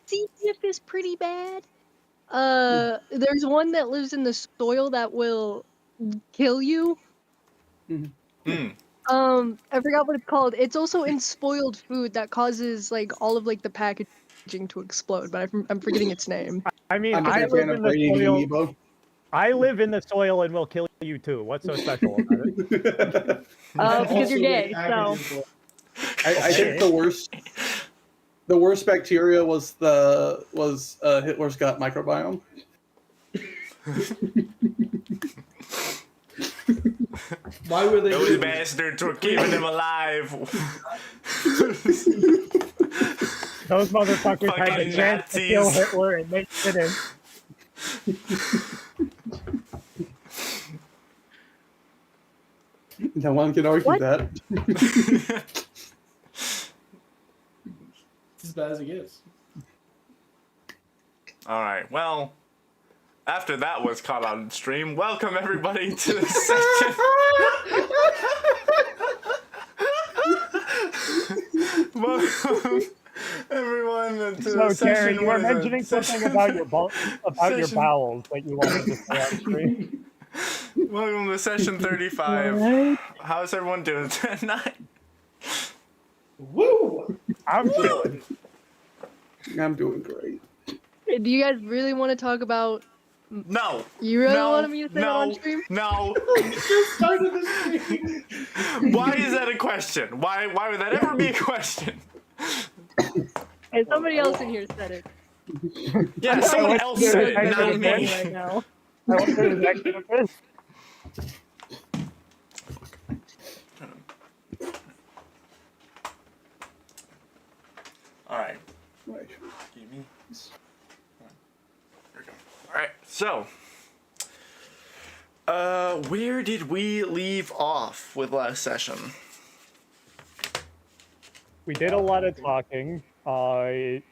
C. diff is pretty bad. There's one that lives in the soil that will kill you. I forgot what it's called. It's also in spoiled food that causes like all of like the packaging to explode, but I'm forgetting its name. I mean, I'm I a fan live of in the radiating soil. amiibo. I live in the soil and will kill you too. What's so special about it? Because you're gay. So I think the worst bacteria was Hitler's gut microbiome. Why were they Those doing bastards were keeping him alive. Those motherfuckers had the Fucking chance to kill Nazis. Hitler and they didn't. No one can argue that. It's as bad as it gets. All right. Well, after that was caught on stream, welcome everybody to the session. Welcome everyone to So, the session. Terry, you were What is it? mentioning something about your bowels that you wanted to say on stream. Welcome to session 35. How's everyone doing tonight? Woo! I'm chilling. I'm doing great. do you guys really want to talk about? No. You really No, wanted me to say that on no, stream? no. Just started the stream. Why is that a question? Why would that ever be a question? Hey, somebody else in here said it. Yeah, someone else said it, I'm not really me. right now. I wonder who's actually the first. All right. Right. Give me this. There we go. All right. So, where did we leave off with last session? We did a lot of talking. I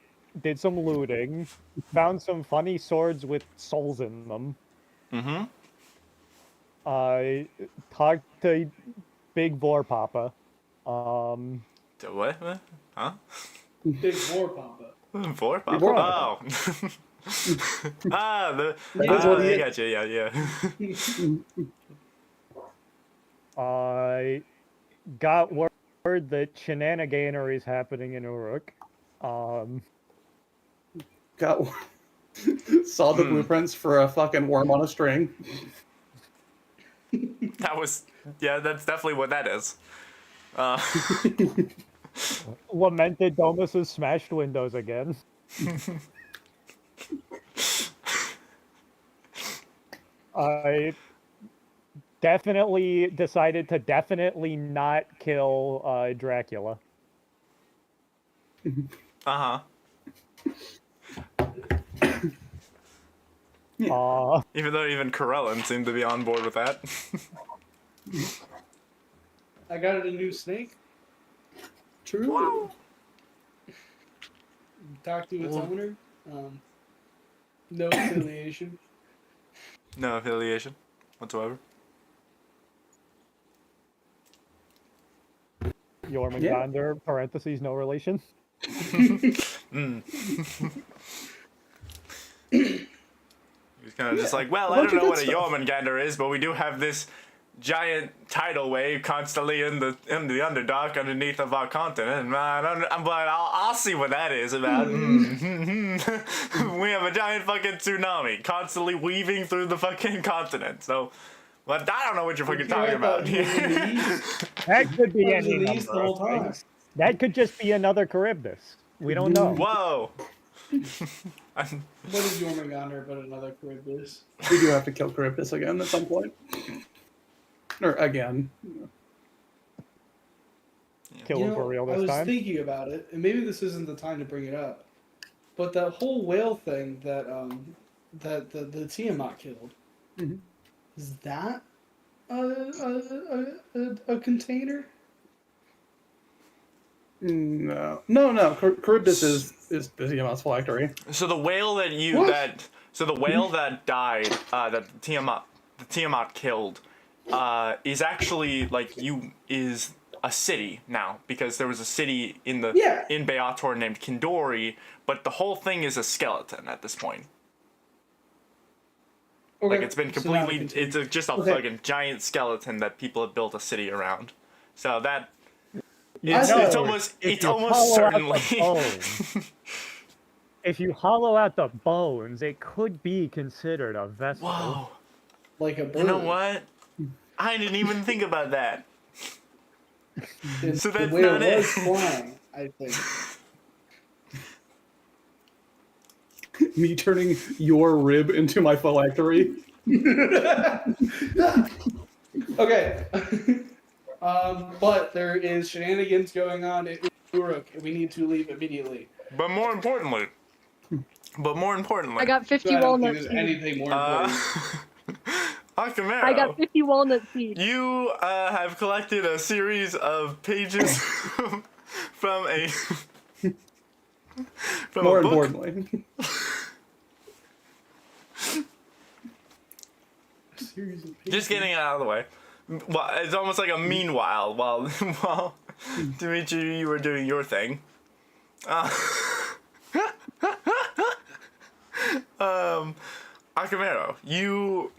did some looting. Found some funny swords with souls in them. Mm-hmm. I talked to Big Vor Papa. What? Huh? Big war papa. Four? Four. Oh. That's what he I is. got you. Yeah. I got word that shenaniganery is happening in Uruk. Got saw the blueprints for a fucking worm on a string. That was. Yeah, that's definitely what that is. Lamented Domus's smashed windows again. I definitely decided to definitely not kill Dracula. Uh-huh. Even though even Corellan seemed to be on board with that. I got a new snake. True. Talked to its owner. No affiliation. No affiliation whatsoever. Jormungandr, parentheses, no relation. He's kind of just like, well, I don't know what a Jormungandr is, but we do have this giant tidal wave constantly in the Underdark underneath of our continent. And I'll see what that is about. We have a giant fucking tsunami constantly weaving through the fucking continent. So, but I don't know what you're fucking talking about. That could be any these number the whole of time. things. That could just be another Charybdis. We don't know. Whoa. What is Jormungandr but another Charybdis? We do have to kill Charybdis again at some point. Or again. Kill him for real I this was time. thinking about it, and maybe this isn't the time to bring it up, but that whole whale thing that the Tiamat killed, is that a container? No. Charybdis is Tiamat's phylactery. So the whale that the whale that died, that the Tiamat killed, is actually like a city now, because there was a city in Beator named Kindori, but the whole thing is a skeleton at this point. Okay, Like, it's been so now we completely, continue. it's just a fucking giant skeleton that people have built a city around. So that, it's almost certainly. If you hollow out the bones, it could be considered a vessel. Whoa. Like a bird. You know what? I didn't even think about that. So that's the way not it it. was flying, I think. Me turning your rib into my phylactery. Okay. But there is shenanigans going on in Uruk, and we need to leave immediately. But more importantly, I got 50 I don't think walnut there's seeds. anything more important. Akamero, I got 50 walnut seeds. you have collected a series of pages from a More a book. importantly. Just getting it out of the way. Well, it's almost like a meanwhile while Dimitri, you were doing your thing. Akamero, you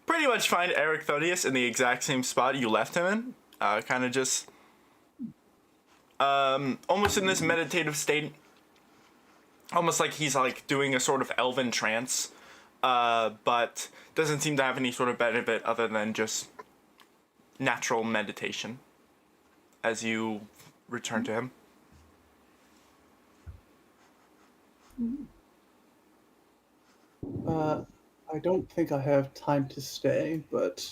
pretty much find Eric Thodius in the exact same spot you left him in. Kind of just almost in this meditative state. Almost like he's like doing a sort of elven trance. But doesn't seem to have any sort of benefit other than just natural meditation as you return to him. I don't think I have time to stay, but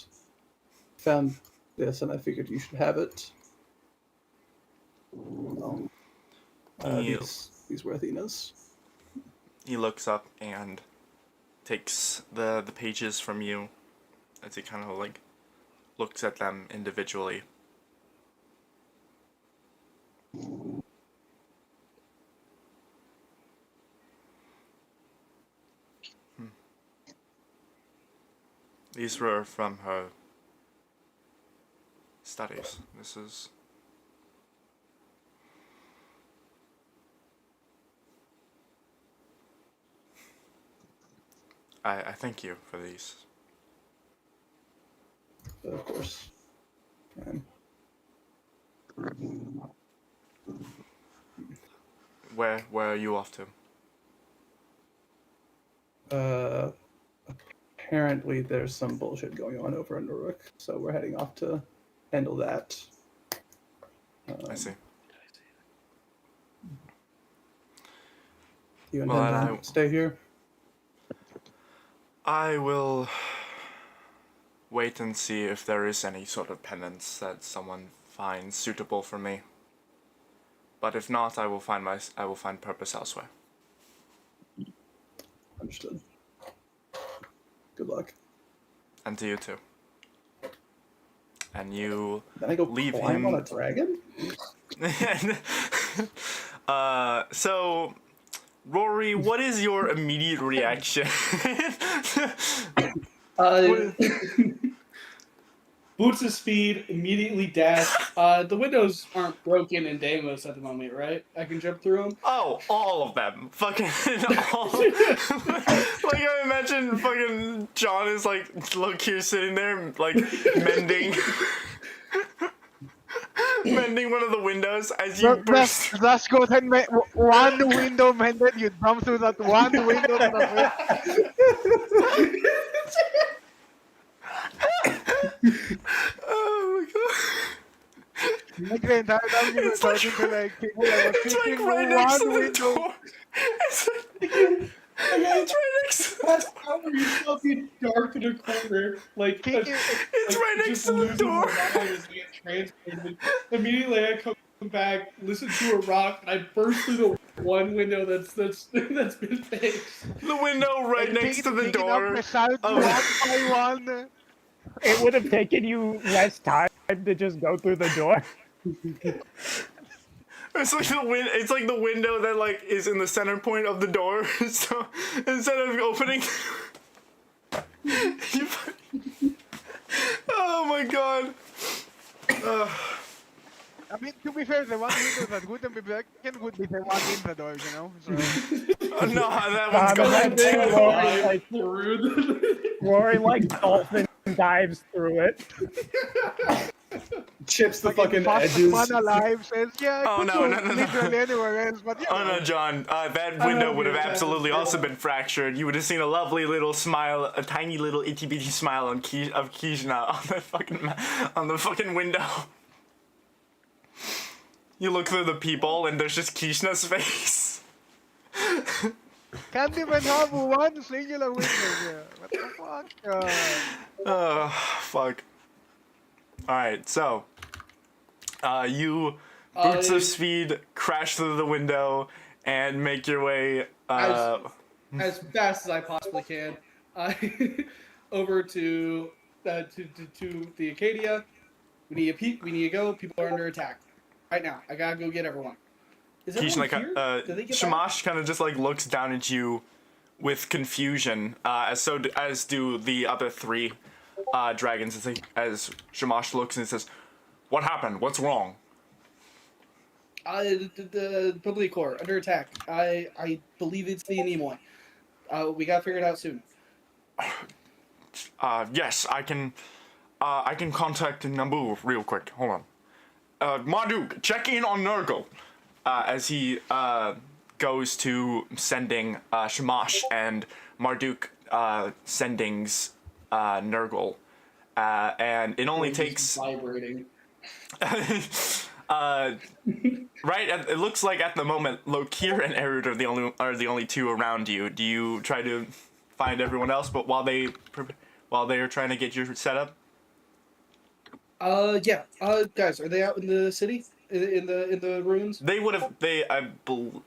found this and I figured you should have it. These were Athena's. He looks up and takes the pages from you as he kind of like looks at them individually. These were from her studies. This is... I thank you for these. Of course. Where are you off to? Apparently there's some bullshit going on over in Uruk, so we're heading off to handle that. I see. You intend to stay here? I will wait and see if there is any sort of penance that someone finds suitable for me. But if not, I will find purpose elsewhere. Understood. Good luck. And to you too. And you Then I go leave climb him on a dragon? So Rory, what is your immediate reaction? Boots of speed, immedially dash. The windows aren't broken in Deimos at the moment, right? I can jump through them? Oh, all of them. Fucking all. Like, I imagine fucking John is like, look here sitting there, like, mending. Mending one of the windows as you burst. Let's go ahead and make one window mended. You jump through that one window. Oh my god. Like the entire time you were talking to like people that were It's like peeking right through next to one the window. door. It's right next to the That's how yourself in dark in a corner, like It's right next to the door. Immediately, I come back, listen to a rock, and I burst through the one window that's been fixed. The window right next to the Picking up door. the sound one by one. It would have taken you less time to just go through the door. It's like the window that like is in the center point of the door. So instead of opening, oh my god. I mean, to be fair, the one window that wouldn't be broken would be the one in the door, you know? So, Oh, no, that one's Donovan, gone. Rory, like, through Rory, like, dolphin dives through it. Chips the fucking fucking edges. man alive says, yeah, I Oh, could no, go no, no, no. literally anywhere else, but you Oh know. no, John! That I window hope would have your chest is absolutely still also on. been fractured. You would have seen a lovely little smile, a tiny little itty bitty smile on Kishna on the fucking window. You look through the people, and there's just Kishna's face. Can't even have one singular window here. What the fuck? Oh, fuck. Alright, so. You, boots of speed, crash through the window, and make your way, as fast as I possibly can, over to the Acadia. We need to go. People are under attack right now. I gotta go get everyone. Is everyone Kishna, here? Did they get back? Shamash kind of just like looks down at you with confusion, as do the other three dragons. As Shamash looks and says, "What happened? What's wrong?" The Public Corps under attack. I believe it's the Anemoi. We gotta figure it out soon. Yes, I can contact Naboo real quick. Hold on. Marduk, check in on Nurgle. As he goes to sending Shamash and Marduk sendings Nurgle. And it only takes Vibrating. right. It looks like at the moment, Lokir and Erud are the only two around you. Do you try to find everyone else? But while they're trying to get you set up. Yeah. Guys, are they out in the city? In the ruins? They would have. Well,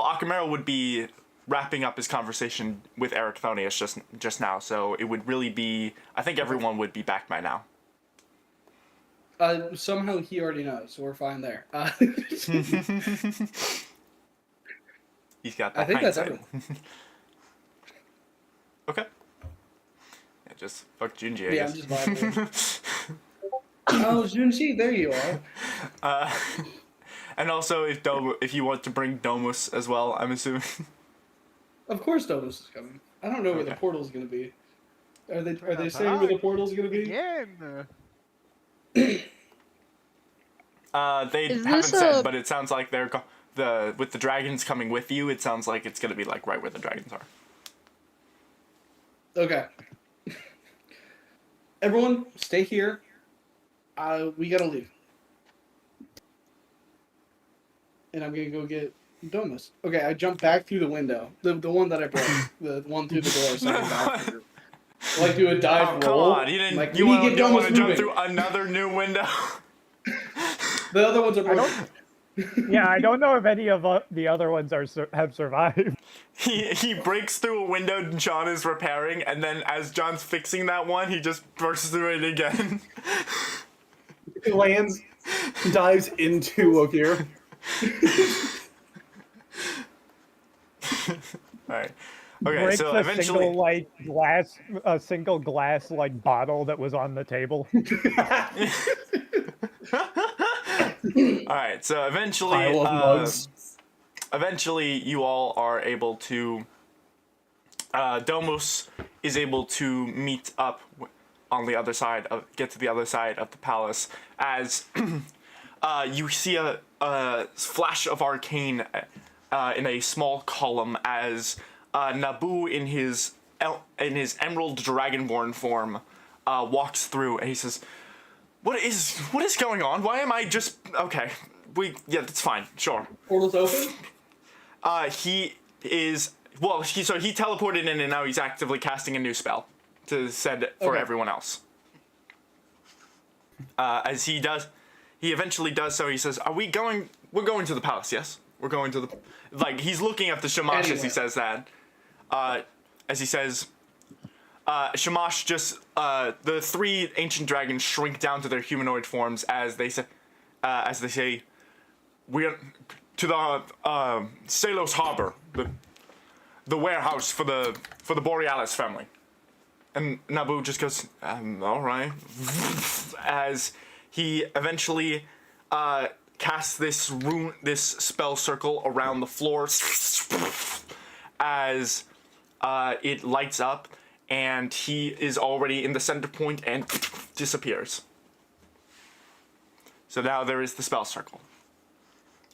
Akamero would be wrapping up his conversation with Eric Thonius just now. So it would really be. I think everyone would be back by now. Somehow he already knows, so we're fine there. He's got that I think that's hindsight. everyone. Okay. Yeah, just fuck Junji, I Yeah, guess. I'm just vibrating. Oh, Junji, there you are. And also, if you want to bring Domus as well, I'm assuming. Of course Domus is coming. I don't know where the Okay. portal's gonna be. Are they saying where the portal's gonna be? Again. They Is haven't this said, a- but it sounds like with the dragons coming with you, it sounds like it's gonna be like right where the dragons are. Okay. Everyone, stay here. We gotta leave. And I'm gonna go get Domus. Okay, I jump back through the window. The one that I broke. the one through the door. So I can dive through. I like do a dive Oh, come roll. on! You didn't. Like, you we want need to get to Domus jump moving. through another new window? The other ones are broken. Yeah, I don't know if any of the other ones have survived. He breaks through a window John is repairing, and then as John's fixing that one, he just bursts through it again. He lands, dives into Lokir. Alright. Okay, Breaks so a eventually. single glass like bottle that was on the table. Alright, so eventually. Pile of mugs. Eventually, you all are able to. Domus is able to meet up on the other side get to the other side of the palace as you see a flash of arcane in a small column as Naboo in his emerald dragonborn form walks through and he says, what is going on? Why am I just okay? That's fine, sure. Portal's open. He teleported in and now he's actively casting a new spell to send it for Okay. everyone else. As he eventually does so, he says, we're going to the palace, yes? We're going to the, he's looking at the Shamash as he Anyway. says that. As he says, Shamash the three ancient dragons shrink down to their humanoid forms as they say, we're to the Salos Harbor, the warehouse for the Borealis family. And Naboo just goes, all right. As he eventually casts this spell circle around the floor as it lights up, and he is already in the center point and disappears. So now there is the spell circle.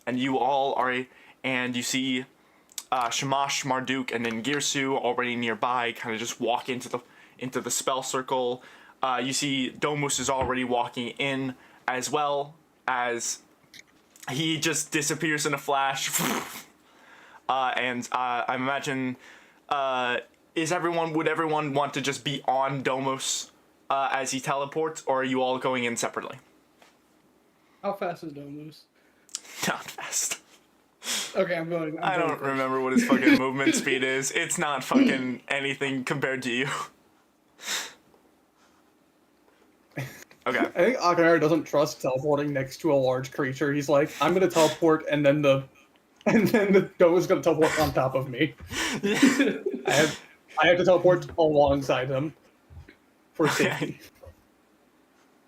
And you all are, and you see Shamash, Marduk, and then Girsu already nearby, kind of just walk into the spell circle. You see Domus is already walking in, as well as he just disappears in a flash. And I imagine, would everyone want to just be on Domus as he teleports, or are you all going in separately? How fast is Domus? Not fast. Okay, I'm going. I don't remember what his fucking movement speed is. It's not fucking anything compared to you. Okay. I think Akamaru doesn't trust teleporting next to a large creature. He's like, I'm gonna teleport, and then the dome is gonna teleport on top of me. I have to teleport alongside him for safety.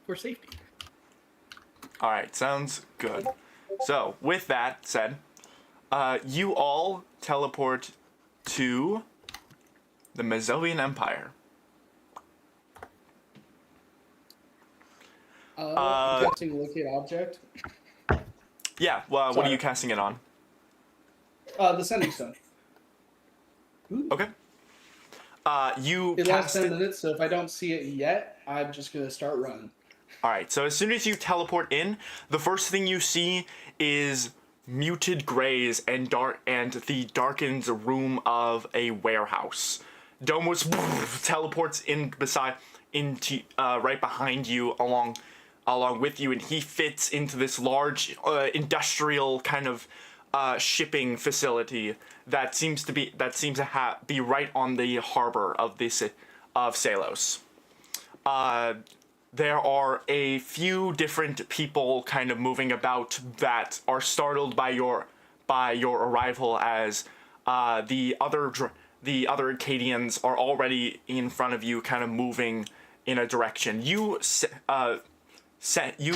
For safety. All right, sounds good. So, with that said, you all teleport to the Mazovian Empire. Casting locate object. Yeah, well, what are Sorry. you casting it on? The sending stone. Okay. You It lasts cast 10 it. minutes, so if I don't see it yet, I'm just gonna start running. All right, so as soon as you teleport in, the first thing you see is muted grays and the darkened room of a warehouse. Domus teleports into right behind you along with you, and he fits into this large industrial kind of shipping facility that seems to be right on the harbor of Salos. There are a few different people kind of moving about that are startled by your arrival, as the other Acadians are already in front of you, kind of moving in a direction. You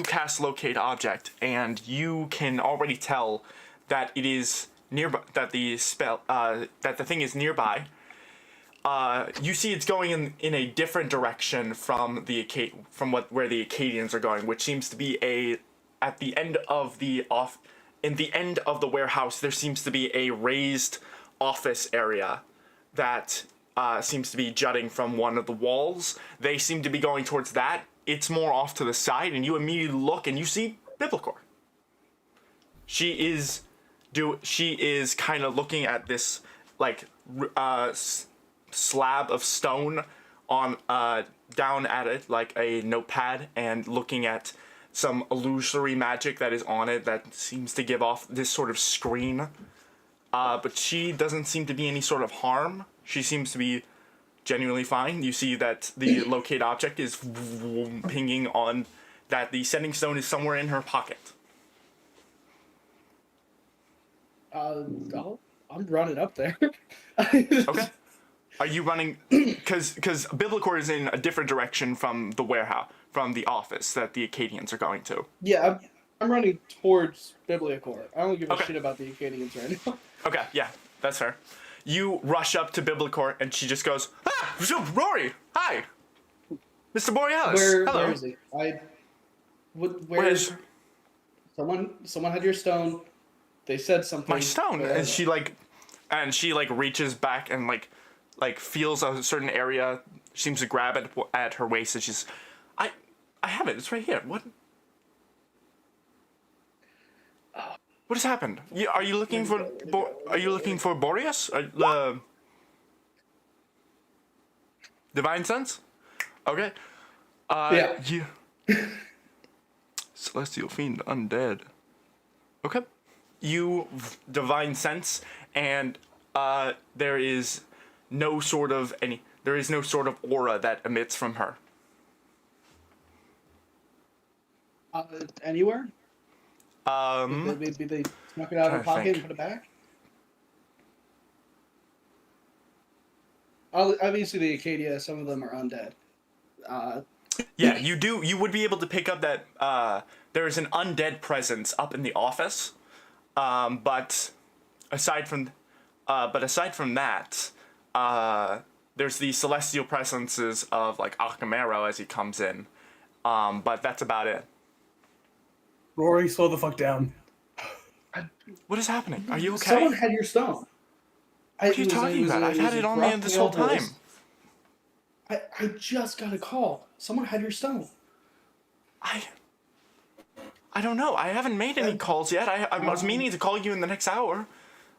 cast locate object, and you can already tell that it is nearby. That the thing is nearby. You see it's going in a different direction from where the Acadians are going, which seems to be at the end of the warehouse. There seems to be a raised office area that seems to be jutting from one of the walls. They seem to be going towards that. It's more off to the side, and you immediately look and you see Biblicor. She is kind of looking at this like slab of stone on down at it like a notepad, and looking at some illusory magic that is on it that seems to give off this sort of screen. But she doesn't seem to be any sort of harm. She seems to be genuinely fine. You see that the locate object is pinging on that the sending stone is somewhere in her pocket. I'm running up there. Okay. Are you running? Because Biblicor is in a different direction from the warehouse, from the office that the Acadians are going to. Yeah, I'm running towards Bibliocor. I don't give a Okay. shit about the Acadians right now. Okay, yeah, that's fair. You rush up to Biblicor, and she just goes, "Ah, Rory, hi, Mr. Borealis. Hello. Where is he? Where's Someone had your stone. They said something. my stone?" but- And she reaches back and like feels a certain area, seems to grab it at her waist, and she's, I have it. It's right here. What? What has happened? Are you looking for Boreas? Divine Sense? Okay. Yeah. Celestial Fiend Undead. Okay. You Divine Sense, and there is no sort of aura that emits from her. Anywhere? Maybe they snuck it out of her trying to pocket think. and put it back? Obviously, the Acadia, some of them are undead. Yeah, you would be able to pick up that there is an undead presence up in the office. But aside from that, there's the celestial presences of like Akamero as he comes in. But that's about it. Rory, slow the fuck down. What is happening? Are you okay? Someone had your stone. What are you talking about? I've had it on me this whole time. I just got a call. Someone had your stone. I don't know. I haven't made any calls yet. I was meaning to call you in the next hour.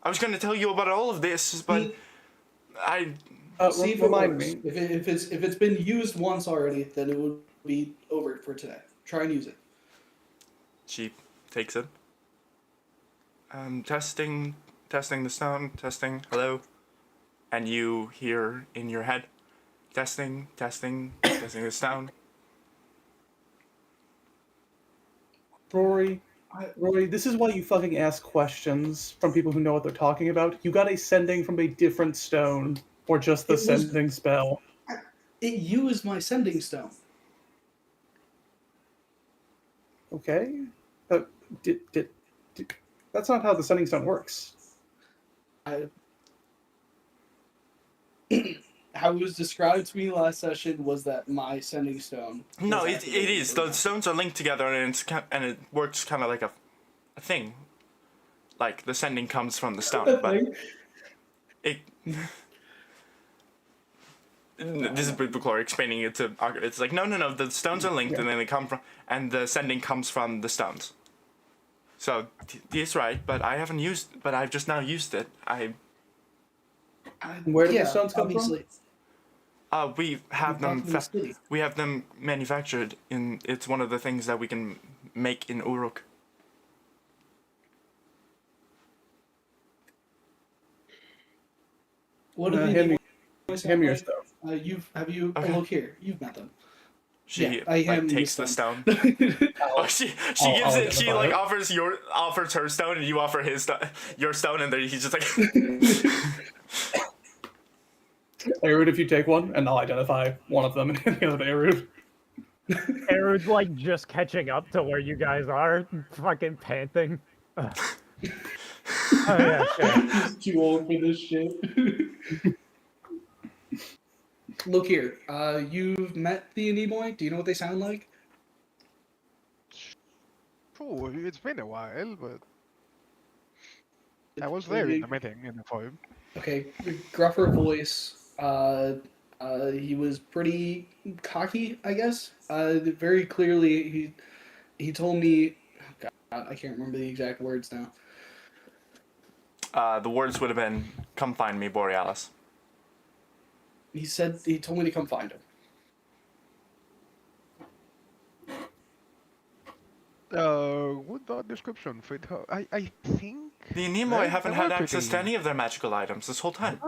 I was going to tell you about all of this, but I... See if it works. If it's been used once already, then it would be over for today. Try and use it. She takes it. Testing the stone, testing, hello. And you hear in your head, testing the stone. Rory, this is why you fucking ask questions from people who know what they're talking about. You got a sending from a different stone, or just the sending spell. It used my sending stone. Okay, that's not how the sending stone works. How it was described to me last session was that my sending stone. No, it is. The stones are linked together, and it works kind of like a thing. Like the sending comes from the stone, but it. This is Before explaining it to Arthur. It's like no. The stones are linked, and then they come from, and the sending comes from the stones. So he's right, but I haven't used. But I've just now used it. Where do the stones come from? We have them. We have them manufactured in. It's one of the things that we can make in Uruk. What do hand me your stuff. Look here. You've met them. She takes the stone. She gives it. She like offers her stone, and you offer your stone, and then he's just like. Erud, if you take one, and I'll identify one of them and hand the other to Erud. Erud's like just catching up to where you guys are, fucking panting. Oh yeah, sure. He's too old for this shit. Look here. You've met the Anemoi. Do you know what they sound like? Oh, it's been a while, but I was there in the meeting in the forum. Okay, gruffer voice. He was pretty cocky, I guess. Very clearly, he told me. Oh God, I can't remember the exact words now. The words would have been, "Come find me, Borealis." He told me to come find him. Would that description fit her? I think the Anemoi haven't had access to any of their magical items this whole time.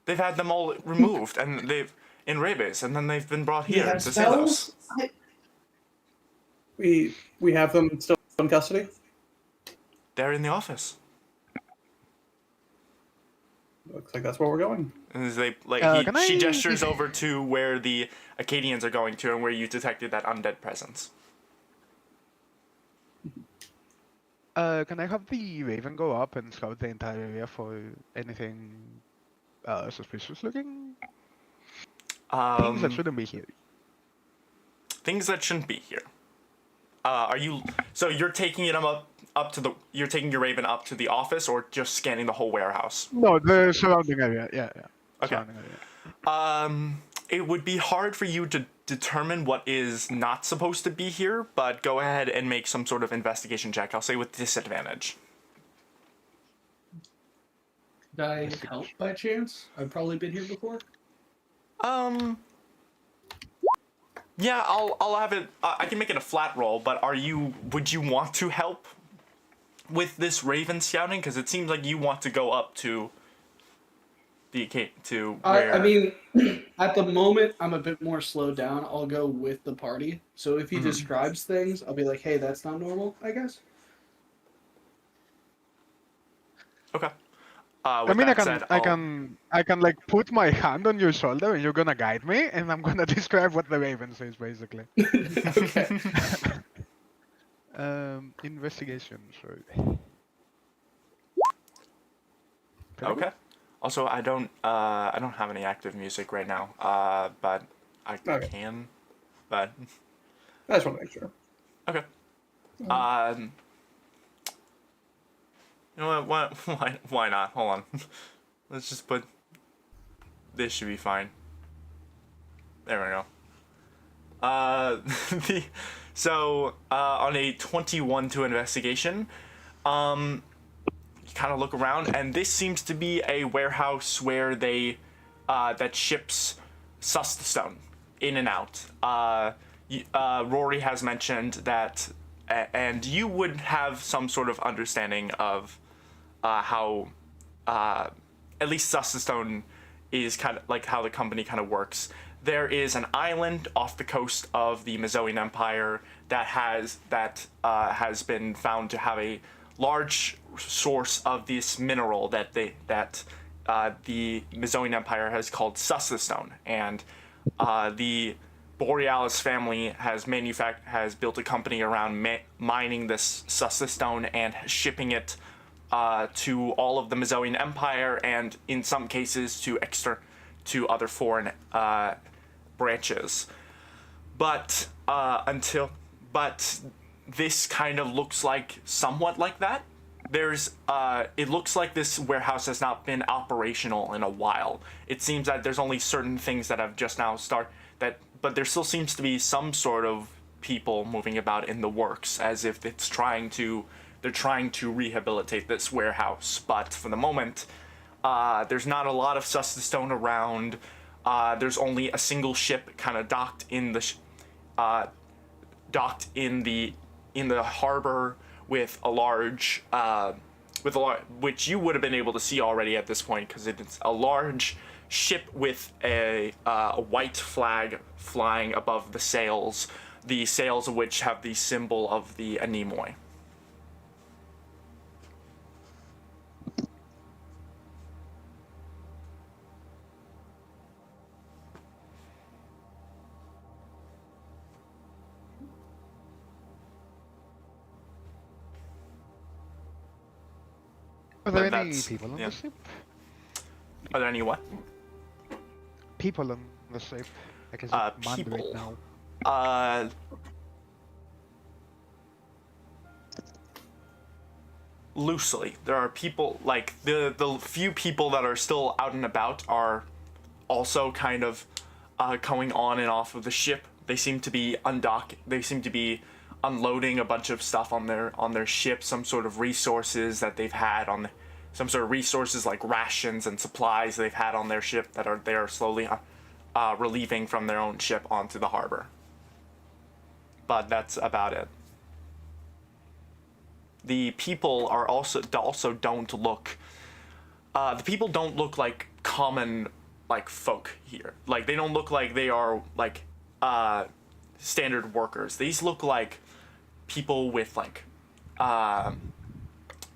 They've had them all removed, and in Rebes, and then they've been brought here to Celos. We have them still in custody? They're in the office. Looks like that's where we're going. And she gestures over to where the Acadians are going to, and where you detected that undead presence. Can I have the Raven go up and scout the entire area for anything suspicious looking? Things that shouldn't be here. Things that shouldn't be here. So you're taking you're taking your Raven up to the office, or just scanning the whole warehouse? No, the surrounding area. Yeah. Okay. It would be hard for you to determine what is not supposed to be here, but go ahead and make some sort of investigation check. I'll say with disadvantage. Did I help by chance? I've probably been here before. Yeah, I'll have it. I can make it a flat roll, but would you want to help with this Raven scouting? Because it seems like you want to go up to where... I mean, at the moment, I'm a bit more slowed down. I'll go with the party. So if he describes things, I'll be like, hey, that's not normal, I guess. Okay. I With mean, that said, I can like put my hand on your shoulder and you're gonna guide me, and I'm gonna describe what the raven says basically. Okay. Investigation. Sorry. Okay. Also, I don't have any active music right now. But I Okay. can. But I just want to make sure. okay. You know what? Why not? Hold on. Let's just put. This should be fine. There we go. On a 21 to investigation, you kind of look around, and this seems to be a warehouse where they that ships Sustastone in and out. Rory has mentioned that, and you would have some sort of understanding of how at least Sustastone is kind of like how the company kind of works. There is an island off the coast of the Mazoian Empire that has been found to have a large source of this mineral that the Mazoian Empire has called Sustastone, and the Borealis family has built a company around mining this Sustastone and shipping it to all of the Mazoian Empire, and in some cases to other foreign branches. But this kind of looks like somewhat like that. It looks like this warehouse has not been operational in a while. It seems that there's only certain things that have just now but there still seems to be some sort of people moving about in the works, as if they're trying to rehabilitate this warehouse. But for the moment, there's not a lot of Sustastone around. There's only a single ship kind of docked in the harbor with a large which you would have been able to see already at this point, because it's a large ship with a white flag flying above the sails of which have the symbol of the Anemoi. Are there But any that's- people on yeah. the ship? Are there any what? People on the ship. Like, is it manned right People. now? Loosely, there are people, like the few people that are still out and about are also kind of going on and off of the ship. They seem to be unloading a bunch of stuff on their ship, some sort of resources that they've had some sort of resources like rations and supplies they've had on their ship that they are slowly relieving from their own ship onto the harbor. But that's about it. The people are also don't look. The people don't look like common like folk here. Like, they don't look like they are like standard workers. These look like people with like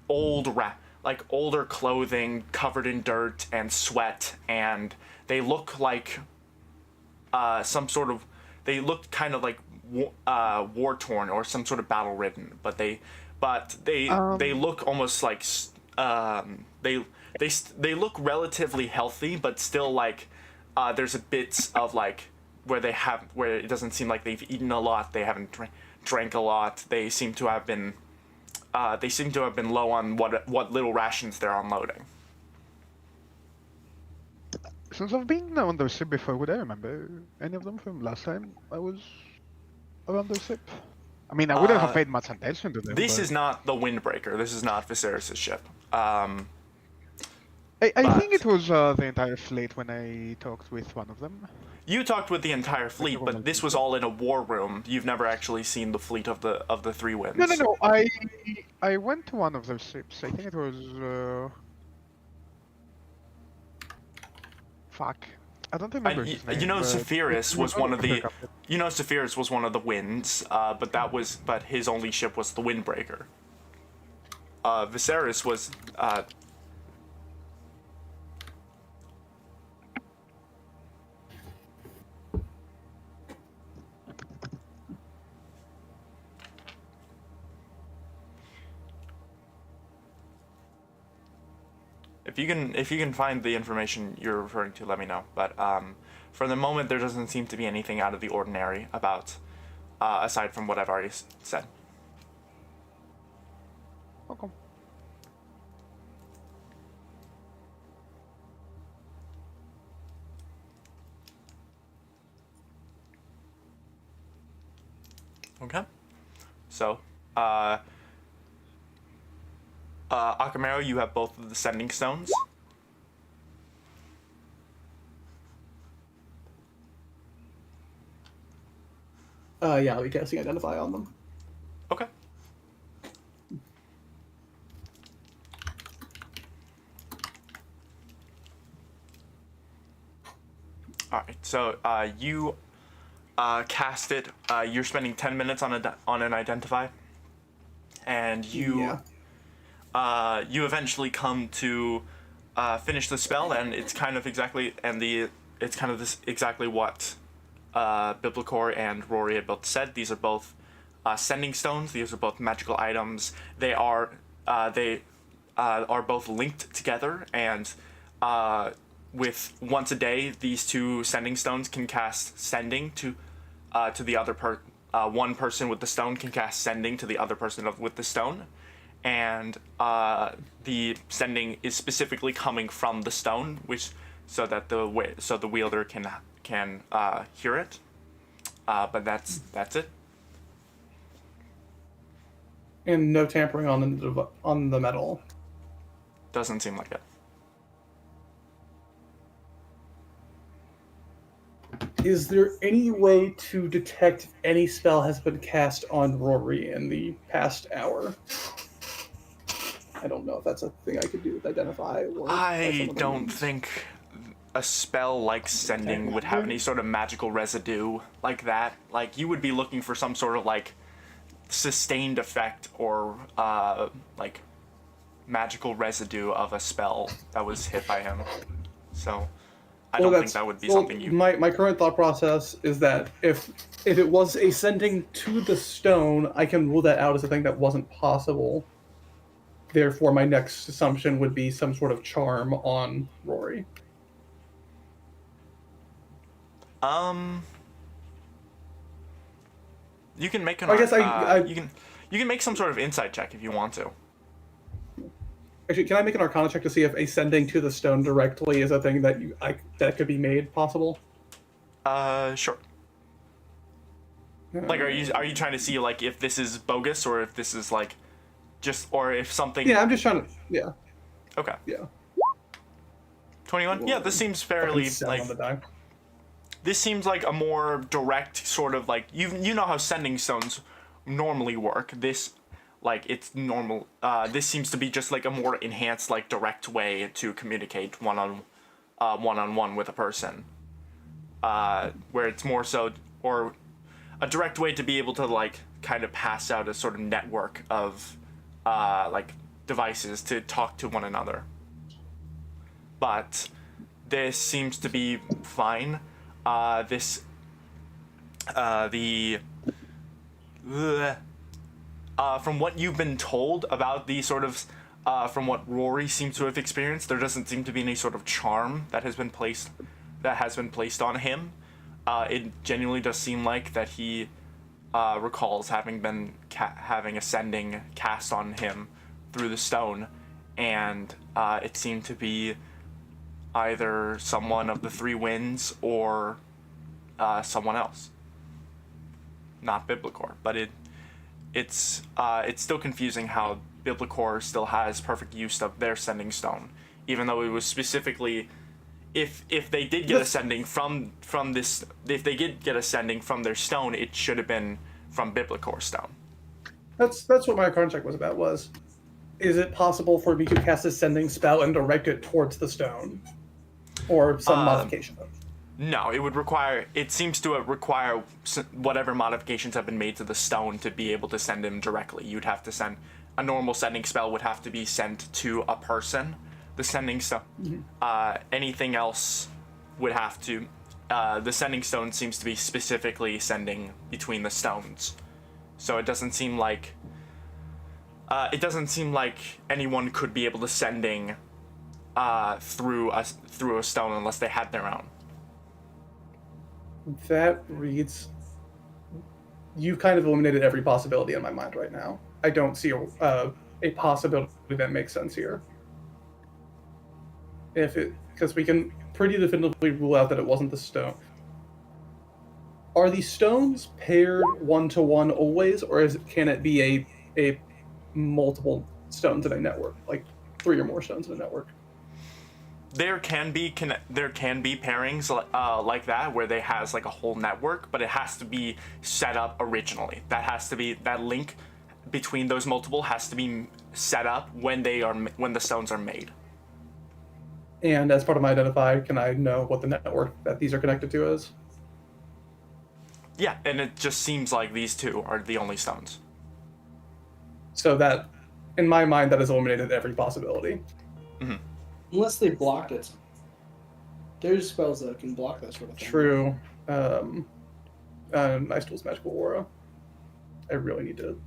older clothing covered in dirt and sweat, and they look like they look kind of like war torn or some sort of battle ridden, but they look almost like they look relatively healthy, but still like there's a bits of like where it doesn't seem like they've eaten a lot, they haven't drank a lot. They seem to have been low on what little rations they're unloading. Since I've been on the ship before, would I remember any of them from last time I was around the ship? I mean, I wouldn't have paid much attention to them. This is not the Windbreaker. This is not Viserys' ship. I think it was the entire fleet when I talked with one of them. You talked with the entire fleet, but this was all in a war room. You've never actually seen the fleet of the Three Winds. No. I went to one of those ships. I think it was. Fuck. I don't remember his name. Sephiroth was one of the. Sephiroth was one of the winds, but his only ship was the Windbreaker. Viserys was. if you can find the information you're referring to, let me know. But for the moment, there doesn't seem to be anything out of the ordinary about, aside from what I've already said. Okay. Okay. So, Akamaro, you have both of the sending stones. Yeah, I'll be casting Identify on them. Okay. All right. So you cast it. You're spending 10 minutes on an Identify, and you you eventually come to finish the spell, and it's kind of exactly exactly what Biblicor and Rory had both said. These are both sending stones. These are both magical items. They are both linked together, and with once a day, these two sending stones can cast sending to the other one person with the stone can cast sending to the other person with the stone, and the sending is specifically coming from the stone, which so the wielder can hear it. But that's it. And no tampering on the metal. Doesn't seem like it. Is there any way to detect if any spell has been cast on Rory in the past hour? I don't know if that's a thing I could do with Identify. Or I don't think a spell like sending would have any sort of magical residue like that. Like, you would be looking for some sort of like sustained effect or like magical residue of a spell that was hit by him. So I don't think that would be something you... My current thought process is that if it was a sending to the stone, I can rule that out as a thing that wasn't possible. Therefore, my next assumption would be some sort of charm on Rory. You can make an... you can make some sort of insight check if you want to. Actually, can I make an Arcana check to see if a sending to the stone directly is a thing that that could be made possible? Sure. Like, are you trying to see like if this is bogus or if this is like just or if something? Yeah, I'm just trying to. Yeah. Okay. Yeah. 21. Yeah, this seems fairly like. This seems like a more direct sort of like you know how sending stones normally work. This. Like, it's normal. This seems to be just like a more enhanced, like, direct way to communicate one-on-one with a person. Where it's more so, or a direct way to be able to, like, kind of pass out a sort of network of, like, devices to talk to one another. But this seems to be fine. From what you've been told about the sort of, from what Rory seems to have experienced, there doesn't seem to be any sort of charm that has been placed on him. It genuinely does seem like that he recalls having a sending cast on him through the stone, and it seemed to be either someone of the Three Winds or someone else. Not Biblicor, but it's still confusing how Biblicor still has perfect use of their sending stone, even though it was specifically if they did get a sending from this, if they did get a sending from their stone, it should have been from Biblicor's stone. That's what my contract was about. Is it possible for me to cast a sending spell and direct it towards the stone, or some modification of it? No, it seems to require whatever modifications have been made to the stone to be able to send him directly. You'd have to send, a normal sending spell would have to be sent to a person. The sending stone, anything else would have to, the sending stone seems to be specifically sending between the stones. So it doesn't seem like anyone could be able to sending through a stone unless they had their own. That reads. You've kind of eliminated every possibility in my mind right now. I don't see a possibility that makes sense here. Because we can pretty definitively rule out that it wasn't the stone. Are the stones paired 1-to-1 always, or can it be a multiple stones in a network, like 3 or more stones in a network? There can be pairings like that where they has like a whole network, but it has to be set up originally. That link between those multiple has to be set up when the stones are made. And as part of my identify, can I know what the network that these are connected to is? Yeah, and it just seems like these two are the only stones. So that, in my mind, that has eliminated every possibility. Mm-hmm. Unless they blocked it. There's spells that can block that sort of thing. True. Nice Tools Magical Aura. I really need to...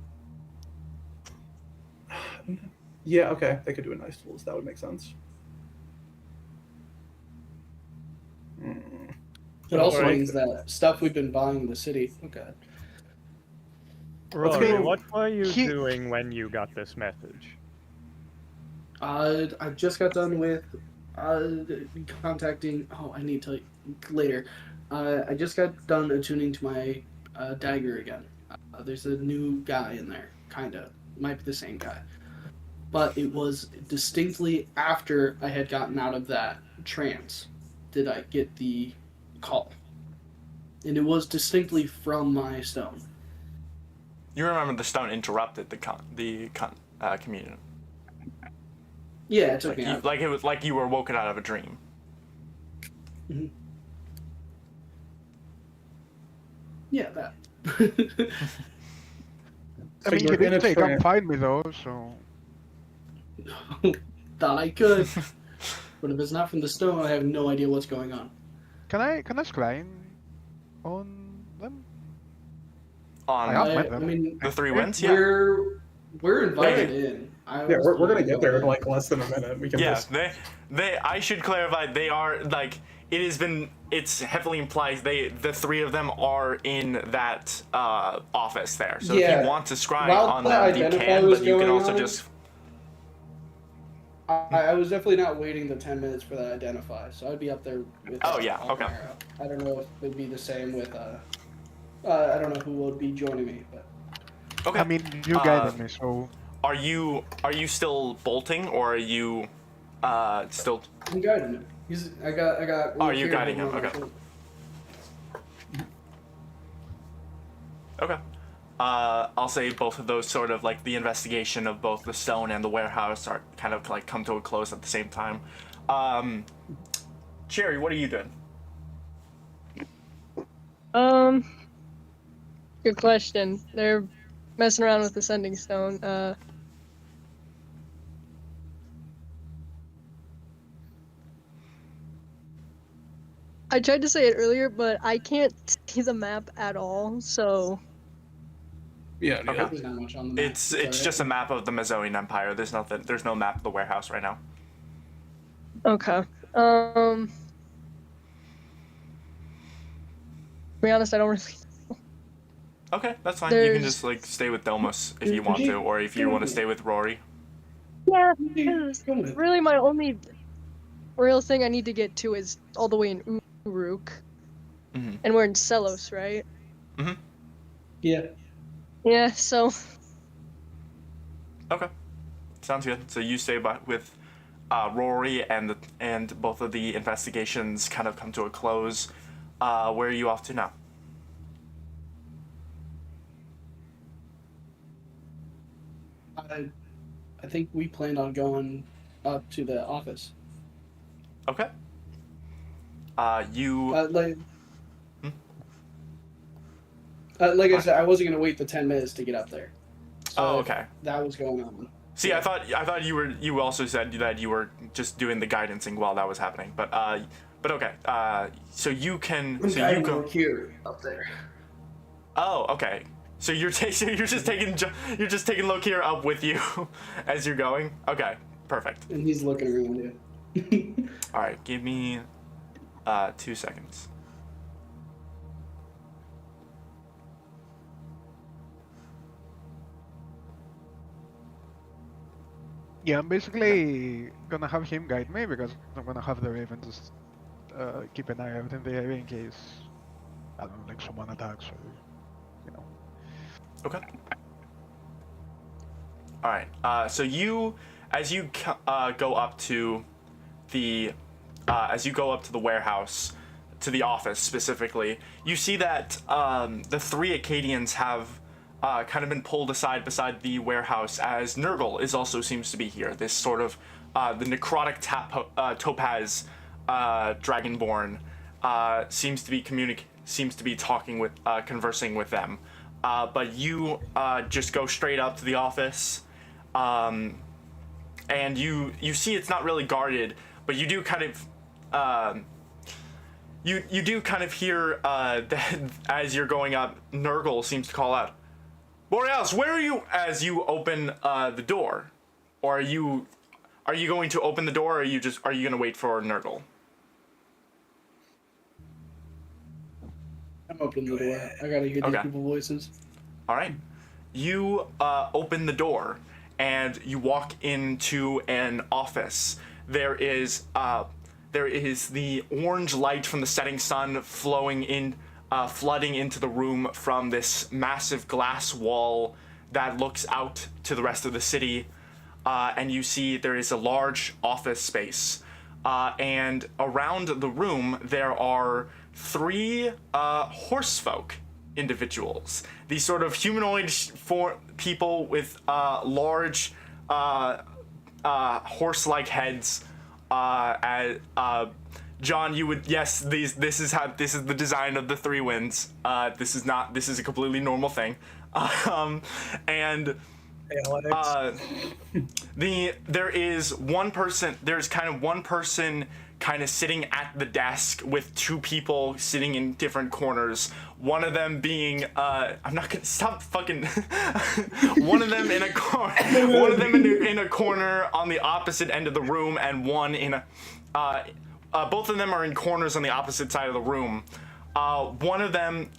Yeah, okay. They could do a Nice Tools. That would make sense. It also means that stuff we've been buying in the city. Okay. Rory, what were you doing when you got this message? I just got done with contacting. Oh, I need to tell you later. I just got done attuning to my dagger again. There's a new guy in there, kinda. Might be the same guy. But it was distinctly after I had gotten out of that trance did I get the call. And it was distinctly from my stone. You remember the stone interrupted the communion. Yeah, it took me out. Like it was like you were woken out of a dream. Mm-hmm. Yeah, that. I mean, you didn't say come find me though, so... Thought I could. But if it's not from the stone, I have no idea what's going on. Can I climb on them? On I mean, the 3 winds? Yeah. We're invited in. Yeah, we're gonna get there in like less than a minute. We can just... they. I should clarify. They are like it's heavily implied. The 3 of them are in that office there. So if you want to scry on them, you can. But you can also just. I was definitely not waiting the 10 minutes for that identify, so I'd be up there with. Oh yeah. Okay. I don't know if it'd be the same with. I don't know who would be joining me, but. Okay. I mean, you guided me, so. Are you still bolting, or are you still? I'm guiding him. I got. Oh, you're guiding him. Okay. Okay. I'll say both of those sort of like the investigation of both the stone and the warehouse are kind of like come to a close at the same time. Cherry, what are you doing? Good question. They're messing around with the sending stone. I tried to say it earlier, but I can't see the map at all, so... Yeah, okay. There's not much on the map. It's just a map of the Mazoian Empire. There's no map of the warehouse right now. Okay. To be honest, I don't really... Okay, that's fine. You can just like stay with Delmos if you want to, or if you want to stay with Rory. Yeah, because really my only real thing I need to get to is all the way in Uruk. Mm-hmm. And we're in Celos, right? Mm-hmm. Yeah. Yeah, so... Okay. Sounds good. So you stay with Rory, and both of the investigations kind of come to a close. Where are you off to now? I think we planned on going up to the office. Okay. Like I said, I wasn't gonna wait the 10 minutes to get up there. So okay. That was going on. See, I thought you also said that you were just doing the guidancing while that was happening, but okay. So you can. So you go here up there. Oh, okay. So you're just taking Lokir up with you as you're going. Okay, perfect. And he's looking around you. All right, give me 2 seconds. Yeah, I'm basically gonna have him guide me because I'm gonna have the Raven just keep an eye out in the area in case, I don't know, like someone attacks or, you know. Okay. All right. So you, as you go up to the, warehouse, to the office specifically, you see that the 3 Acadians have kind of been pulled aside beside the warehouse, as Nurgle seems to be here. This sort of the necrotic topaz dragonborn seems to be talking with conversing with them. But you just go straight up to the office, and you see it's not really guarded, but you do kind of you do kind of hear that as you're going up, Nurgle seems to call out, "Borealis, where are you?" As you open the door, or are you going to open the door, or are you going to wait for Nurgle? I'm opening the door. I gotta hear these people's voices. All right. You open the door and you walk into an office. There is the orange light from the setting sun flooding into the room from this massive glass wall that looks out to the rest of the city. And you see there is a large office space. And around the room there are 3 horsefolk individuals. These sort of humanoid people with large horse-like heads. John, you would this is the design of the 3 winds. This is a completely normal thing. And there's one person kind of sitting at the desk with 2 people sitting in different corners. One of them being I'm not gonna stop fucking one of them in a corner in a corner on the opposite end of the room, and one in a both of them are in corners on the opposite side of the room. One of them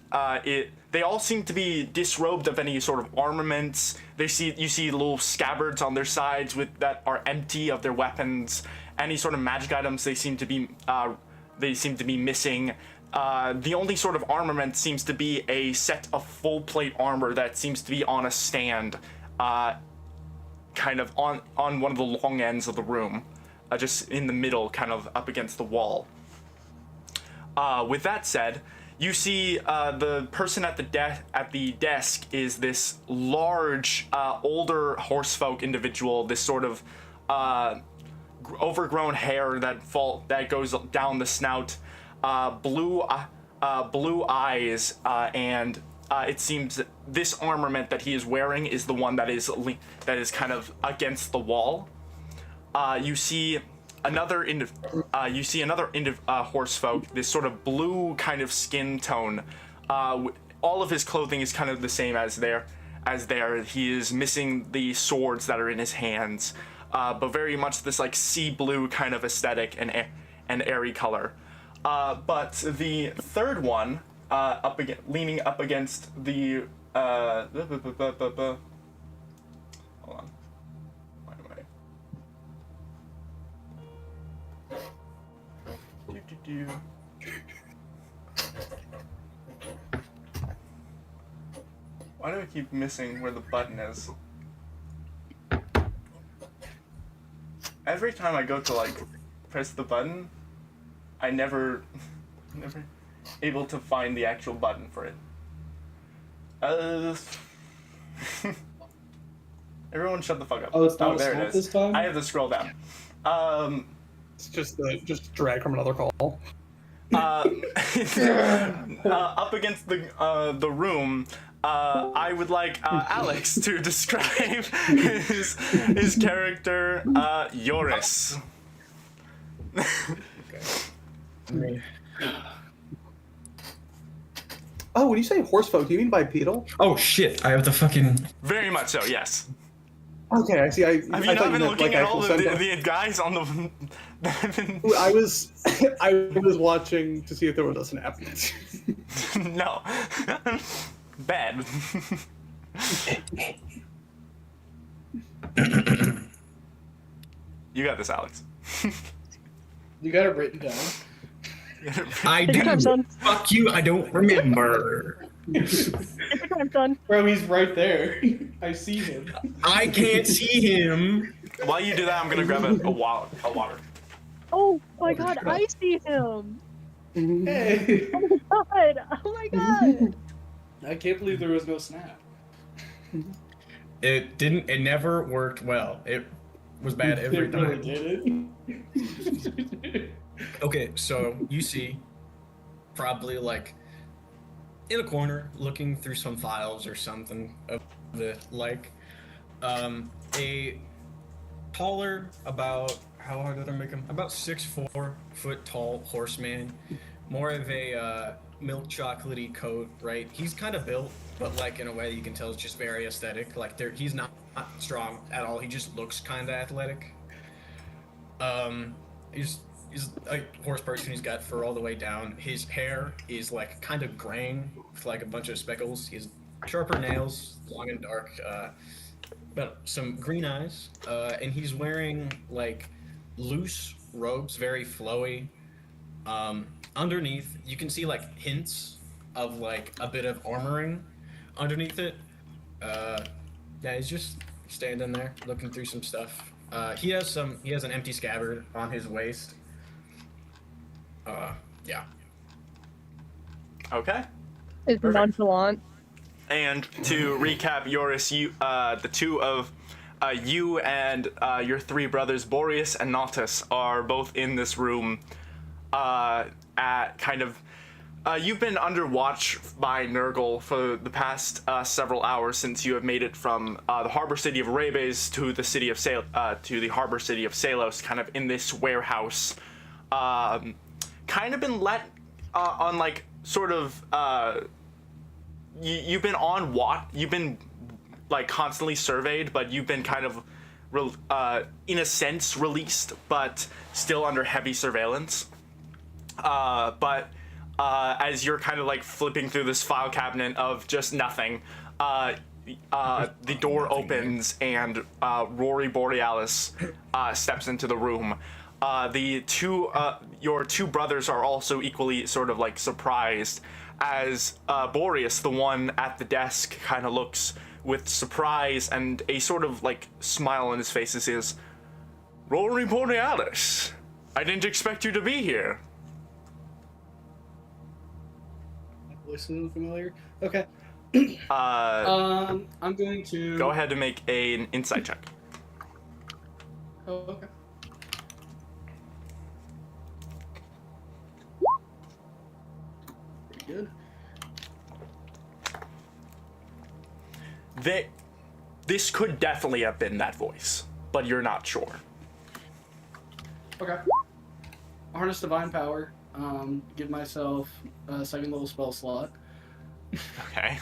they all seem to be disrobed of any sort of armaments. You see little scabbards on their sides that are empty of their weapons. Any sort of magic items they seem to be missing. The only sort of armament seems to be a set of full plate armor that seems to be on a stand, kind of on one of the long ends of the room, just in the middle, kind of up against the wall. With that said, you see the person at the desk is this large, older horsefolk individual. This sort of overgrown hair that goes down the snout, blue eyes, and it seems that this armament that he is wearing is the one that is kind of against the wall. You see another horsefolk, this sort of blue kind of skin tone. All of his clothing is kind of the same as there. He is missing the swords that are in his hands, but very much this like sea blue kind of aesthetic and airy color. But the third one, leaning up against the hold on. Why do I keep missing where the button is? Every time I go to like press the button, I never able to find the actual button for it. Everyone shut the fuck up. Oh, it's not there it is. this time? I have to scroll down. It's just drag from another call. Up against the room, I would like Alex to describe his character, Joris. Okay. Oh, when you say horsefolk, do you mean bipedal? Oh shit! I have the fucking. Very much so, yes. Okay, I see. I Have you thought not you been meant looking like at all actual of send-off. the guys on the? that have been- I was I was watching to see if there was a snap. No, bad. You got this, Alex. You got it written down. I Take your time, do. son. Fuck you, I don't remember. Take your time, son. Bro, he's right there. I see him. I can't see him. While you do that, I'm gonna grab a water. Oh my god, I see him. Hey. Oh my god. Oh my god. I can't believe there was no snap. It never worked well. It was bad every It really time. did. Okay, so you see, probably like in a corner, looking through some files or something of the like, a taller, about how high did I make him? About 6'4" foot tall horseman, more of a milk chocolatey coat, right? He's kind of built, but like in a way you can tell it's just very aesthetic. Like he's not strong at all. He just looks kind of athletic. He's a horse person. He's got fur all the way down. His hair is like kind of graying with like a bunch of speckles. He has sharper nails, long and dark, but some green eyes. And he's wearing like loose robes, very flowy. Underneath, you can see like hints of like a bit of armoring underneath it. Yeah, he's just standing there looking through some stuff. He has an empty scabbard on his waist. Yeah. Okay. It's Perfect. nonchalant. And to recap, Yoris, the two of you and your three brothers, Boreas and Nautus, are both in this room. At kind of, you've been under watch by Nurgle for the past several hours since you have made it from the harbor city of Rebes to the city of to the harbor city of Salos, kind of in this warehouse. Kind of been let on like sort of you've been on you've been like constantly surveyed, but you've been kind of in a sense released, but still under heavy surveillance. But as you're kind of like flipping through this file cabinet of just nothing, the door opens and Rory Borealis steps into the room. Your two brothers are also equally sort of like surprised as Boreas, the one at the desk, kind of looks with surprise and a sort of like smile on his face and says, "Rory Borealis, I didn't expect you to be here." Listen familiar. Okay. I'm going to Go ahead and make an insight check. Oh, okay. Pretty good. This could definitely have been that voice, but you're not sure. Okay. Harness divine power. Give myself a second level spell slot. Okay.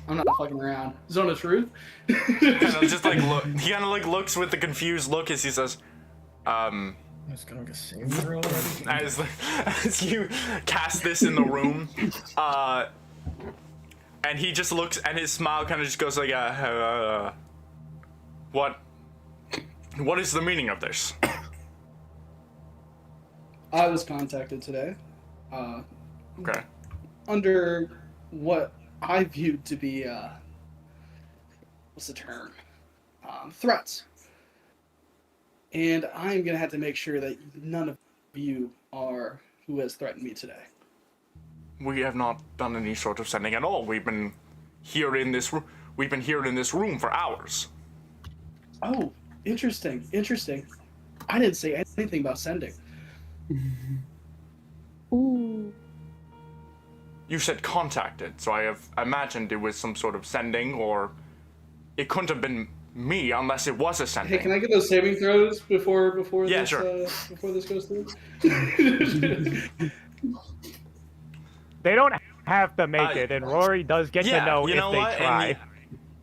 I'm not fucking around. Zone of truth. Kind of just like look. He kind of like looks with the confused look as he says, I'm just gonna get saved throw already. as you cast this in the room, and he just looks, and his smile kind of just goes like, what is the meaning of this? I was contacted today. Okay. Under what I viewed to be what's the term? Threats. And I'm gonna have to make sure that none of you are who has threatened me today. We have not done any sort of sending at all. We've been here in this room for hours. Oh, interesting. I didn't say anything about sending. Ooh. You said contacted, so I have imagined it was some sort of sending, or it couldn't have been me unless it was a sending. Hey, can I get those saving throws before Yeah, this sure. Before this goes through? They don't have to make it, and Rory does get to know you if know they what? try.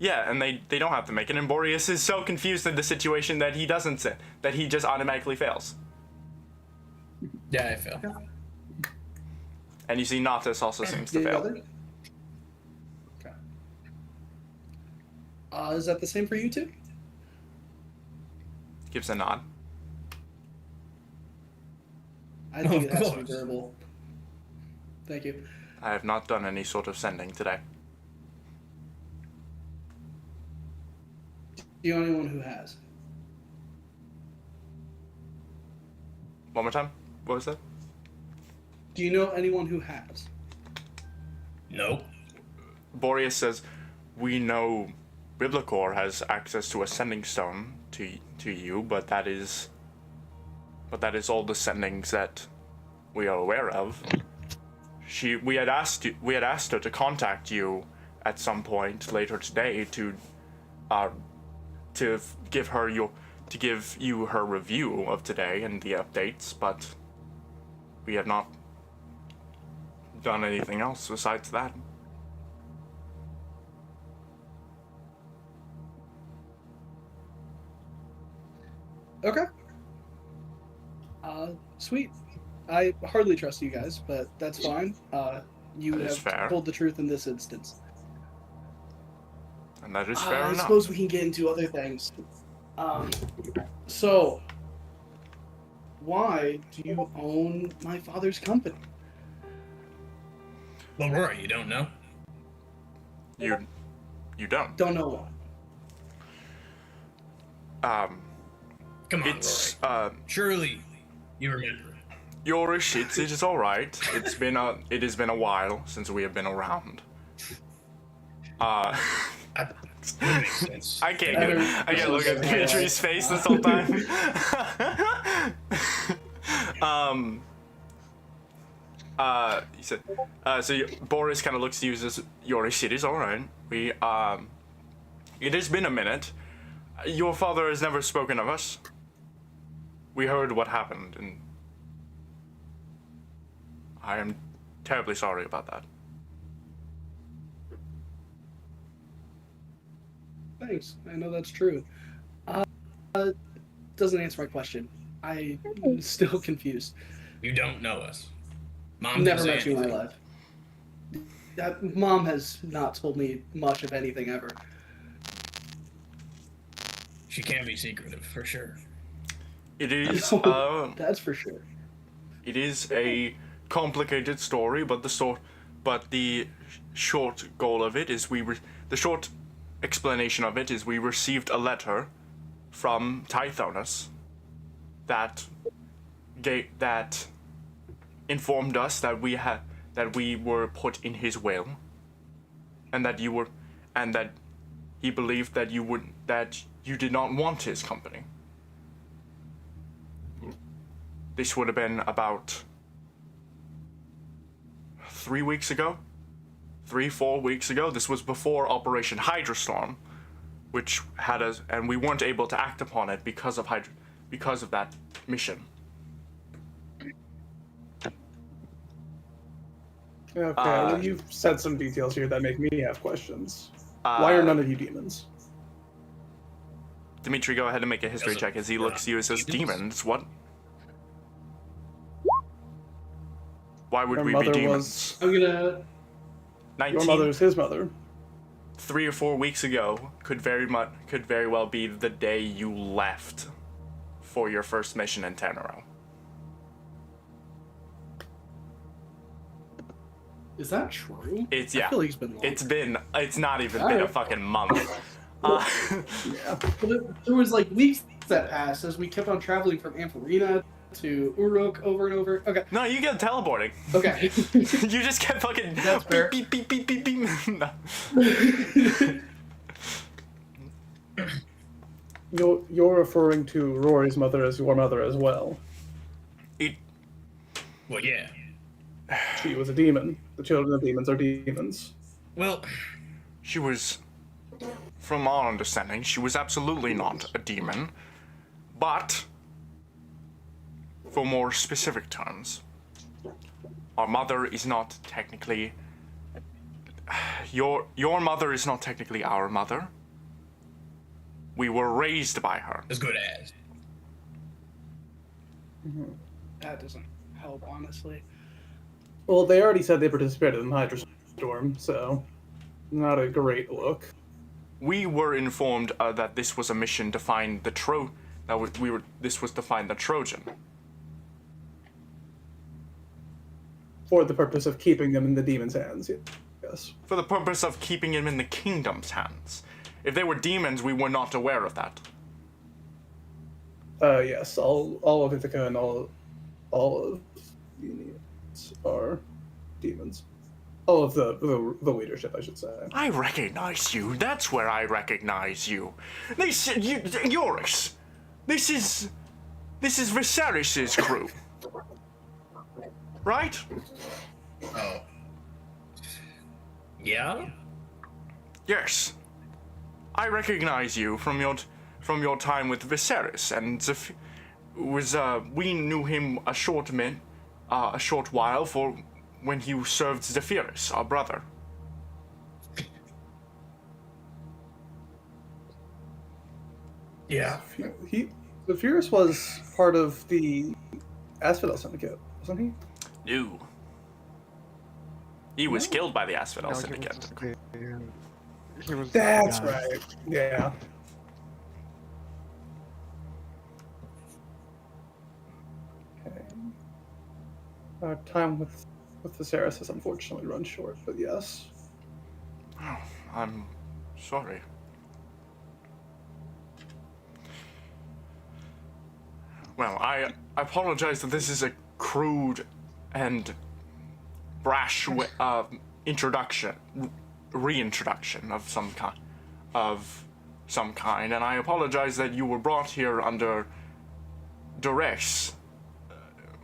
Yeah, and they don't have to make it. And Boreas is so confused in the situation that he doesn't say, that he just automatically fails. Yeah, I fail. And you see Natus also seems to fail. Okay. Is that the same for you two? Gives a nod. I think Of it has to be course. verbal. Thank you. I have not done any sort of sending today. The only one who has. One more time? What was that? Do you know anyone who has? Nope. Boreas says, we know Biblicor has access to a sending stone to you, but that is all the sendings that we are aware of. We had asked her to contact you at some point later today to give you her review of today and the updates, but we have not done anything else besides that. Okay. Sweet. I hardly trust you guys, but that's fine. You That is have fair. told the truth in this instance. And that is fair I enough. suppose we can get into other things. So, why do you own my father's company? Well, Rory, you don't know? You don't. Don't know why. Come on, It's Rory. Surely you remember. Yorish, it is all right. It has been a while since we have been around. That makes sense. I can't look at Dimitri's face this whole time. He said, Boris kind of looks to you as Yorish, it is all right. It has been a minute. Your father has never spoken of us. We heard what happened, and I am terribly sorry about that. Thanks. I know that's true. Doesn't answer my question. I'm still confused. You don't know us. Mom Never didn't met say you in my anything. life. Mom has not told me much of anything ever. She can be secretive, for sure. It is, That's for sure. it is a complicated story, but the short goal of it is the short explanation of it is we received a letter from Tithonus that informed us that we were put in his will, and that he believed that you did not want his company. This would have been about 3 weeks ago? 3-4 weeks ago. This was before Operation Hydrastorm, which had us, and we weren't able to act upon it because of that mission. Okay, well, you've said some details here that make me have questions. Why are none of you demons? Dimitri, go ahead and make a history Because check as he looks to you and says, "Demons? What? Why would Your we be mother demons?" I'm gonna. 19. Your mother is his mother. 3 or 4 weeks ago could very well be the day you left for your first mission in Tenero. Is that true? I Yeah. feel like it's been long. It's not even been a fucking month. Yeah, but there was like weeks that passed as we kept on traveling from Ampharina to Uruk over and over. Okay. No, you get teleporting. Okay. You just kept fucking That's fair. beep beep beep beep beep beep. No. You're referring to Rory's mother as your mother as well. Well, yeah. She was a demon. The children of demons are demons. Well, She was, from our understanding, she was absolutely not a demon, but for more specific terms, our mother is not technically. your mother is not technically our mother. We were raised by her. As good as. That doesn't help, honestly. Well, they already said they participated in Hydra Storm, so not a great look. We were informed that this was a mission to find the This was to find the Trojan. For the purpose of keeping them in the demon's hands, yes. For the purpose of keeping him in the kingdom's hands. If they were demons, we were not aware of that. Yes, all of Ithaca and all of the units are demons. All of the leadership, I should say. I recognize you. That's where I recognize you. Yoris. This is Viserys' crew. Right? Oh. Yeah? Yes. I recognize you from your time with Viserys, and we knew him a short while for when he served Zephyrus, our brother. Yeah. Zephyrus was part of the Asphodel Syndicate, wasn't he? No. He was killed by the Asphodel No, Syndicate. he was That's the guy. right. Yeah. Okay. Our time with Viserys has unfortunately run short, but yes. Oh, I'm sorry. Well, I apologize that this is a crude and brash reintroduction of some kind, and I apologize that you were brought here under duress.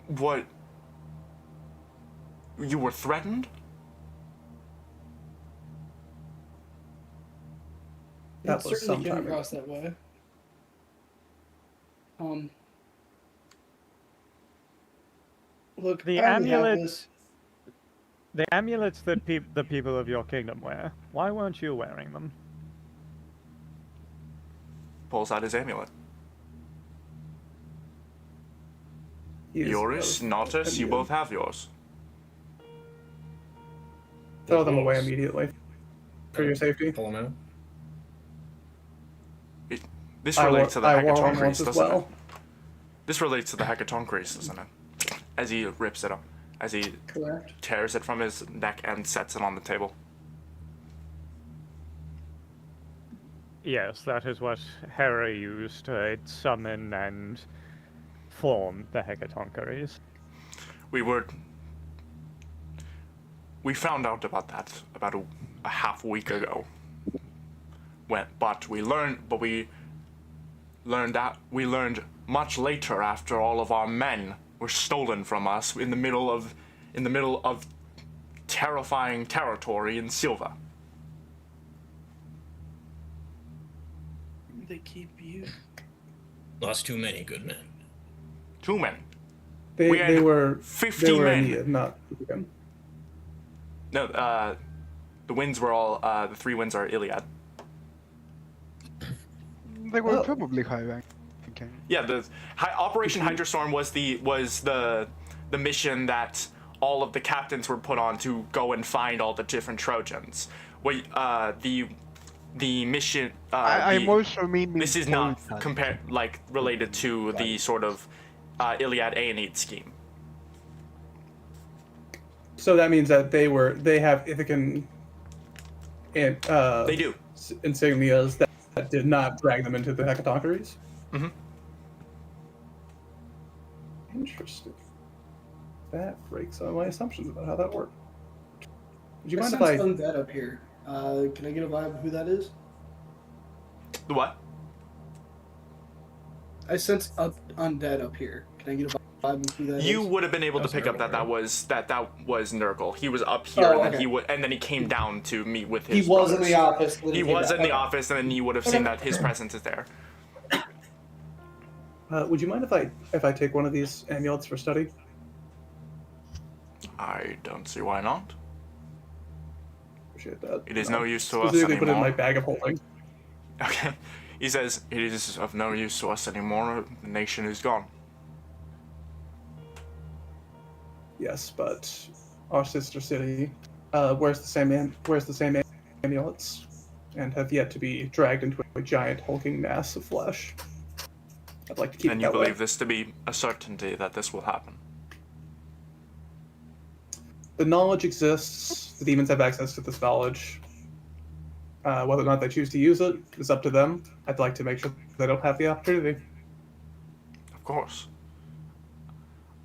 What? You were threatened? That It was certainly some came time ago. across that way. Look, The I only have amulet- this. The amulets that the people of your kingdom wear, why weren't you wearing them? Pulls out his amulet. He is Yours, both Nautus, you immune. both have yours. Throw them away immediately for your safety. Pull them out. This I relates to the wore one Hecatoncrease, once as doesn't well. it? This relates to the Hecatoncrease, doesn't it? As he rips it up. As he Correct. tears it from his neck and sets it on the table. Yes, that is what Hera used to summon and form the Hecatoncrease. We found out about that about a half week ago. But we learned much later, after all of our men were stolen from us in the middle of terrifying territory in Silva. They keep you. Lost too many good men. Too many. They We had were 50 they were men. Aeneid, not him. No, the winds were all the three winds are Iliad. They were Oh. probably high ranking. Yeah, the Operation Hydra Storm was the mission that all of the captains were put on to go and find all the different Trojans. The mission. I'm also meaning. This is not Polka. related to the sort of Iliad Aeneid scheme. So that means that they have Ithacan and They do. insignias that did not drag them into the Hecatoncrease. Mhm. Interesting. That breaks some of my assumptions about how that worked. Would you I mind if sense I? undead up here. Can I get a vibe of who that is? The what? I sense undead up here. Can I get a vibe of who that is? You would have been able to That's pick up that Nurgle, that was Nurgle. He was up here, Oh, and then okay. and then he came down to meet with He his. was in brothers. the office. when He came was back. in the Okay. office, and then you would have seen that his presence is there. Would you mind if I take one of these amulets for study? I don't see why not. appreciate that. It is no use to us Specifically put it in my anymore. bag of holding. Okay. He says, it is of no use to us anymore. The nation is gone. Yes, but our sister city wears the same amulets and have yet to be dragged into a giant hulking mass of flesh. I'd like to keep And it you that way. believe this to be a certainty that this will happen? The knowledge exists. The demons have access to this knowledge. Whether or not they choose to use it is up to them. I'd like to make sure they don't have the opportunity. Of course.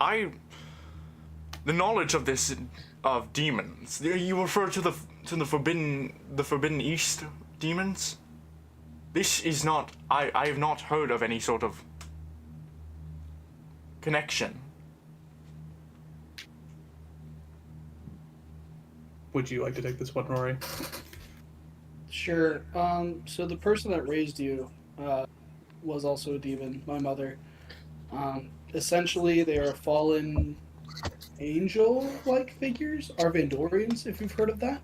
The knowledge of this, of demons. You refer to the Forbidden East demons? This is not. I have not heard of any sort of connection. Would you like to take this one, Rory? Sure. So the person that raised you was also a demon, my mother. Essentially, they are fallen angel-like figures, Arvandorians, if you've heard of that.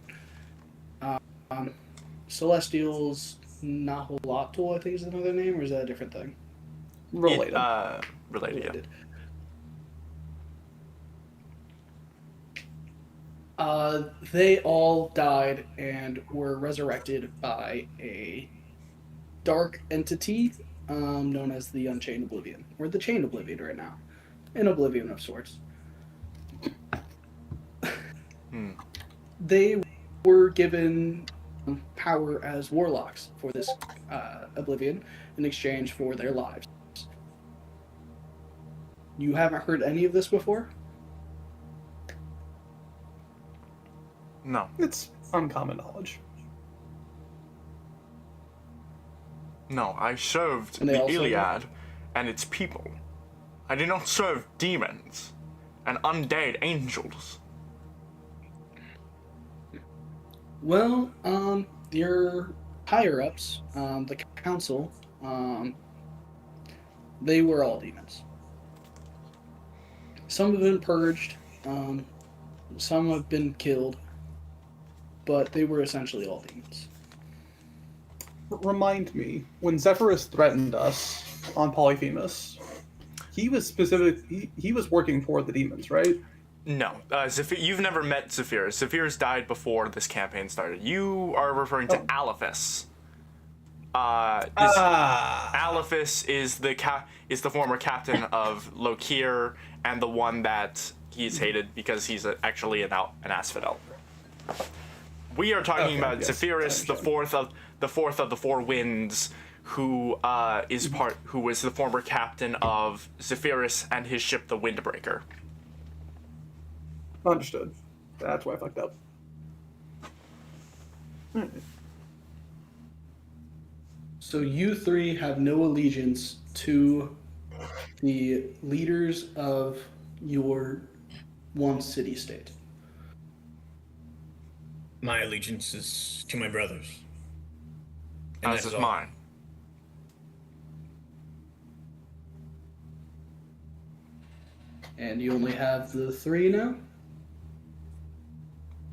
Celestials, Nahuatl, I think is another name, or is that a different thing? Related. Related. They all died and were resurrected by a dark entity known as the Unchained Oblivion, or the Chained Oblivion right now. An Oblivion of sorts. They were given power as warlocks for this Oblivion in exchange for their lives. You haven't heard any of this before? No. It's uncommon knowledge. No, I served And they the also- Iliad and its people. I did not serve demons and undead angels. Well, your higher-ups, the council, they were all demons. Some have been purged, some have been killed, but they were essentially all demons. Remind me, when Zephyrus threatened us on Polyphemus, he was he was working for the demons, right? No, you've never met Zephyrus. Zephyrus died before this campaign started. You are referring to Alephus. Alephus is the former captain of Lokir and the one that he's hated because he's actually an asphodel. We are talking about yes, Zephyrus, the fourth of the four winds, who was the former captain of Zephyrus and his ship, the Windbreaker. Understood. That's why I fucked up. So you three have no allegiance to the leaders of your one city-state. My allegiance is to my brothers. And As that is all. mine. And you only have the three now?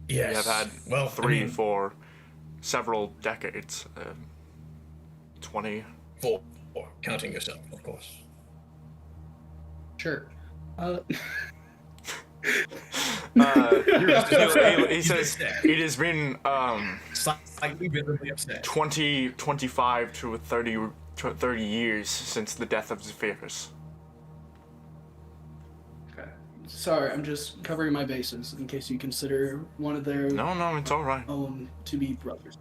Yes. We have had well, three I mean, for several decades. 20. four, counting yourself, of course. Sure. He says it has been Slightly visibly upset. 25 to 30 years since the death of Zephyrus. Okay. Sorry, I'm just covering my bases in case you consider one of their No, it's all right. own to be brothers.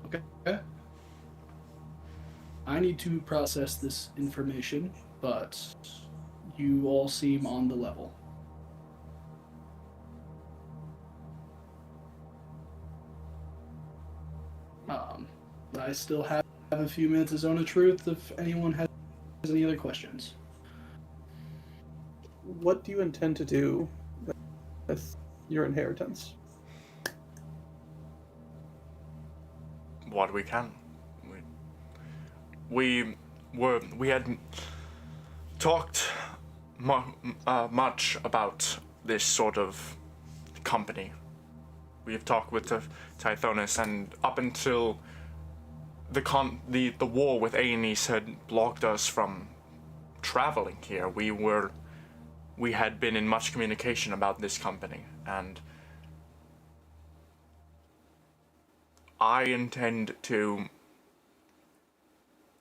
Okay. I need to process this information, but you all seem on the level. I still have a few minutes of Zone of Truth if anyone has any other questions. What do you intend to do with your inheritance? What we can. We had talked much about this sort of company. We have talked with the Tithonus, and up until the war with Aenis had blocked us from traveling here, we had been in much communication about this company, and I intend to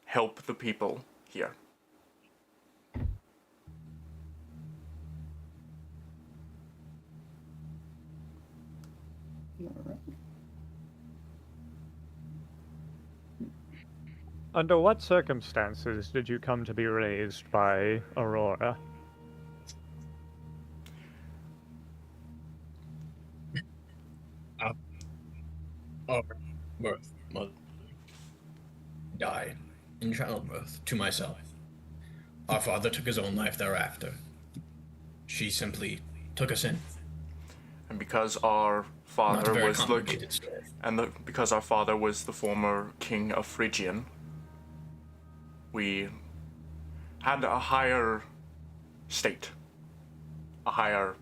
help the people here. Under what circumstances did you come to be raised by Aurora? Our birth mother died in childbirth to myself. Our father took his own life thereafter. She simply took us in. And because our father was because our father was the former king of Phrygian, we had a higher state, a higher.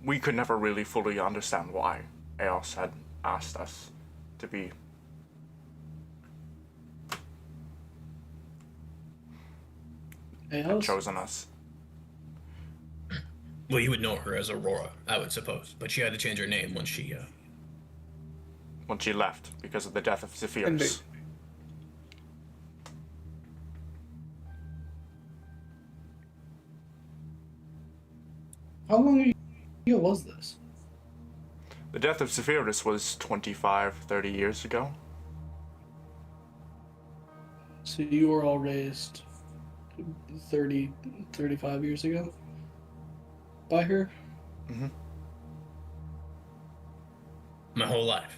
We could never really fully understand why Eos had asked us to be. Had chosen us. Well, you would know her as Aurora, I would suppose, but she had to change her name when she left because of the death of Zephyrus. How long ago was this? The death of Zephyrus was 25, 30 years ago. So you were all raised 30, 35 years ago by her? Mm-hmm. My whole life.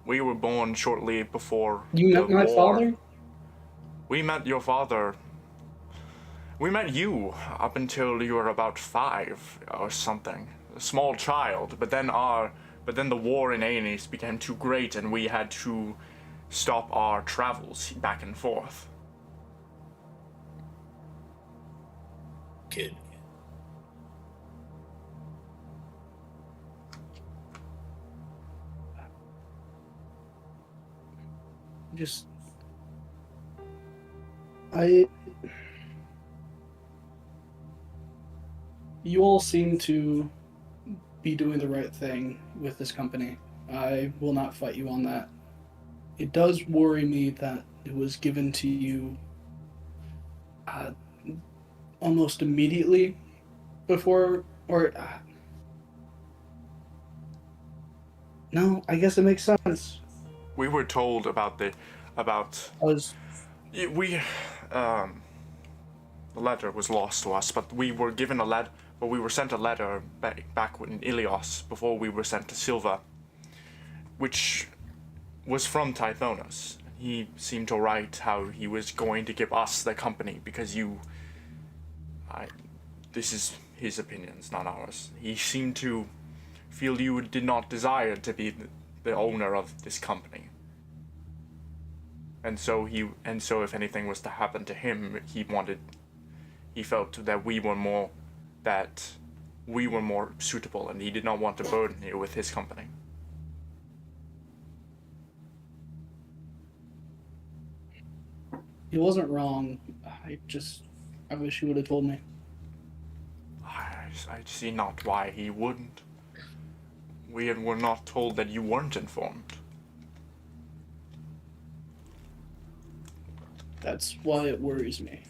We were born shortly before You met my father? We met your father. We met you up until you were about 5 or something. A small child, but then the war in Aenis became too great and we had to stop our travels back and forth. Kid. You all seem to be doing the right thing with this company. I will not fight you on that. It does worry me that it was given to you almost immediately before, or no, I guess it makes sense. We were told about the letter was lost to us, but we were given we were sent a letter back in Ilios before we were sent to Silva, which was from Tithonus. He seemed to write how he was going to give us the company because this is his opinions, not ours. He seemed to feel you did not desire to be the owner of this company. And so if anything was to happen to him, he felt that we were more suitable, and he did not want to burden you with his company. He wasn't wrong. I wish he would have told me. I see not why he wouldn't. We were not told that you weren't informed. That's why it worries me.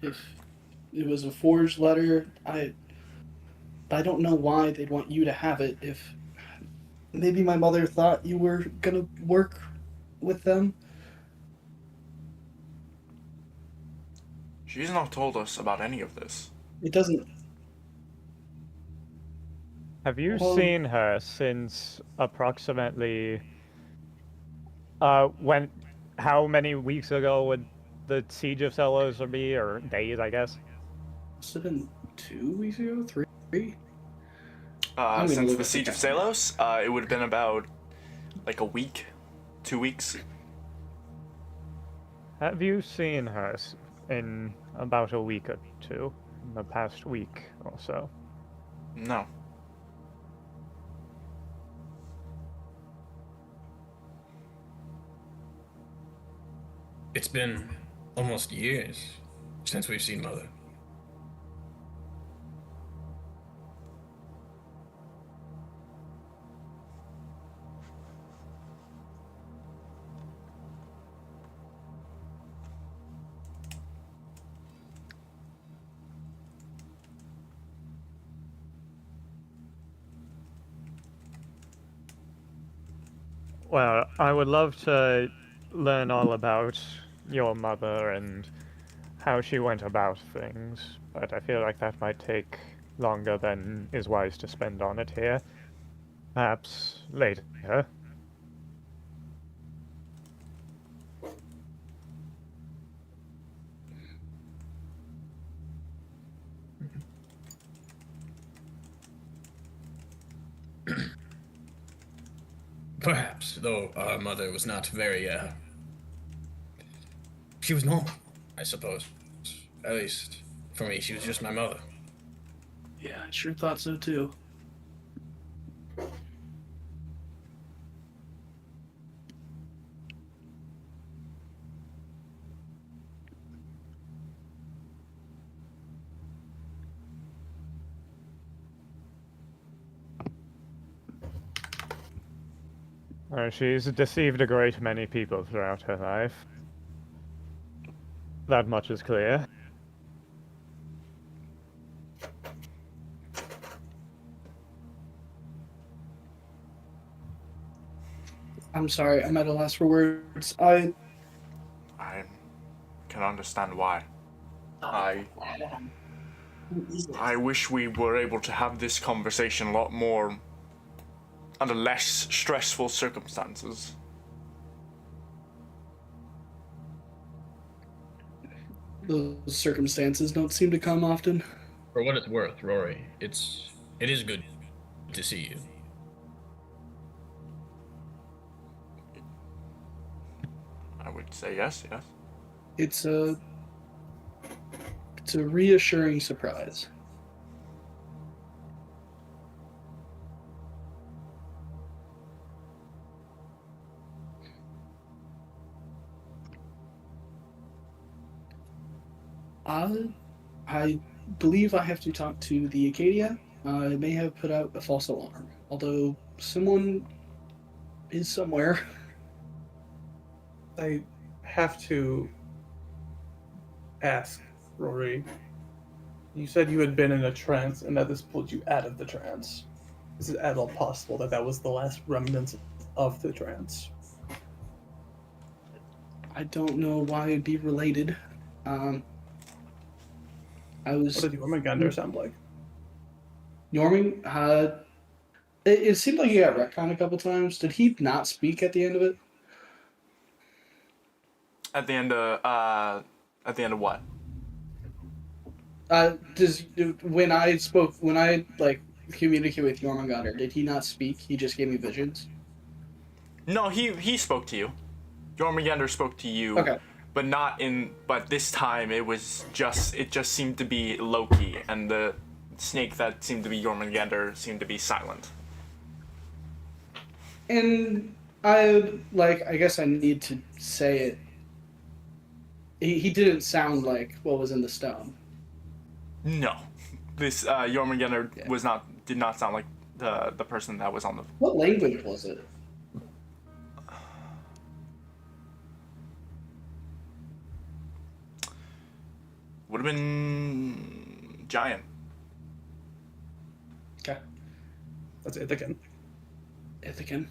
If it was a forged letter, I don't know why they'd want you to have it. If maybe my mother thought you were gonna work with them. She's not told us about any of this. It doesn't. Have you seen her since approximately how many weeks ago would the siege of Celos be, or days, I guess? Must have been 2 weeks ago, 3? Since the siege of Celos, it would have been about like a week, 2 weeks. Have you seen her in about a week or two, in the past week or so. No. It's been almost years since we've seen Mother. Well, I would love to learn all about your mother and how she went about things, but I feel like that might take longer than is wise to spend on it here. Perhaps later. Perhaps, though our mother was not very, she was normal, I suppose. At least, for me, she was just my mother. Yeah, I sure thought so too. She's deceived a great many people throughout her life. That much is clear. I'm sorry, I'm at a loss for words. I can understand why. I wish we were able to have this conversation a lot more under less stressful circumstances. Those circumstances don't seem to come often. For what it's worth, Rory, it is good to see you. I would say yes. It's a reassuring surprise. I believe I have to talk to the Acadia. I may have put out a false alarm, although someone is somewhere. I have to ask, Rory. You said you had been in a trance and that this pulled you out of the trance. Is it at all possible that that was the last remnants of the trance? I don't know why it'd be related. I was. What did Jormungandr sound like? Norming, it seemed like he got retconned a couple times. Did he not speak at the end of it? At the end of what? When I communicate with Jormungandr, did he not speak? He just gave me visions. No, he spoke to you. Jormungandr spoke to you. Okay. But this time it just seemed to be Loki, and the snake that seemed to be Jormungandr seemed to be silent. And I guess I need to say it. He didn't sound like what was in the stone. No, this Jormungandr did not sound like the person that was on the. What language was it? Would have been giant. Okay. That's Ithacan. Ithacan.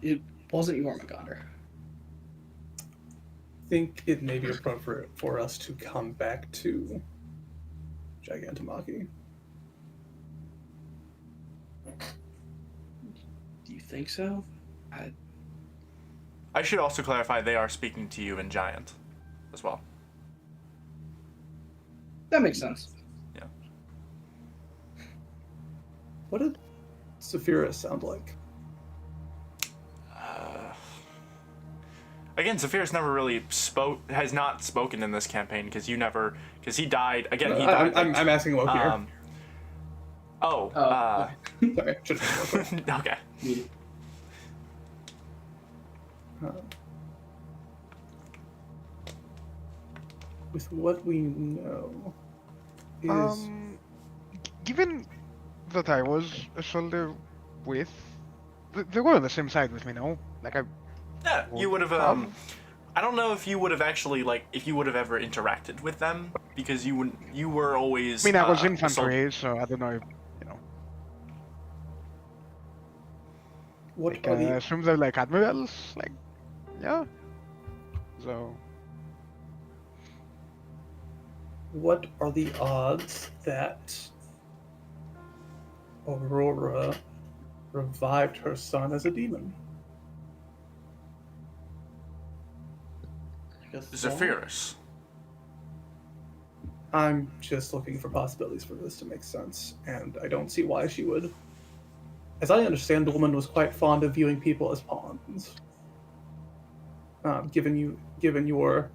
It wasn't Jormungandr. I think it may be appropriate for us to come back to Gigantomachy. Do you think so? I should also clarify they are speaking to you in giant, as well. That makes sense. Yeah. What did Sephiroth sound like? again, Zephyrus never really has not spoken in this campaign because he died. Again, he died. I'm asking Lokir. Okay. Sorry. Okay. With what we know, is Given that I was a soldier with, they were on the same side with me, no? Like Yeah, you would have. I don't know if you would have actually if you would have ever interacted with them because you were always. I mean, I was infantry, so I don't know. what I assume they're like admirals, like, yeah. So. What are the odds that Aurora revived her son as a demon? Zephyrus. I'm just looking for possibilities for this to make sense, and I don't see why she would. As I understand, the woman was quite fond of viewing people as pawns. Given your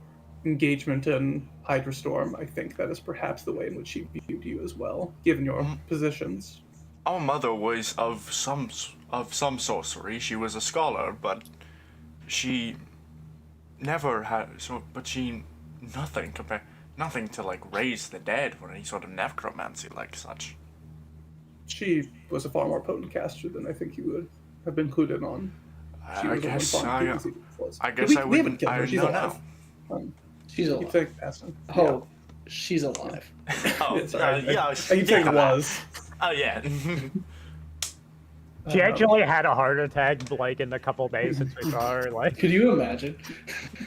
engagement in Hydrastorm, I think that is perhaps the way in which she viewed you as well, given your positions. Our mother was of some sorcery. She was a scholar, but she never had nothing to like raise the dead or any sort of necromancy like such. She was a far more potent caster than I think you would have been included on. She I was the one guess fond I of keeping people. we haven't killed her. I She's know alive. now. She's Keep alive. saying Aston. Oh, she's alive. Oh, Sorry. yeah. I keep saying was. Oh yeah. She actually had a heart attack like in the couple days since we saw her. Like, Could you imagine?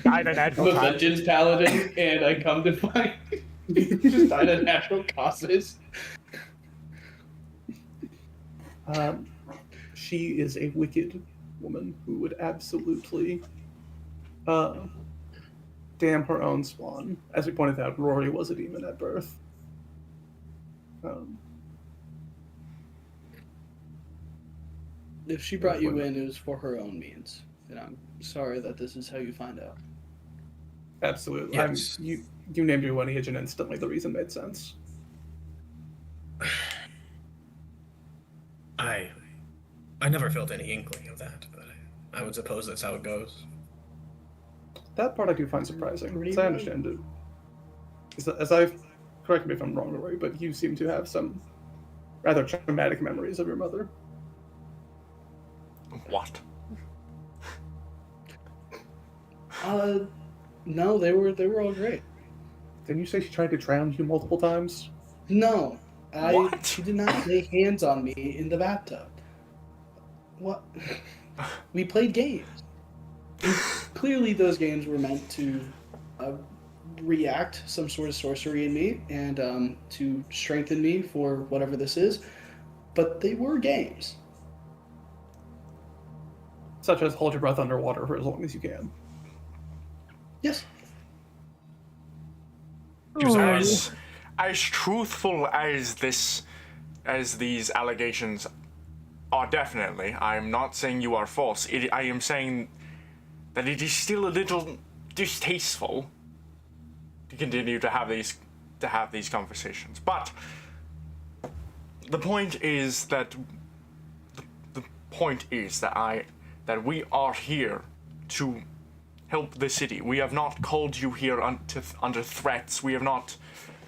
died of I'm natural a causes. vengeance paladin, and I come to find just died of natural causes. She is a wicked woman who would absolutely damn her own spawn. As we pointed out, Rory was a demon at birth. If she brought you in, it was for her own means. And I'm sorry that this is how you find out. Absolutely. Yes. You named your lineage, and instantly the reason made sense. I never felt any inkling of that, but I would suppose that's how it goes. That part I do find surprising, Pretty as I right. understand it. As I've, correct me if I'm wrong, Rory, but you seem to have some rather traumatic memories of your mother. What? No, they were all great. Didn't you say she tried to drown you multiple times? No, What? she did not lay hands on me in the bathtub. What? We played games. Clearly, those games were meant to react some sort of sorcery in me and to strengthen me for whatever this is. But they were games. Such as hold your breath underwater for as long as you can. Yes. As truthful as these allegations are, definitely. I'm not saying you are false. I am saying that it is still a little distasteful to continue to have these conversations. But the point is that that we are here to help the city. We have not called you here under threats. We have not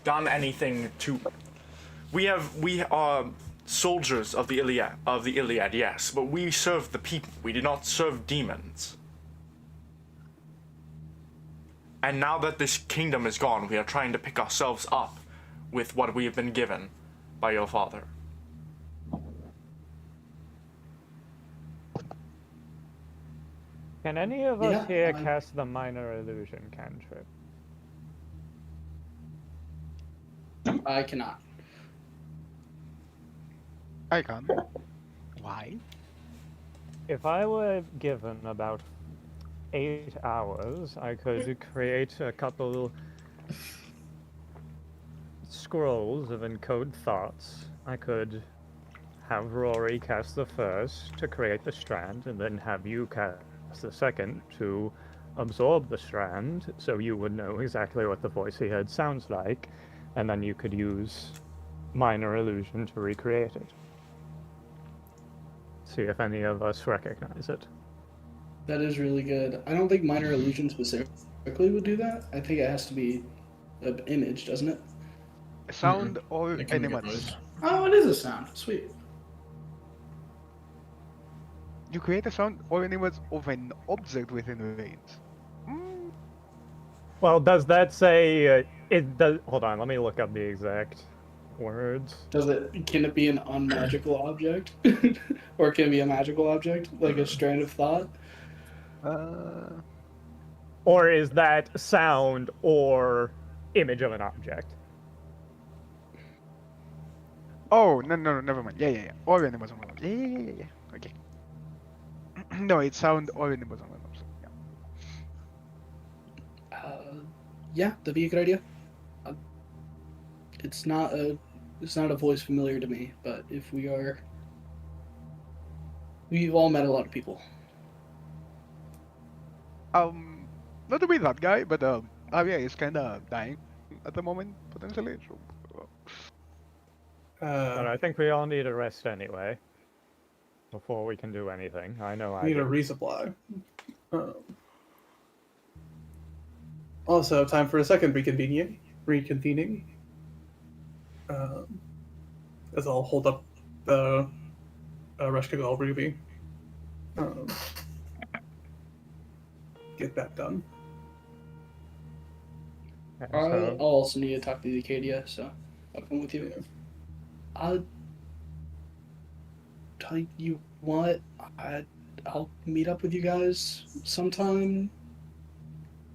done anything to. We are soldiers of the Iliad, yes, but we serve the people. We do not serve demons. And now that this kingdom is gone, we are trying to pick ourselves up with what we have been given by your father. Can any of us Yeah, here cast the minor illusion cantrip? I cannot. I can. Why? If I were given about 8 hours, I could create a couple scrolls of encode thoughts. I could have Rory cast the first to create the strand, and then have you cast the second to absorb the strand, so you would know exactly what the voice he heard sounds like, and then you could use minor illusion to recreate it. See if any of us recognize it. That is really good. I don't think minor illusion specifically would do that. I think it has to be an image, doesn't it? A sound or It can make a animals. voice. Oh, it is a sound. Sweet. You create a sound or animals of an object within range. Mm, Well, does that say it does? Hold on, let me look up the exact words. Can it be an unmagical object? Or can it be a magical object? Like a strand of thought? Or is that sound or image of an object? Oh, no, never mind. Yeah. Or animals on an object. Yeah. Okay. No, it's sound or animals on an object. Yeah. Yeah, that'd be a good idea. It's not a voice familiar to me, but if we've all met a lot of people. Not to be that guy, but Javier is kind of dying at the moment, potentially. So, But I think we all need a rest anyway. Before we can do anything. I know I need a do. resupply. Also, time for a second reconvening. As I'll hold up the Reshkagal Ruby. Get that done. Yeah, I'll so, also need to talk to the Acadia, so I'll come with you. Tell you what, I'll meet up with you guys sometime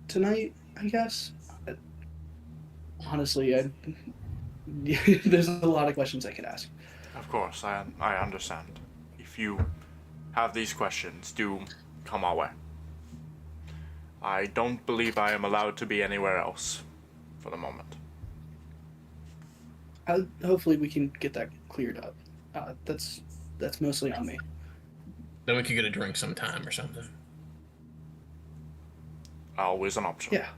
tonight, I guess. Honestly, there's a lot of questions I could ask. Of course, I understand. If you have these questions, do come our way. I don't believe I am allowed to be anywhere else for the moment. Hopefully we can get that cleared up. That's mostly on me. Then we could get a drink sometime or something. Always an option. Yeah.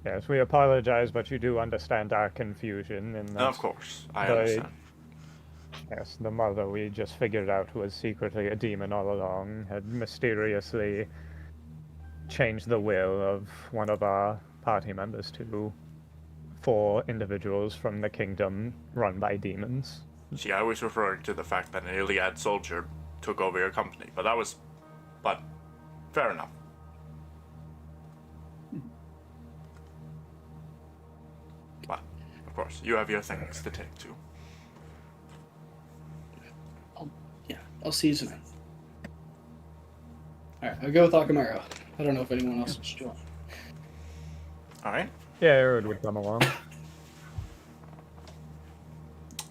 yes, we apologize, but you do understand our confusion in that. Of course, I understand. Yes, the mother we just figured out was secretly a demon all along, had mysteriously changed the will of one of our party members to 4 individuals from the kingdom run by demons. See, I was referring to the fact that an Iliad soldier took over your company, but fair enough. But, of course, you have your things to take to. I'll see you tonight. Alright, I'll go with Akamaro. I don't know if anyone else wants to join. Alright. Yeah, Arid would come along.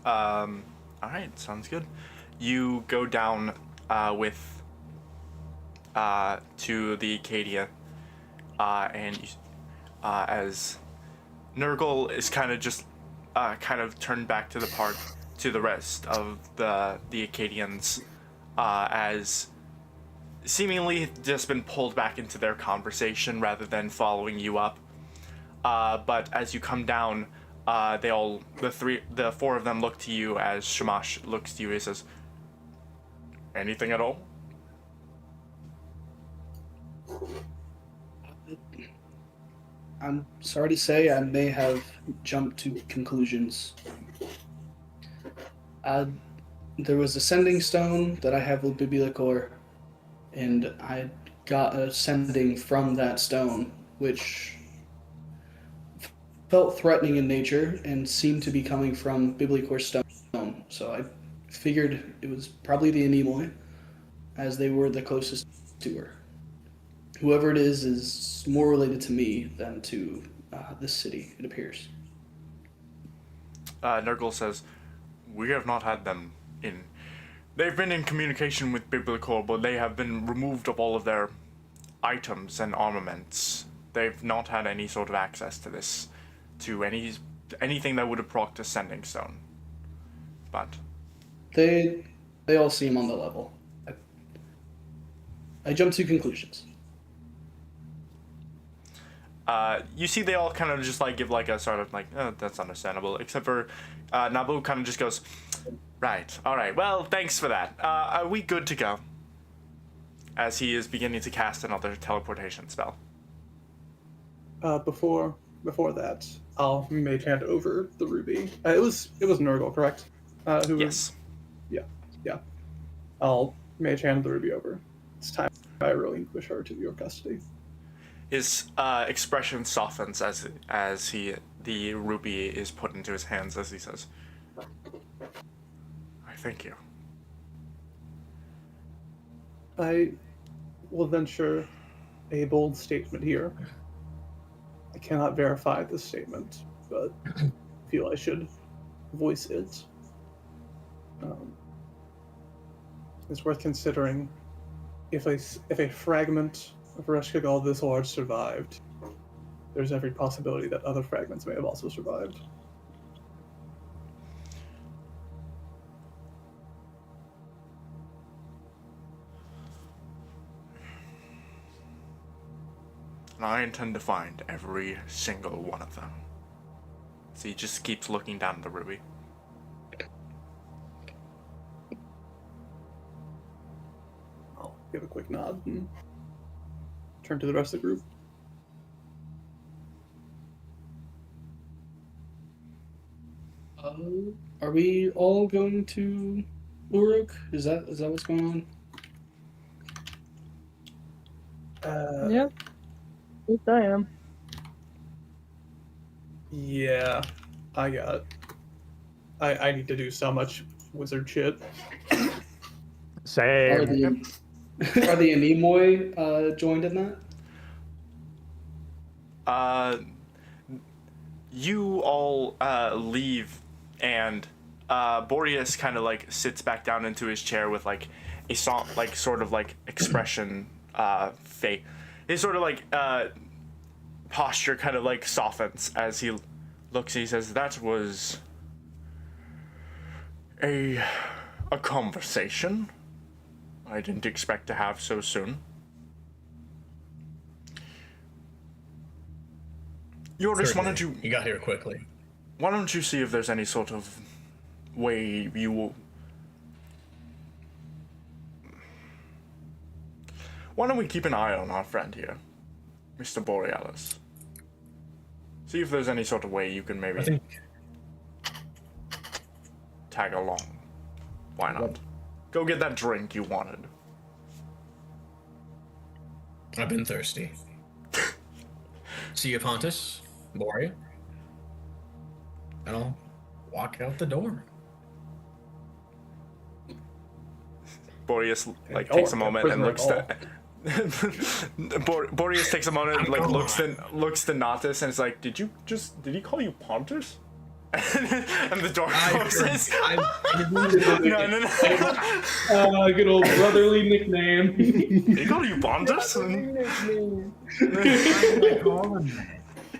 Alright, sounds good. You go down to the Acadia, and as Nurgle is kind of turned back to the rest of the Acadians, as seemingly just been pulled back into their conversation rather than following you up. But as you come down, the 4 of them look to you as Shamash looks to you and says, "Anything at all?" I'm sorry to say I may have jumped to conclusions. There was a sending stone that I have with Bibliacor, and I got a sending from that stone, which felt threatening in nature and seemed to be coming from Bibliacor's stone. So I figured it was probably the Anemoi, as they were the closest to her. Whoever it is more related to me than to this city, it appears. Nurgle says, "We have not had them in. They've been in communication with Biblical, but they have been removed of all of their items and armaments. They've not had any sort of access to this, to anything that would have procced a sending stone. But They all seem on the level. I jump to conclusions. You see they all kind of just like give like a sort of like, oh, that's understandable, except for Nabu kind of just goes, right, all right, well, thanks for that. Are we good to go? As he is beginning to cast another teleportation spell. Before that, I'll mage hand over the ruby. It was Nurgle, correct? Yes. Yeah. I'll mage hand the ruby over. It's time I relinquish her to your custody. His expression softens as the ruby is put into his hands as he says, I thank you. I will venture a bold statement here. I cannot verify this statement, but I feel I should voice it. It's worth considering if a fragment of Reshkagal this large survived, there's every possibility that other fragments may have also survived. And I intend to find every single one of them. So he just keeps looking down at the ruby. I'll give a quick nod and turn to the rest of the group. Are we all going to Uruk? Is that what's going on? Yeah. Yes, I am. Yeah, I need to do so much wizard shit. Are Same. the Anemoi joined in that? You all leave, and Boreas kind of like sits back down into his chair with like a sort of like expression fake. His sort of like posture kind of like softens as he looks. He says, "That was a conversation I didn't expect to have so soon." Yoris, why don't you got here quickly. Why don't you see if there's any sort of way you will... Why don't we keep an eye on our friend here, Mr. Borealis? See if there's any sort of way you can maybe tag along. Why not? Go get that drink you wanted. I've been thirsty. See you, Pontus, Borea. And I'll walk out the door. Boreas like takes a moment and looks to Boreas takes a moment and like looks to Natus and is like, did he call you Pontus? And the door closes. No. Good old brotherly nickname. Did he call you Pontus?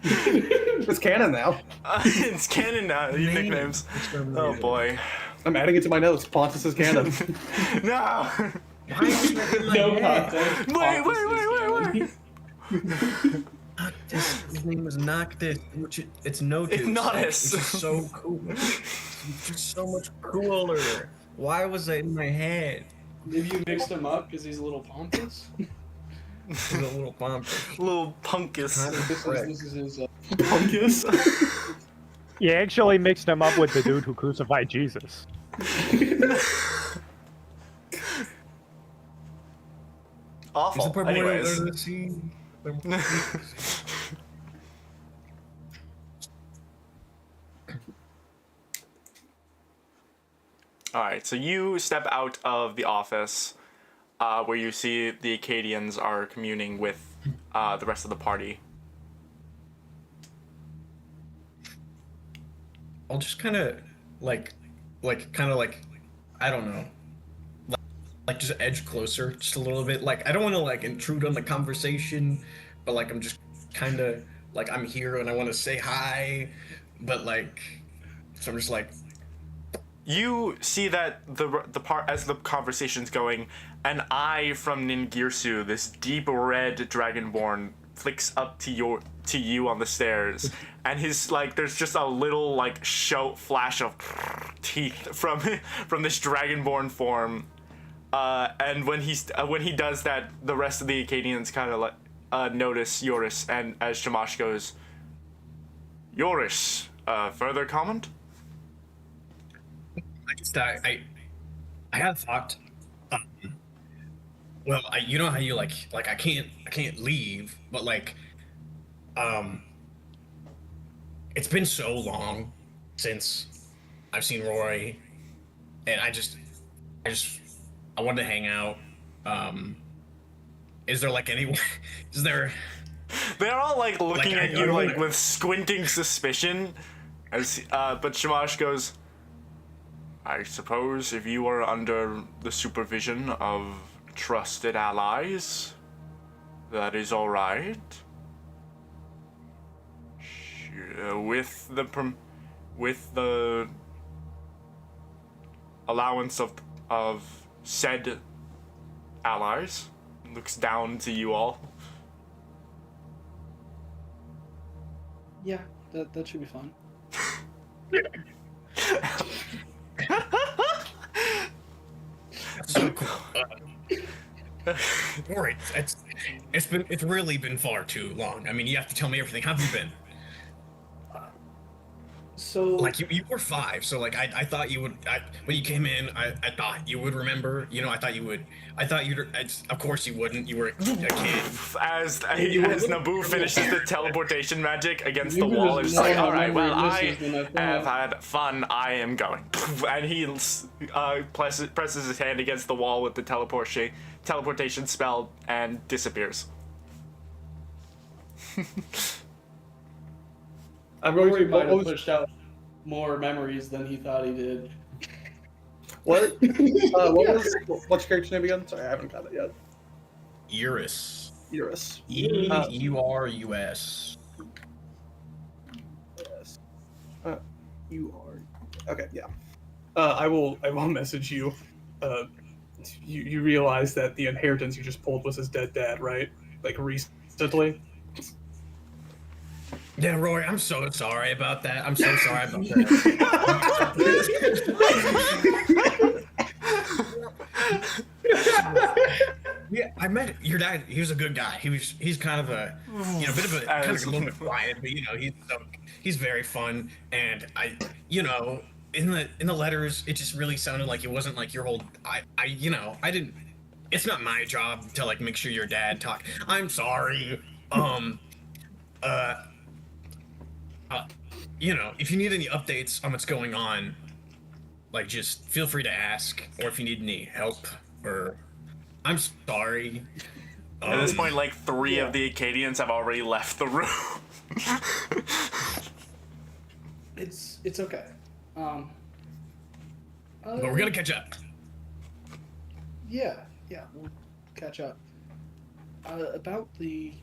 It's canon now. It's canon now. These nicknames. Oh boy. I'm adding it to my notes. Pontus is canon. No. No context. Wait. His name was Noctis, which it's Notus. It's Notus. Which is so cool. It's just so much cooler. Why was that in my head? Maybe you mixed him up because he's a little pompous. He's a little pompous. Little punkus. This is his. Punkus. You actually mixed him up with the dude who crucified Jesus. Awful. Anyways. Alright, so you step out of the office where you see the Acadians are communing with the rest of the party. I'll just kind of I don't know, like just edge closer just a little bit. Like I don't want to like intrude on the conversation, but like I'm just kind of like I'm here and I want to say hi, but like so I'm just like you see that the part as the conversation's going, an eye from Ningirsu, this deep red dragonborn, flicks up to you on the stairs, and his like there's just a little like flash of teeth from this dragonborn form, and when he does that, the rest of the Acadians kind of like notice Yoris, and as Shamash goes, Yoris, further comment? I have thought. Well, you know how you like I can't leave, but like, it's been so long since I've seen Roy, and I wanted to hang out. Is there like anyone? Is there? They're all like looking at you like with squinting suspicion, as but Shamash goes, I suppose if you are under the supervision of trusted allies, that is all right. With the allowance of said allies, looks down to you all. Yeah, that should be fun. So cool. Alright, it's really been far too long. I mean, you have to tell me everything. How have you been? So like you were 5, so like I thought you would. When you came in, I thought you would remember. You know, I thought you'd. Of course you wouldn't. You were a kid. As Naboo finishes the teleportation magic against the wall, it's like, all right, well, I have had fun. I am going, and he presses his hand against the wall with the teleportation spell and disappears. I'm going to might have pushed out more memories than he thought he did. What? What's your character's name again? Sorry, I haven't got it yet. Eurus. Eurus. EURUS. Yes. You are. Okay, yeah. I will message you. You realize that the inheritance you just pulled was his dead dad, right? Like recently. Yeah, Roy, I'm so sorry about that. I'm so sorry about that. Yeah, I met your dad. He was a good guy. He's kind of a bit of a little bit quiet, but he's very fun. And in the letters, it just really sounded like it wasn't like your whole. I didn't. It's not my job to like make sure your dad talk. I'm sorry. If you need any updates on what's going on, like just feel free to ask, or if you need any help, or I'm sorry. At this point, like 3 of the Acadians have already left the room. It's okay. But we're gonna catch up. Yeah, we'll catch up. About the.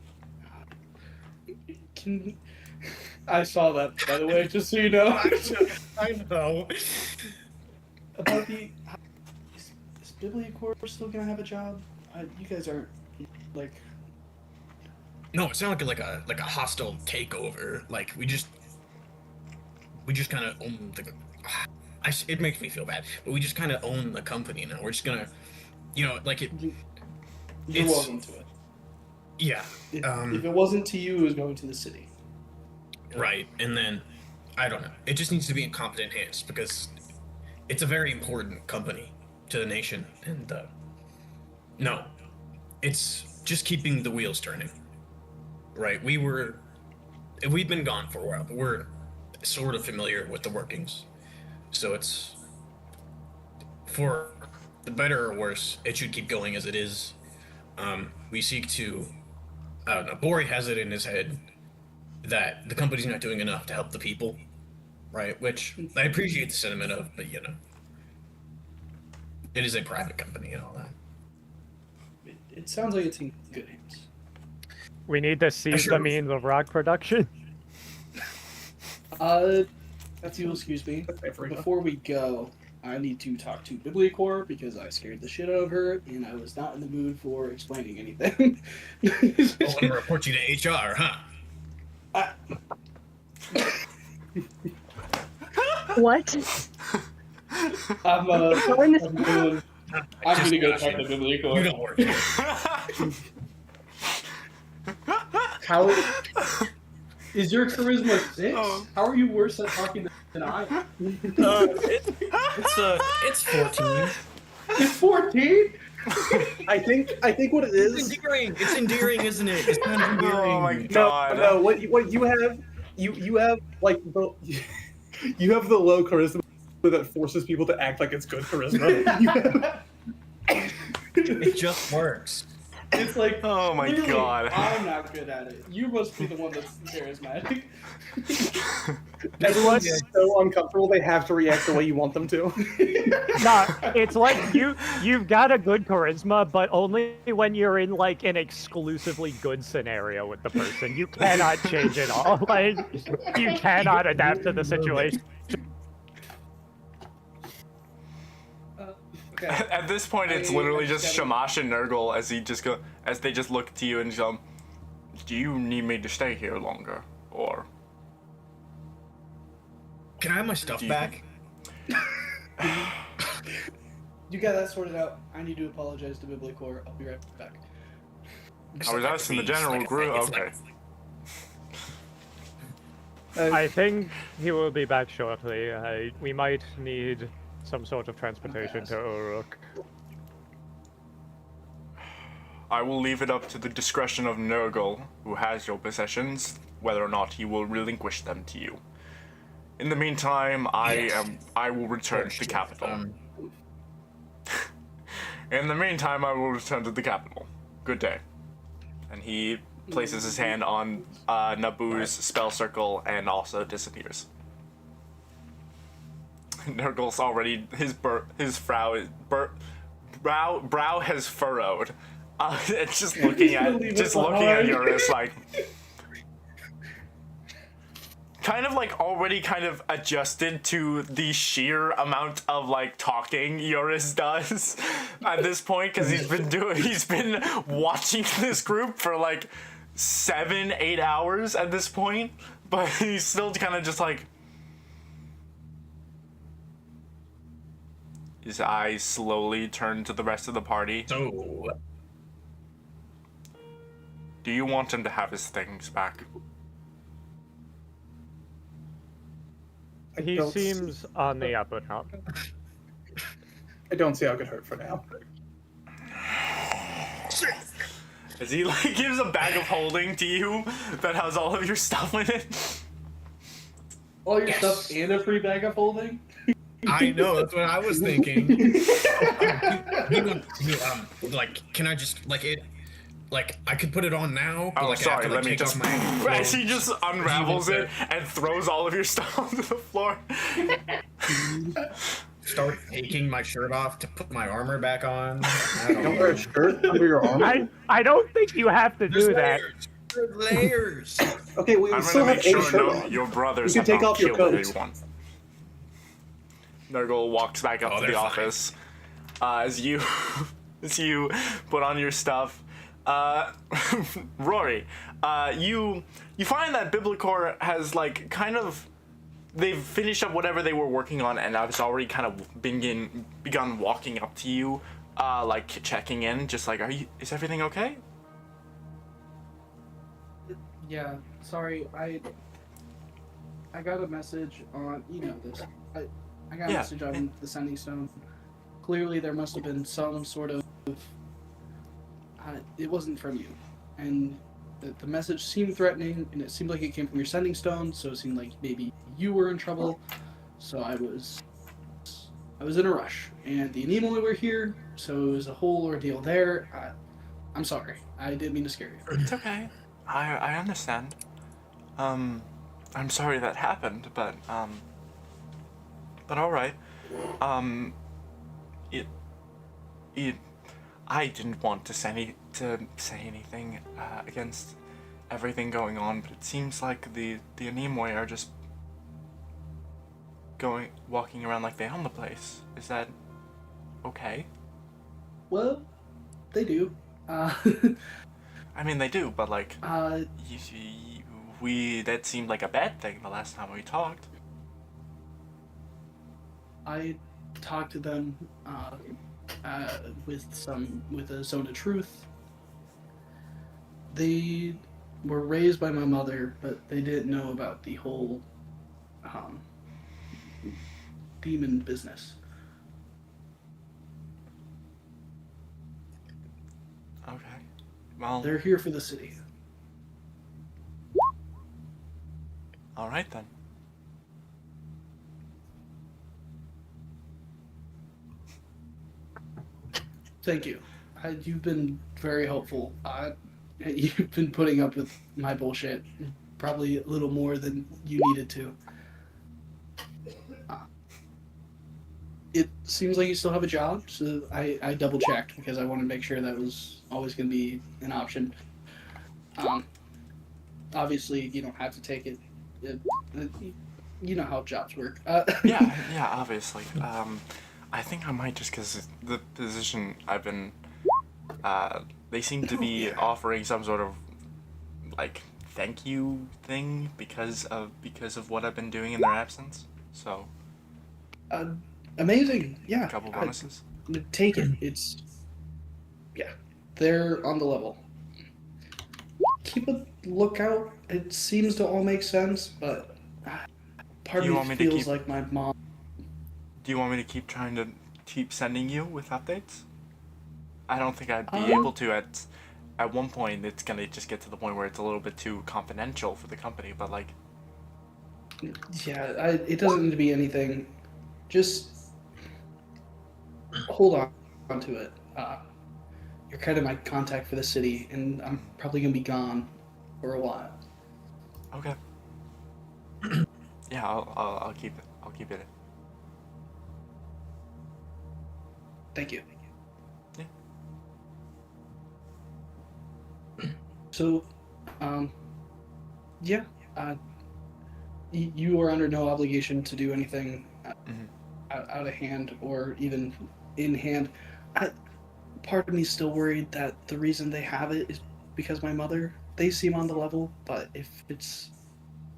I saw that, by the way, just so you know. I know. About the. Is Bibliacor still gonna have a job? You guys aren't like. No, it's not like a hostile takeover. Like we just kind of own the. It makes me feel bad, but we just kind of own the company now. We're just gonna, like it. You're welcome to it. Yeah. If it wasn't to you, it was going to the city. Right, and then, I don't know. It just needs to be in competent hands because it's a very important company to the nation. And, no, it's just keeping the wheels turning. Right, we've been gone for a while, but we're sort of familiar with the workings. So it's, for the better or worse, it should keep going as it is. We seek to, I don't know, Bori has it in his head that the company's not doing enough to help the people, right? Which I appreciate the sentiment of, but it is a private company and all that. It sounds like it's in good hands. We need to seize the means of rock production. If you'll excuse me, before we go, I need to talk to Bibliacor because I scared the shit out of her, and I was not in the mood for explaining anything. Oh, I'm gonna report you to HR, huh? What? I'm Going this- gonna go talk to Bibliacor. You don't work here. How is your charisma 6? Oh. How are you worse at talking than I am? It's 14. It's 14? I think what it It's is. endearing. It's endearing, isn't it? It's kind of endearing. Oh my No, god. no. What you have, you have like the you have the low charisma that forces people to act like it's good charisma. You have- It just works. It's like, Oh my literally, god. I'm not good at it. You must be the one that's charismatic. Everyone's so uncomfortable they have to react the way you want them to. Nah, it's like you've got a good charisma, but only when you're in like an exclusively good scenario with the person. You cannot change it all. Like you cannot adapt to the situation. Okay. At this point, it's literally just Shamash and Nurgle as they just look to you and go, "Do you need me to stay here longer, or?" Can I have my stuff back? You got that sorted out. I need to apologize to Bibliacor. I'll be right back. I was asking the general group. Okay. I think he will be back shortly. We might need some sort of transportation to Uruk. I will leave it up to the discretion of Nurgle, who has your possessions, whether or not he will relinquish them to you. In the meantime, I will return to the capital. In the meantime, I will return to the capital. Good day. And he places his hand on Naboo's spell circle and also disappears. Nurgle's already his brow has furrowed. It's just looking at Eurus like kind of like already kind of adjusted to the sheer amount of like talking Eurus does at this point, because he's been watching this group for like 7-8 hours at this point, but he's still kind of just like. His eyes slowly turn to the rest of the party. So, Do you want him to have his things back? He seems on the up and up. I don't see how it could hurt for now. As he like gives a bag of holding to you that has all of your stuff in it. All your stuff and a free bag of holding? I know, that's what I was thinking. Like, can I just, like, it, like, I could put it on now, but, Oh, like, I sorry, have to, like, let me take just. off my As he just unravels it and throws all of your stuff onto the floor. start taking my shirt off to put my armor back on. I Don't don't wear know. a shirt under your arm. I don't think you have to do There's that. layers. There's layers. Okay, we I'm still gonna have make a sure shirt no, on. your brothers You have can take not off your killed coat. anyone. Nurgle walks back up to they're the fine. office as you put on your stuff. Rory, you find that Bibliacor has like kind of they've finished up whatever they were working on, and I've already kind of begun walking up to you, like checking in, just like, is everything okay? Yeah, sorry, I got a message on, you know this, I got a Yeah. message on the Sending Stone. Clearly there must have been some sort of, it wasn't from you. And the message seemed threatening, and it seemed like it came from your Sending Stone, so it seemed like maybe you were in trouble. So I was in a rush, and the Anemoi were here, so it was a whole ordeal there. I'm sorry, I didn't mean to scare you. It's okay. I understand. I'm sorry that happened, but all right. I didn't want to say anything against everything going on, but it seems like the Anemoi are just walking around like they own the place. Is that okay? Well, they do. I mean, they do, but like, uh, that seemed like a bad thing the last time we talked. I talked to them with a zone of truth. They were raised by my mother, but they didn't know about the whole demon business. Okay. Well, They're here for the city. all right then. Thank you. You've been very helpful. You've been putting up with my bullshit probably a little more than you needed to. It seems like you still have a job, so I double checked because I wanted to make sure that was always going to be an option. Obviously, you don't have to take it. You know how jobs work. Yeah, obviously. I think I might just because the position I've been, they seem to be offering some sort of, like, thank you thing because of what I've been doing in their absence. So. Amazing. Yeah. A couple bonuses. Take it. They're on the level. Keep a lookout. It seems to all make sense, but part of me feels like my mom. Do you want me to keep trying to keep sending you with updates? I don't think I'd be able to at one point. It's gonna just get to the point where it's a little bit too confidential for the company, but like. Yeah, it doesn't need to be anything. Just hold on to it. You're kind of my contact for the city, and I'm probably gonna be gone for a while. Okay. Yeah, I'll keep it. I'll keep it. Thank you. Yeah. So, yeah, you are under no obligation to do anything out of hand or even in hand. Part of me is still worried that the reason they have it is because my mother. They seem on the level, but if it's,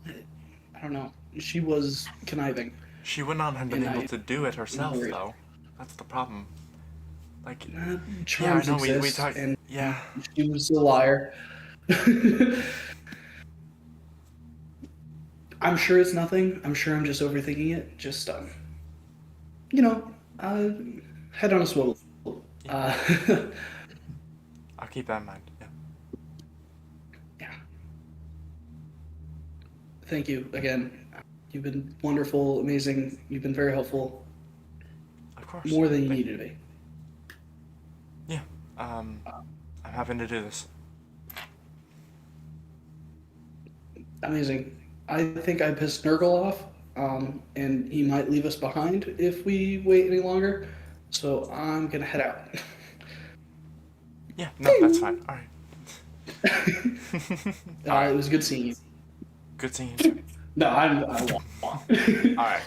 I don't know. She was conniving. She would not have been able to do it herself, though. That's the problem. Like, charms yeah, I know exist, we talked. and Yeah. she was a liar. I'm sure it's nothing. I'm sure I'm just overthinking it. Just, head on a swivel. I'll keep that in mind. Yeah. Yeah. Thank you again. You've been wonderful, amazing. You've been very helpful. Of course. More than you needed to be. Yeah. I'm having to do this. Amazing. I think I pissed Nurgle off, and he might leave us behind if we wait any longer. So I'm gonna head out. Yeah, no, that's fine. All right. It was good seeing you. Good seeing you too. No, I won't. All right.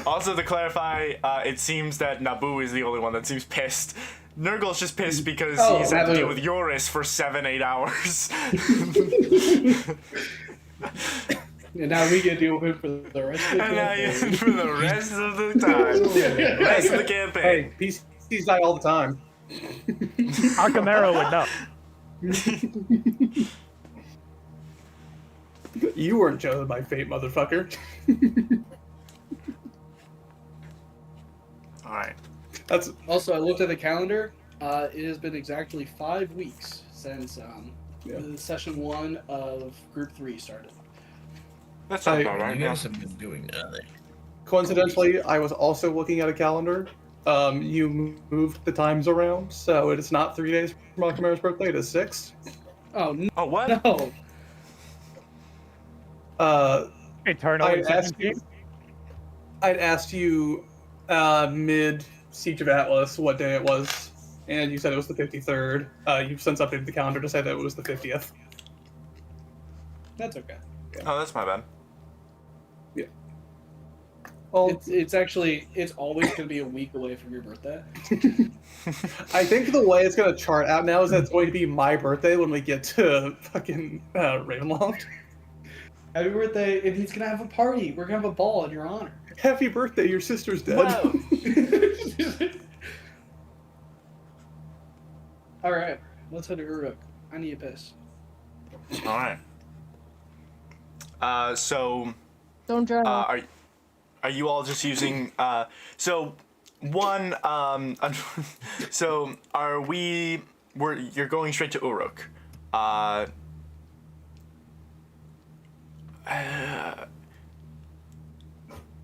Also, to clarify, it seems that Naboo is the only one that seems pissed. Nurgle's just pissed because he's had to deal with Yoris for 7-8 hours. And now we get to deal with him for the rest of the campaign. For the rest of the time. Rest of the campaign. Hey, PCs die all the time. Our Camaro would know. You weren't chosen by fate, motherfucker. Alright. That's Also, I looked at the calendar. It has been exactly 5 weeks since the session 1 of Group 3 started. That's not about right. You guys have been doing nothing. coincidentally, I was also looking at a calendar. You moved the times around, so it is not 3 days from Akamaro's birthday, it is 6. Oh, no. Oh, what? No. Eternal I'd asked you mid Siege of Atlas what day it was, and you said it was the 53rd. You've since updated the calendar to say that it was the 50th. That's okay. Oh, that's my bad. Well, It's actually always going to be a week away from your birthday. I think the way it's gonna chart out now is that it's going to be my birthday when we get to fucking Ravenloft. Happy birthday! And he's gonna have a party. We're gonna have a ball in your honor. Happy birthday, your sister's dead. Whoa. All right, let's head to Uruk. I need a piss. All right. So, Don't drown. are you all just using? So, one. So, you're going straight to Uruk.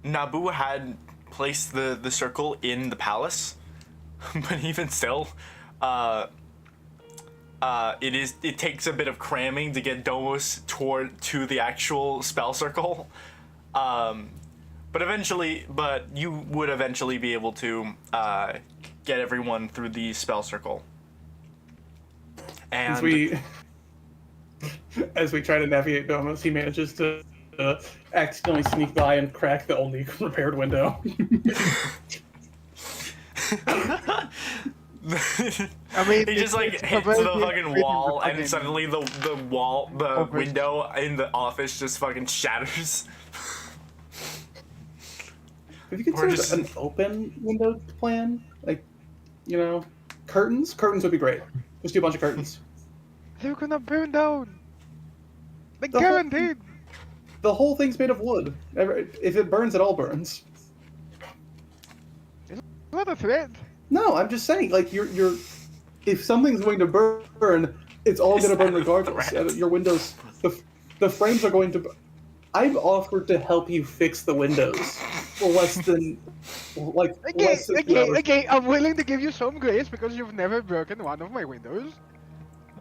Nabu had placed the circle in the palace, but even still, it takes a bit of cramming to get Domus to the actual spell circle. But you would eventually be able to get everyone through the spell circle. And as we try to navigate Domus, he manages to accidentally sneak by and crack the only repaired window. I mean, he just like it's hits a very the big fucking thing wall, with and fucking suddenly the office. window in the office just fucking shatters. Have you Or considered just- an open window plan? Like, curtains? Curtains would be great. Just do a bunch of curtains. They're gonna burn down. Like The whole- guaranteed. The whole thing's made of wood. If it burns, it all burns. Not a threat. No, I'm just saying, like, if something's going to burn, it's all going to burn that a regardless. threat? Your windows, the frames are going to. I've offered to help you fix the windows for less than, Okay, less than 2 hours. okay. I'm willing to give you some grace because you've never broken one of my windows.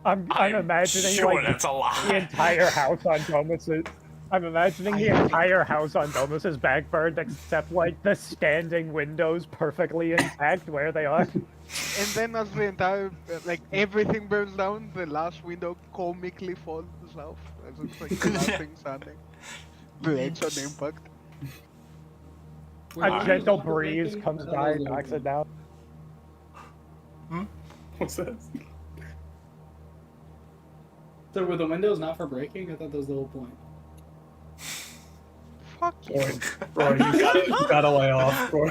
I'm imagining sure like that's a the lie. entire house on Domus's. I'm imagining the entire house on Domus's back burned, except like the standing windows perfectly intact where they are. And then as the entire, everything burns down, the last window comically falls off. As it's like the last thing standing. Breaks on impact. A gentle breeze comes by and knocks it down. What's that? So were the windows not for breaking? I thought that was the whole point. Fuck you. Roy, you gotta lay off, Roy.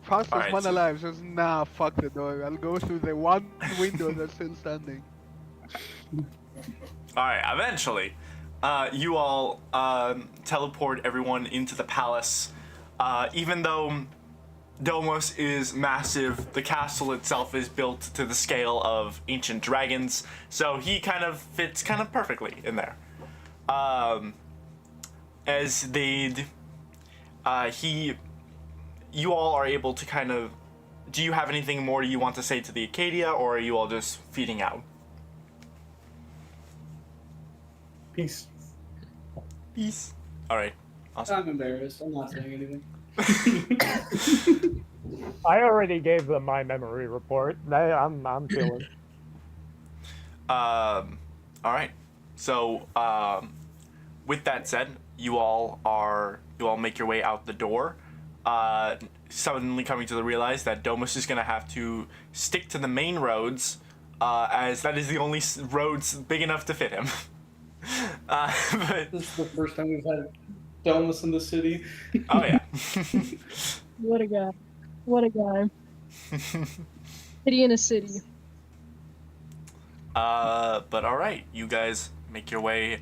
Fastest Alright, man so- alive says, nah, fuck the door. I'll go through the one window that's still standing. Alright, eventually, you all teleport everyone into the palace. Even though Domos is massive, the castle itself is built to the scale of ancient dragons, so he kind of fits kind of perfectly in there. You all are able to kind of. Do you have anything more you want to say to the Acadia, or are you all just feeding out? Peace. Peace. All right. Awesome. I'm embarrassed. I'm not saying anything. I already gave them my memory report. I'm feeling. All right. So, with that said, you all make your way out the door. Suddenly coming to realize that Domus is gonna have to stick to the main roads, as that is the only roads big enough to fit him. But This is the first time we've had Domus in the city. oh yeah. What a guy. What a guy. City in a city. But all right, you guys make your way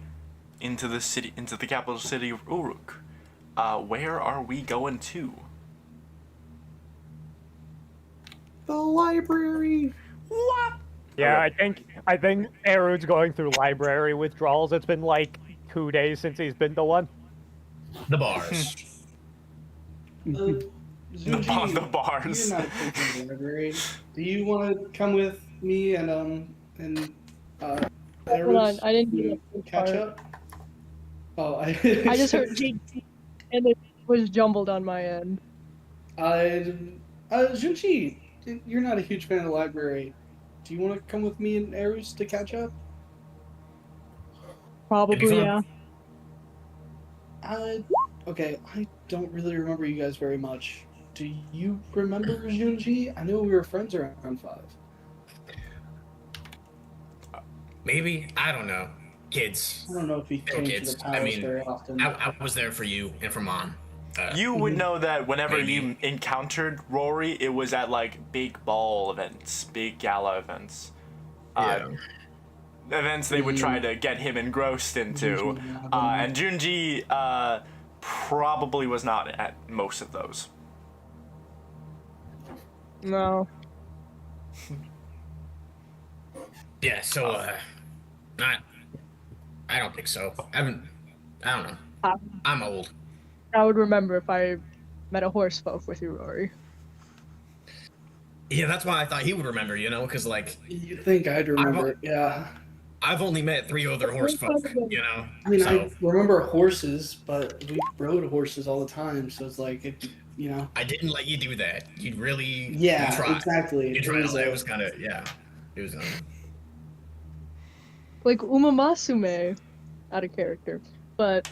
into the city, into the capital city of Uruk. Where are we going to? The library. What? Yeah, I think Erud's going through library withdrawals. It's been like 2 days since he's been to one. The bars. Zunji, The bars. You're not taking the library. Do you want to come with me and Hold on, Eris I didn't hear to that catch part. up? Oh, I I just heard JT, and it was jumbled on my end. Junchi, you're not a huge fan of the library. Do you want to come with me and Eris to catch up? Probably, fun. yeah. Okay, I don't really remember you guys very much. Do you remember Junji? I know we were friends around 5. Maybe, I don't know. Kids. I don't know if he They were came to the kids. palace very often. I was there for you and for Mom. You would know that whenever Maybe. you encountered Rory, it was at like big ball events, big gala events. Events they would try to get him engrossed into. And Junji probably was not at most of those. No. Yeah, so, I don't think so. I don't know. I'm old. I would remember if I met a horse folk with you, Rory. Yeah, that's why I thought he would remember, because, You think I'd remember it, yeah. I've only met 3 other horse folk, I mean, I remember horses, but we rode horses all the time, so it's like, I didn't let you do that. You'd really Yeah, try. exactly. You tried. It was kind of, It was, Like Umamasume, out of character, but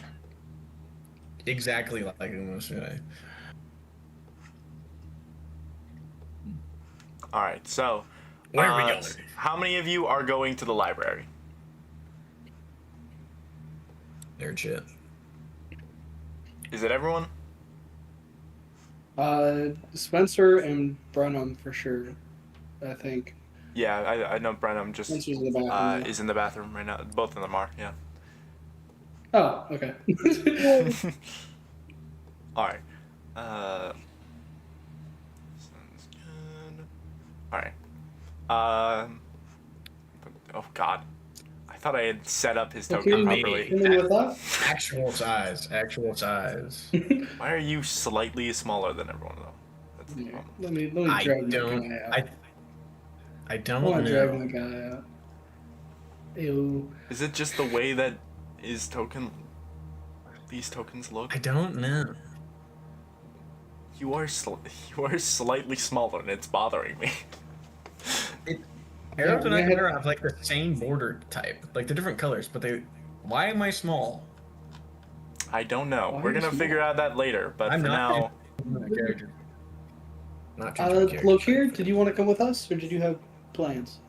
exactly like Umusume. All right, so Where are we going? how many of you are going to the library? Nerd shit. Is it everyone? Spencer and Brenham for sure, I think. Yeah, I know Brenham just Spencer's in the bathroom. is in the bathroom right now. Both of them are, yeah. Oh, okay. All right. Sounds good. All right. Oh God, I thought I had set up his token properly. With us? Actual size. Why are you slightly smaller than everyone though? That's the problem. Let me drag that guy out. I don't I want to drag know. that guy out. Ew. Is it just the way that these tokens look? I don't know. You are slightly smaller, and it's bothering me. Arrows and I have like the same border type, like the different colors, but why am I small? I don't know. Why We're are you gonna small? figure out that later, but I'm for not now, a character. Not changing my character. Lokir, did you want to come with us, or did you have plans?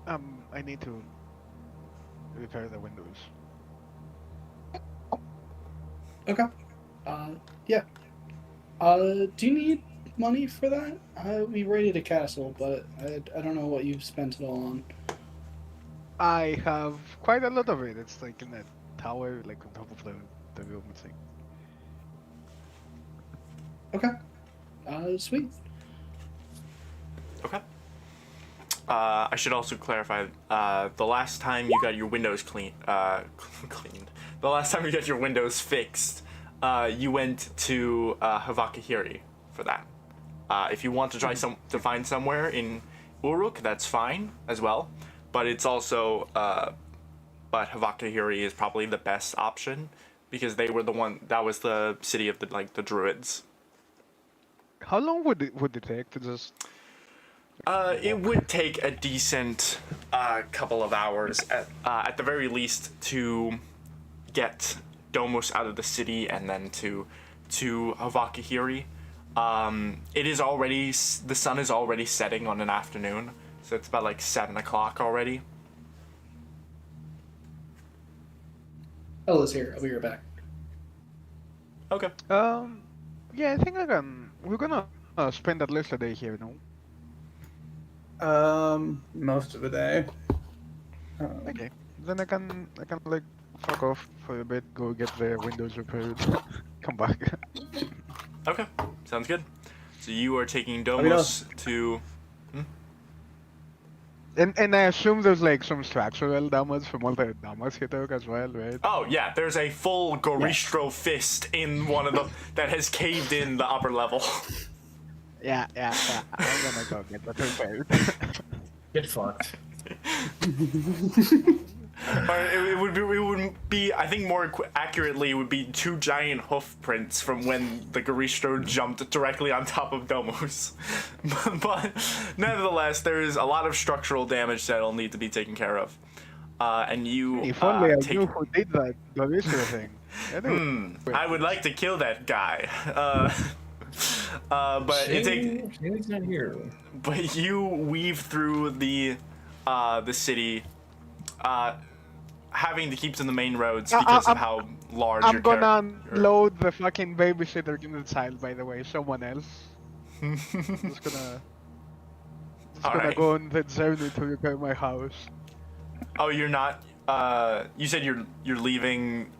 I need to repair the windows. Okay. Yeah. Do you need money for that? We raided a castle, but I don't know what you've spent it all on. I have quite a lot of it. It's like in that tower, like on top of the room thing. Okay. Sweet. okay. I should also clarify. The last time you got your windows cleaned, the last time you got your windows fixed, you went to Havakahiri for that. If you want to try to find somewhere in Uruk, that's fine as well. But it's also, but Havakahiri is probably the best option because they were that was the city of the druids. How long would it take to just? It would take a decent couple of hours at the very least to get Domus out of the city and then to Havakahiri. It is already, the sun is already setting on an afternoon, so it's about like 7 o'clock already. Ella's here. I'll be right back. Okay. Yeah, I think we're gonna spend at least a day here, no? Most of the day. Okay. Then I can like fuck off for a bit, go get the windows repaired, come back. Okay, sounds good. So you are taking Domus to... And I assume there's like some structural damage from all the damage he took as well, right? Oh yeah, there's a full Goristro fist in one of the that has caved in the upper level. Yeah. I'm gonna go get that repaired. Get fucked. Or it would be I think more accurately it would be 2 giant hoof prints from when the Goristro jumped directly on top of Domus. But nevertheless, there is a lot of structural damage that'll need to be taken care of. and you If only I take. knew who did that Dorisha thing. Anyway, I would like to kill that guy. But it takes. Shane's not here. But you weave through the city, having to keep to the main roads because of how large I'm your gonna character. unload the fucking babysitter in the child, by the way. Someone else. Just gonna Alright. go on the journey to repair my house. Oh, you're not. You said you're leaving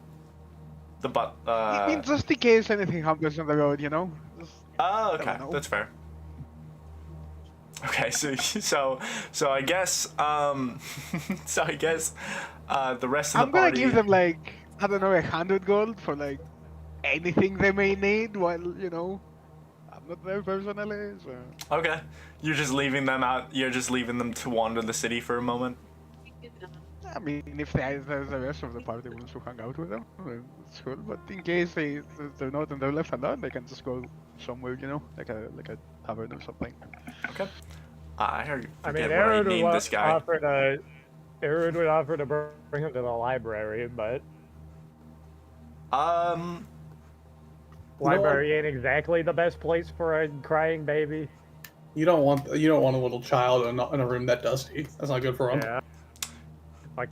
the I mean, just in case anything happens on the road, you know. Just, Oh, I okay, don't know. that's fair. Okay, so I guess the rest of I'm the gonna party. give them like, I don't know, 100 gold for like anything they may need while, you know, I'm not there personally, so. Okay, you're just leaving them out. You're just leaving them to wander the city for a moment. I mean, if the rest of the party wants to hang out with them, it's cool. But in case they're not and they're left alone, they can just go somewhere, you know, like a tavern or something. Okay. I heard. I mean, Arud named this guy. Arud would offer to bring him to the library, but library ain't exactly the best place for a crying baby. You don't want a little child in a room that dusty. That's not good for him. Yeah.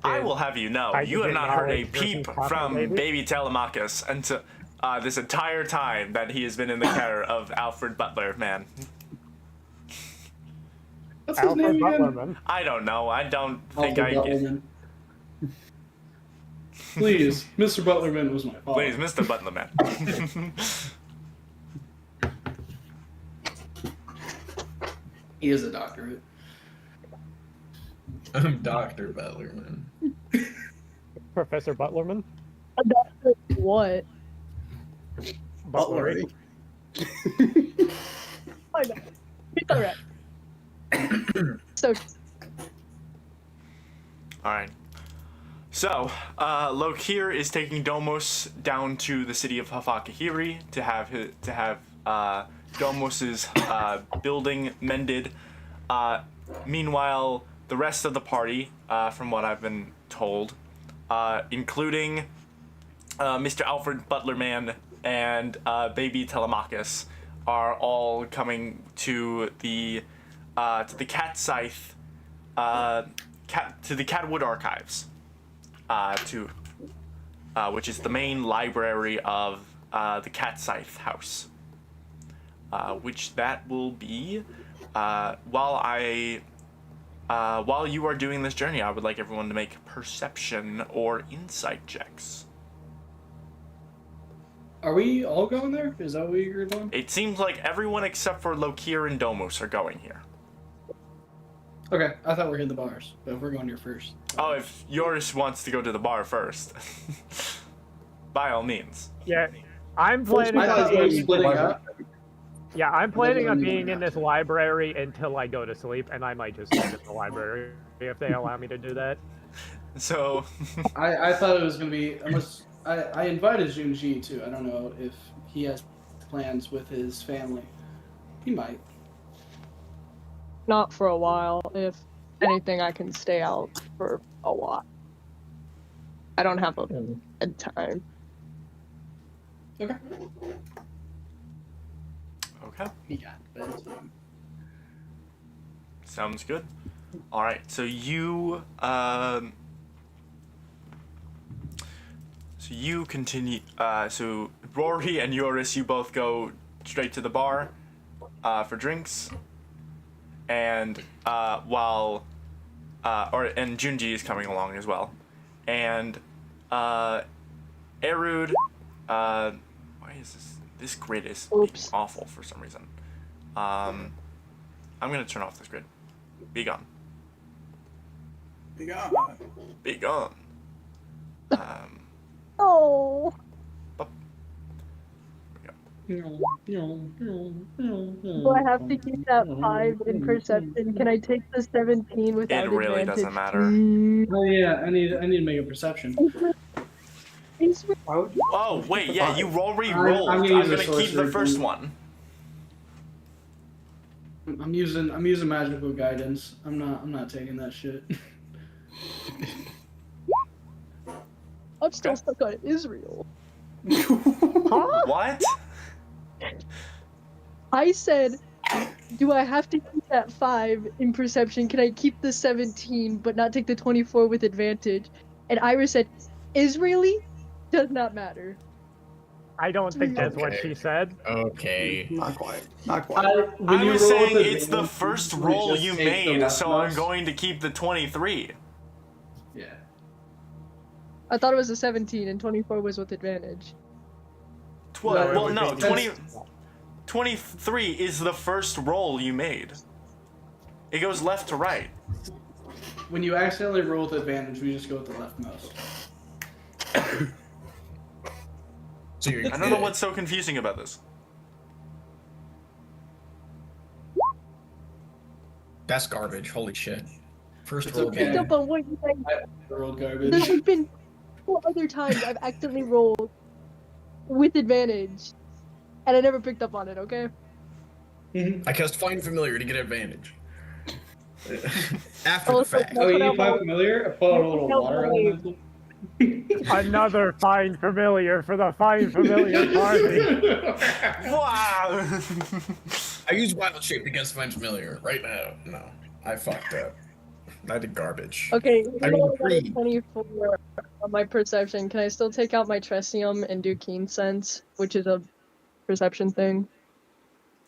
I will have you know, you have not heard a peep from baby Telemachus until this entire time that he has been in the care of Alfred Butler, man. What's his name again? Butlerman. I don't know. I don't think Alfred I get. Butlerman. Please, Mr. Butlerman was my father. Please, Mr. Butlerman. He is a doctorate. I'm Dr. Butlerman. Professor Butlerman? What? Butlery. I know. It's alright. So Alright. So, Lokir is taking Domos down to the city of Hafakahiri to have Domos's building mended. Meanwhile, the rest of the party, from what I've been told, including Mr. Alfred Butlerman and baby Telemachus, are all coming to the Cat Scythe, to the Catwood Archives, which is the main library of the Cat Scythe house, which that will be while you are doing this journey. I would like everyone to make perception or insight checks. Are we all going there? Is that what you're doing? It seems like everyone except for Lokir and Domos are going here. Okay, I thought we were hitting the bars, but if we're going here first. Oh, if Yoris wants to go to the bar first, by all means. Yeah, I'm planning I thought we were on splitting up. Yeah, I'm planning on being in this library until I go to sleep, and I might just sleep in the library if they allow me to do that. So, I thought it was going to be, unless, I invited Junji too. I don't know if he has plans with his family. He might. not for a while. If anything, I can stay out for a while. I don't have a time. Okay. okay. He got bedtime. Sounds good. All right, so you continue. So Rory and Yoris, you both go straight to the bar for drinks, and and Junji is coming along as well, and Erud. Why is this grid is being awful for some reason? I'm gonna turn off this grid. Be gone. Be gone. Be gone. Oh. No. Do I have to keep that 5 in perception? Can I take the 17 without It really advantage? doesn't matter. Oh yeah, I need to make a perception. Oh wait, yeah, you re-rolled. I'm I'm gonna use gonna a keep the sorcery first point. one. I'm using magical guidance. I'm not taking that shit. I'm still stuck on Israel. What? I said, do I have to keep that 5 in perception? Can I keep the 17 but not take the 24 with advantage? And Iris said, Israeli does not matter. I don't think that's what Okay. she said. Okay. Not quite. Not quite. I was saying it's the advantage, first you roll just you take the made, so I'm leftmost. going to keep the 23. Yeah. I thought it was a 17 and 24 was with advantage. Well, no, That's- 23 is the first roll you made. It goes left to right. When you accidentally roll with advantage, we just go with the leftmost. So you're I don't know what's so confusing about this. That's garbage. Holy shit. First It's roll. okay. Picked up on what you said. I rolled There garbage. have been 4 other times I've accidentally rolled with advantage, and I never picked up on it, okay? I cast Find Familiar to get advantage. After the Also, fact. Oh, Put you out find my- familiar? I put a little put out water my- on that. Another Find Familiar for the Find Familiar party. Wow! I use Wild Shape against Find Familiar right now. No, I fucked up. I did garbage. Okay, I even rolled though I got a 3. 24 on my perception, can I still take out my Tresium and do Keen Sense, which is a perception thing?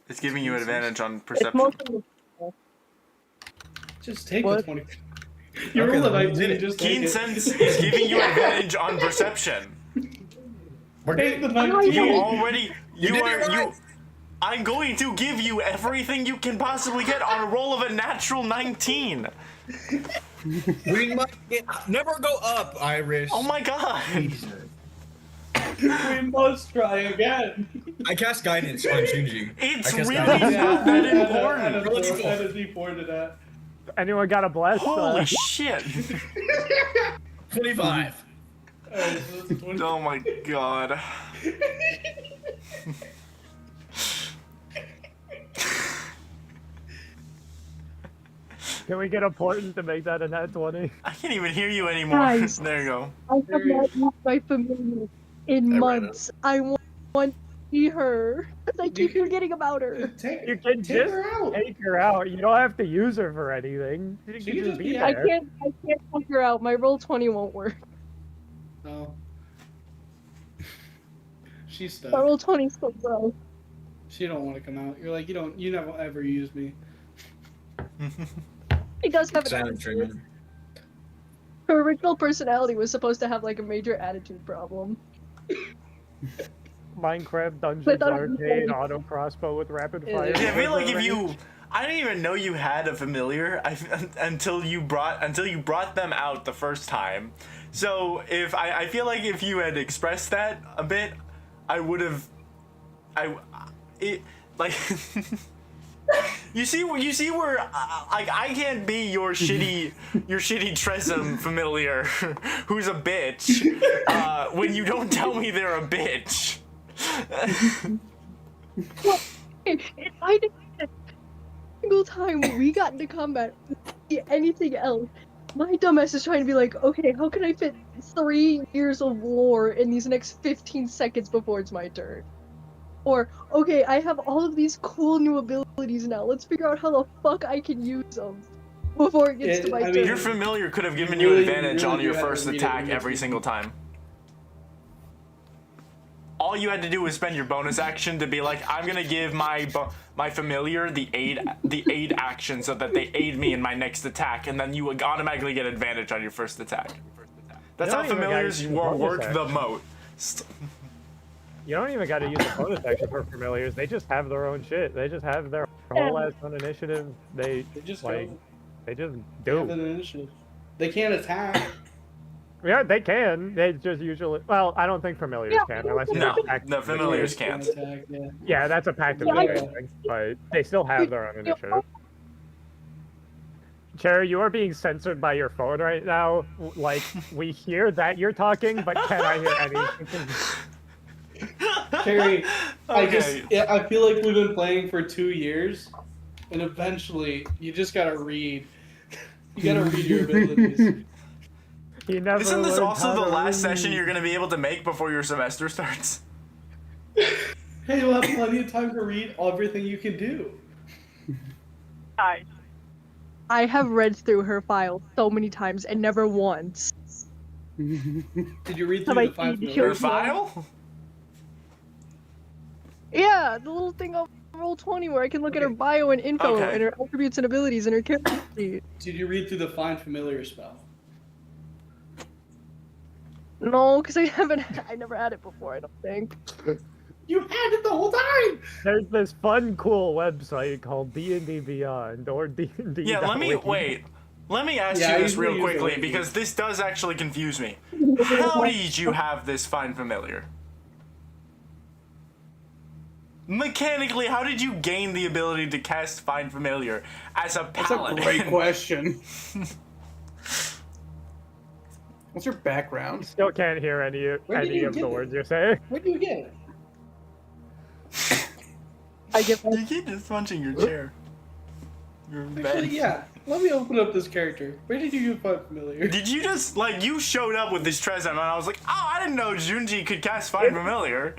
It's giving you advantage on It's perception. mostly Just take What? the 20. You Okay, roll a then we 19, did it. just take Keen it. Sense is giving you advantage on perception. We're Take the good. 19. You already, You did it right. I'm going to give you everything you can possibly get on a roll of a natural 19. We might never go up, Irish. Oh my god. We must try again. I cast guidance on Shinji. It's I cast really guidance. not that important. Add a D4 to that. Anyone got a bless? Holy shit. 25. Alright, so that's a 20. Oh my god. Can we get a portent to make that a nat 20? I can't even hear you anymore. Guys. There you go. I have not used my familiar in months. I want to see her. I keep forgetting about her. You can Take just her out. take her out. You don't have to use her for anything. You She can can just just be be- I there. can't take her out. My roll 20 won't work. No. She's stuck. My roll 20 is so gross. She don't want to come out. You're like, you never ever use me. She does have an Silent attitude. treatment. Her original personality was supposed to have like a major attitude problem. Minecraft Dungeons But that would be Arcade funny. auto crossbow with rapid Yeah, fire. Yeah, I feel like if range. you, I didn't even know you had a familiar until you brought them out the first time. So if I feel like if you had expressed that a bit, I would have, like. You see where like I can't be your shitty Tresem familiar who's a bitch when you don't tell me they're a bitch. If I did single time we got into combat, anything else, my dumbass is trying to be like, okay, how can I fit 3 years of lore in these next 15 seconds before it's my turn? Or, okay, I have all of these cool new abilities now. Let's figure out how the fuck I can use them before it gets to my I mean, turn. Your familiar could have given Really- you advantage really on your do have first to read it attack when every it's- single time. All you had to do was spend your bonus action to be like, I'm gonna give my familiar the aid action so that they aid me in my next attack, and then you would automatically get advantage on your first attack. That's You how don't even gotta familiars use the bonus work the action. most. You don't even got to use the bonus action for familiars. They just have their own shit. They just have their whole ass on initiative. They just like, go. they just They have do. an initiative. They can't attack. Yeah, they can. They just usually. Well, I don't think familiars can unless you No, attack. no, familiars can't. Attack, yeah. Yeah, that's a pact of Yeah, I- thing, but they still have their own initiative. Cherry, you are being censored by your phone right now. Like, we hear that you're talking, but can I hear anything? Terry, Okay. I feel like we've been playing for 2 years, and eventually you just gotta read. You gotta read your abilities. He never Isn't this learned also how the to last session read. you're gonna be able to make before your semester starts? Hey, you'll have plenty of time to read everything you can do. I have read through her file so many times and never once Did you read have through I the five seen Your Kill familiar? file? Yeah, the little thing on Roll20 where I can look at her Okay. bio and info Okay. and her attributes and abilities and her character sheet. Did you read through the find familiar spell? No, because I never had it before, I don't think. You had it the whole time! There's this fun, cool website called D&D Beyond or D&D. Yeah, let me ask Yeah, I you this usually real use the quickly wiki. because this does actually confuse me. How did you have this find familiar? Mechanically, how did you gain the ability to cast find familiar as a That's a paladin? great question. What's your background? Still can't hear any Where did you of the get it? words you're saying. Where do you get it? I give You keep just punching your chair. Your bed. Actually, yeah. Let me open up this character. Where did you get find familiar? Did you just, like, you showed up with this Trezem and I was like, oh, I didn't know Junji could cast find familiar.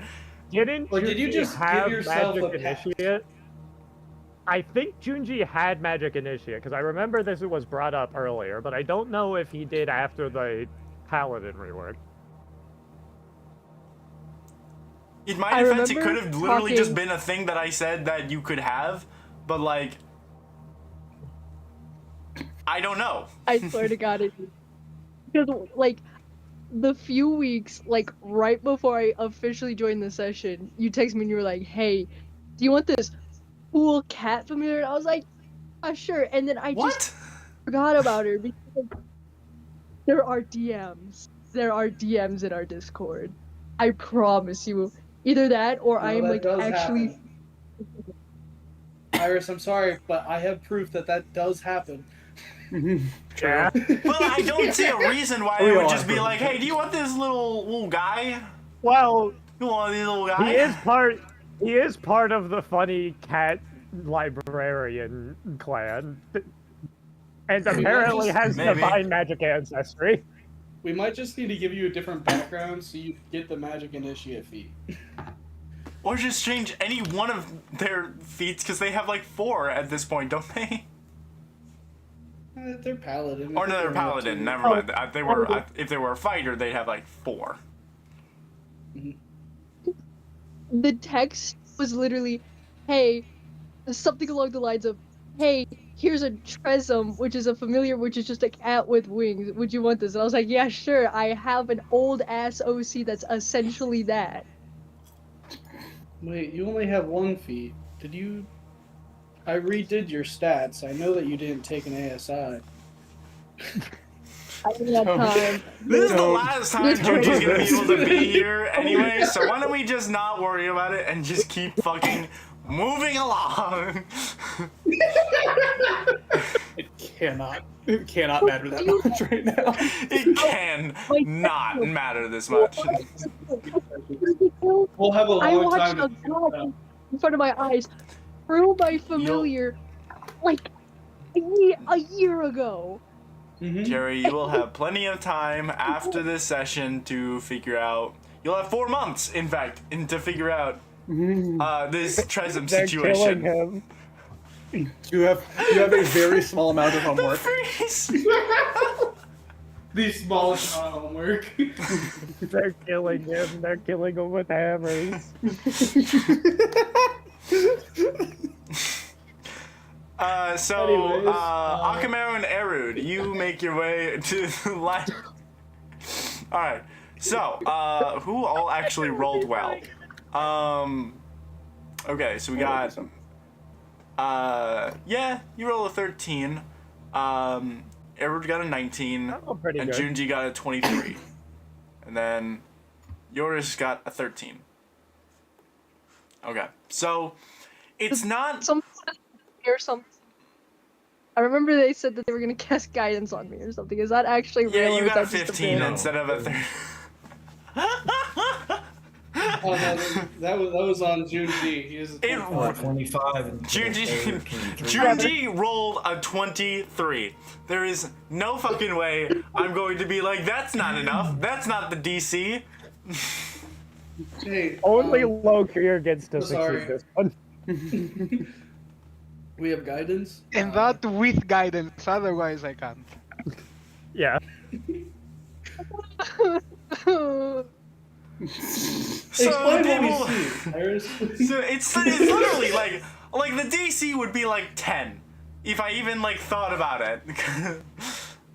Didn't Like, did you Junji just give have yourself Magic a pack? Initiate? I think Junji had Magic Initiate, because I remember this was brought up earlier, but I don't know if he did after the Paladin rework. In my I defense, it remember could have literally just talking- been a thing that I said that you could have, but, like, I don't know. I swear to God, it because like the few weeks like right before I officially joined the session, you text me and you were like, "Hey, do you want this cool cat familiar?" And I was like, sure." And then I What? just forgot about her because there are DMs. There are DMs in our Discord. I promise you, either that or I am that like does actually. happen. Iris, I'm sorry, but I have proof that that does happen. Yeah. Well, I don't see a reason why We it would all just be have like, hey, do you want this little guy? Well, You want this little guy? he is part of the funny cat librarian clan. And apparently has maybe. divine magic ancestry. We might just need to give you a different background so you get the magic initiate feat. Or just change any one of their feats, because they have like 4 at this point, don't they? They're paladin. Or no, they're paladin. Never mind. If they were a fighter, they'd have like 4. The text was literally, "Hey," something along the lines of, "Hey, here's a Trezum, which is a familiar, which is just a cat with wings. Would you want this?" And I was like, "Yeah, sure. I have an old ass OC that's essentially that." Wait, you only have 1 feat. Did you? I redid your stats. I know that you didn't take an ASI. I didn't have time. This is the Don't- last time Junji's gonna be able to be here anyway, so why don't we just not worry about it and just keep fucking moving along? It cannot matter that much right now. It can not matter this much. We'll have a I long watched time a to god in front of my eyes through my familiar like a year ago. Jerry, you will have plenty of time after this session to figure out. You'll have 4 months, in fact, to figure out this Trezum They're killing situation. him. You have a very small amount of homework. Freeze! The smallest amount of homework. They're killing him. They're killing him with hammers. Anyways, Akamaru and Erud, you make your way to the line. Alright, so, who all actually rolled well? Okay, so we got, yeah, you rolled a 13. Erud got a 19, Oh, pretty and good. Junji got a 23. And then Yoris got a 13. Okay, so, it's not... Some or something. I remember they said that they were gonna cast guidance on me or something. Is that actually real? Yeah, or you is got a that just 15 bit? instead of a 30. Oh no, that was on June G. He is a 25. 25 and Junji rolled a 23. There is no fucking way I'm going to be like, that's not enough. That's not the DC. Hey, Only low career gets to sorry. succeed this one. We have guidance. And that with guidance, otherwise I can't. Yeah. Explain what we see, Iris. So it's literally like the DC would be like 10 if I even like thought about it.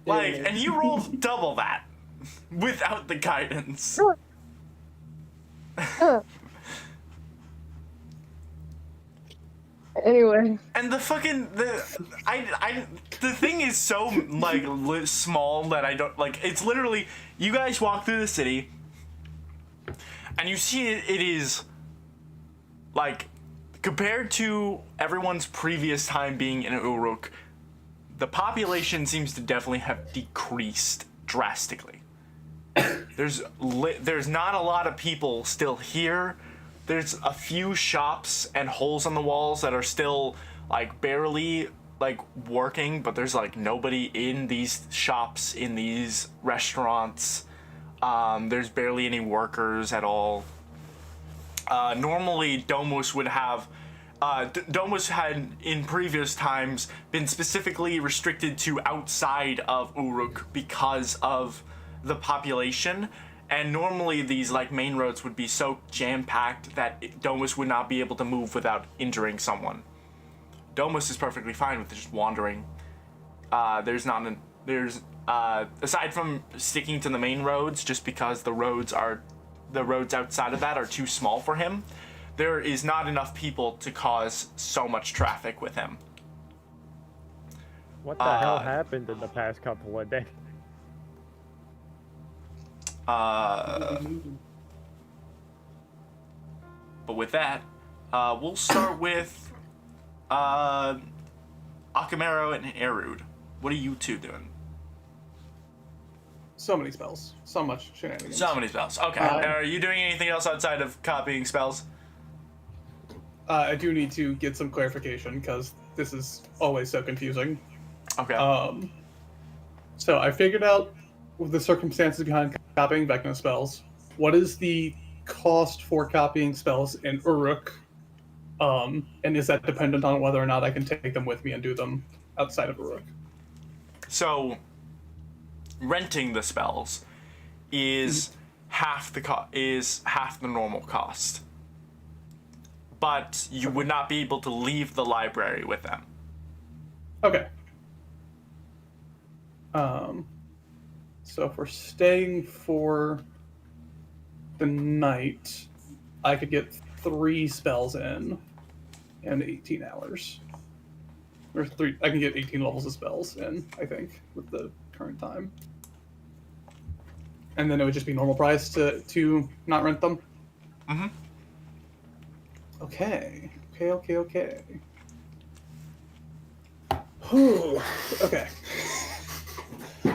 Like, and you rolled double that without the guidance. Anyway. And the fucking the thing is so like small that I don't like. It's literally, you guys walk through the city and you see it is like, compared to everyone's previous time being in Uruk, the population seems to definitely have decreased drastically. There's not a lot of people still here. There's a few shops and holes on the walls that are still like barely like working, but there's like nobody in these shops, in these restaurants. There's barely any workers at all. Normally Domus would have Domus had in previous times been specifically restricted to outside of Uruk because of the population. And normally these like main roads would be so jam-packed that Domus would not be able to move without injuring someone. Domus is perfectly fine with just wandering. Aside from sticking to the main roads, just because the roads outside of that are too small for him, there is not enough people to cause so much traffic with him. What the hell happened in the past couple of days? But with that, we'll start with Akamero and Erud. What are you two doing? So many spells. So much shenanigans. So many spells. Okay. Are you doing anything else outside of copying spells? I do need to get some clarification because this is always so confusing. Okay. So I figured out the circumstances behind copying Vecna spells. What is the cost for copying spells in Uruk? And is that dependent on whether or not I can take them with me and do them outside of Uruk? So, renting the spells is half the normal cost. But you would not be able to leave the library with them. Okay. So if we're staying for the night, I could get 3 spells in 18 hours. Or 3, I can get 18 levels of spells in, I think, with the current time. And then it would just be normal price to not rent them? Mm-hmm. Okay. Okay.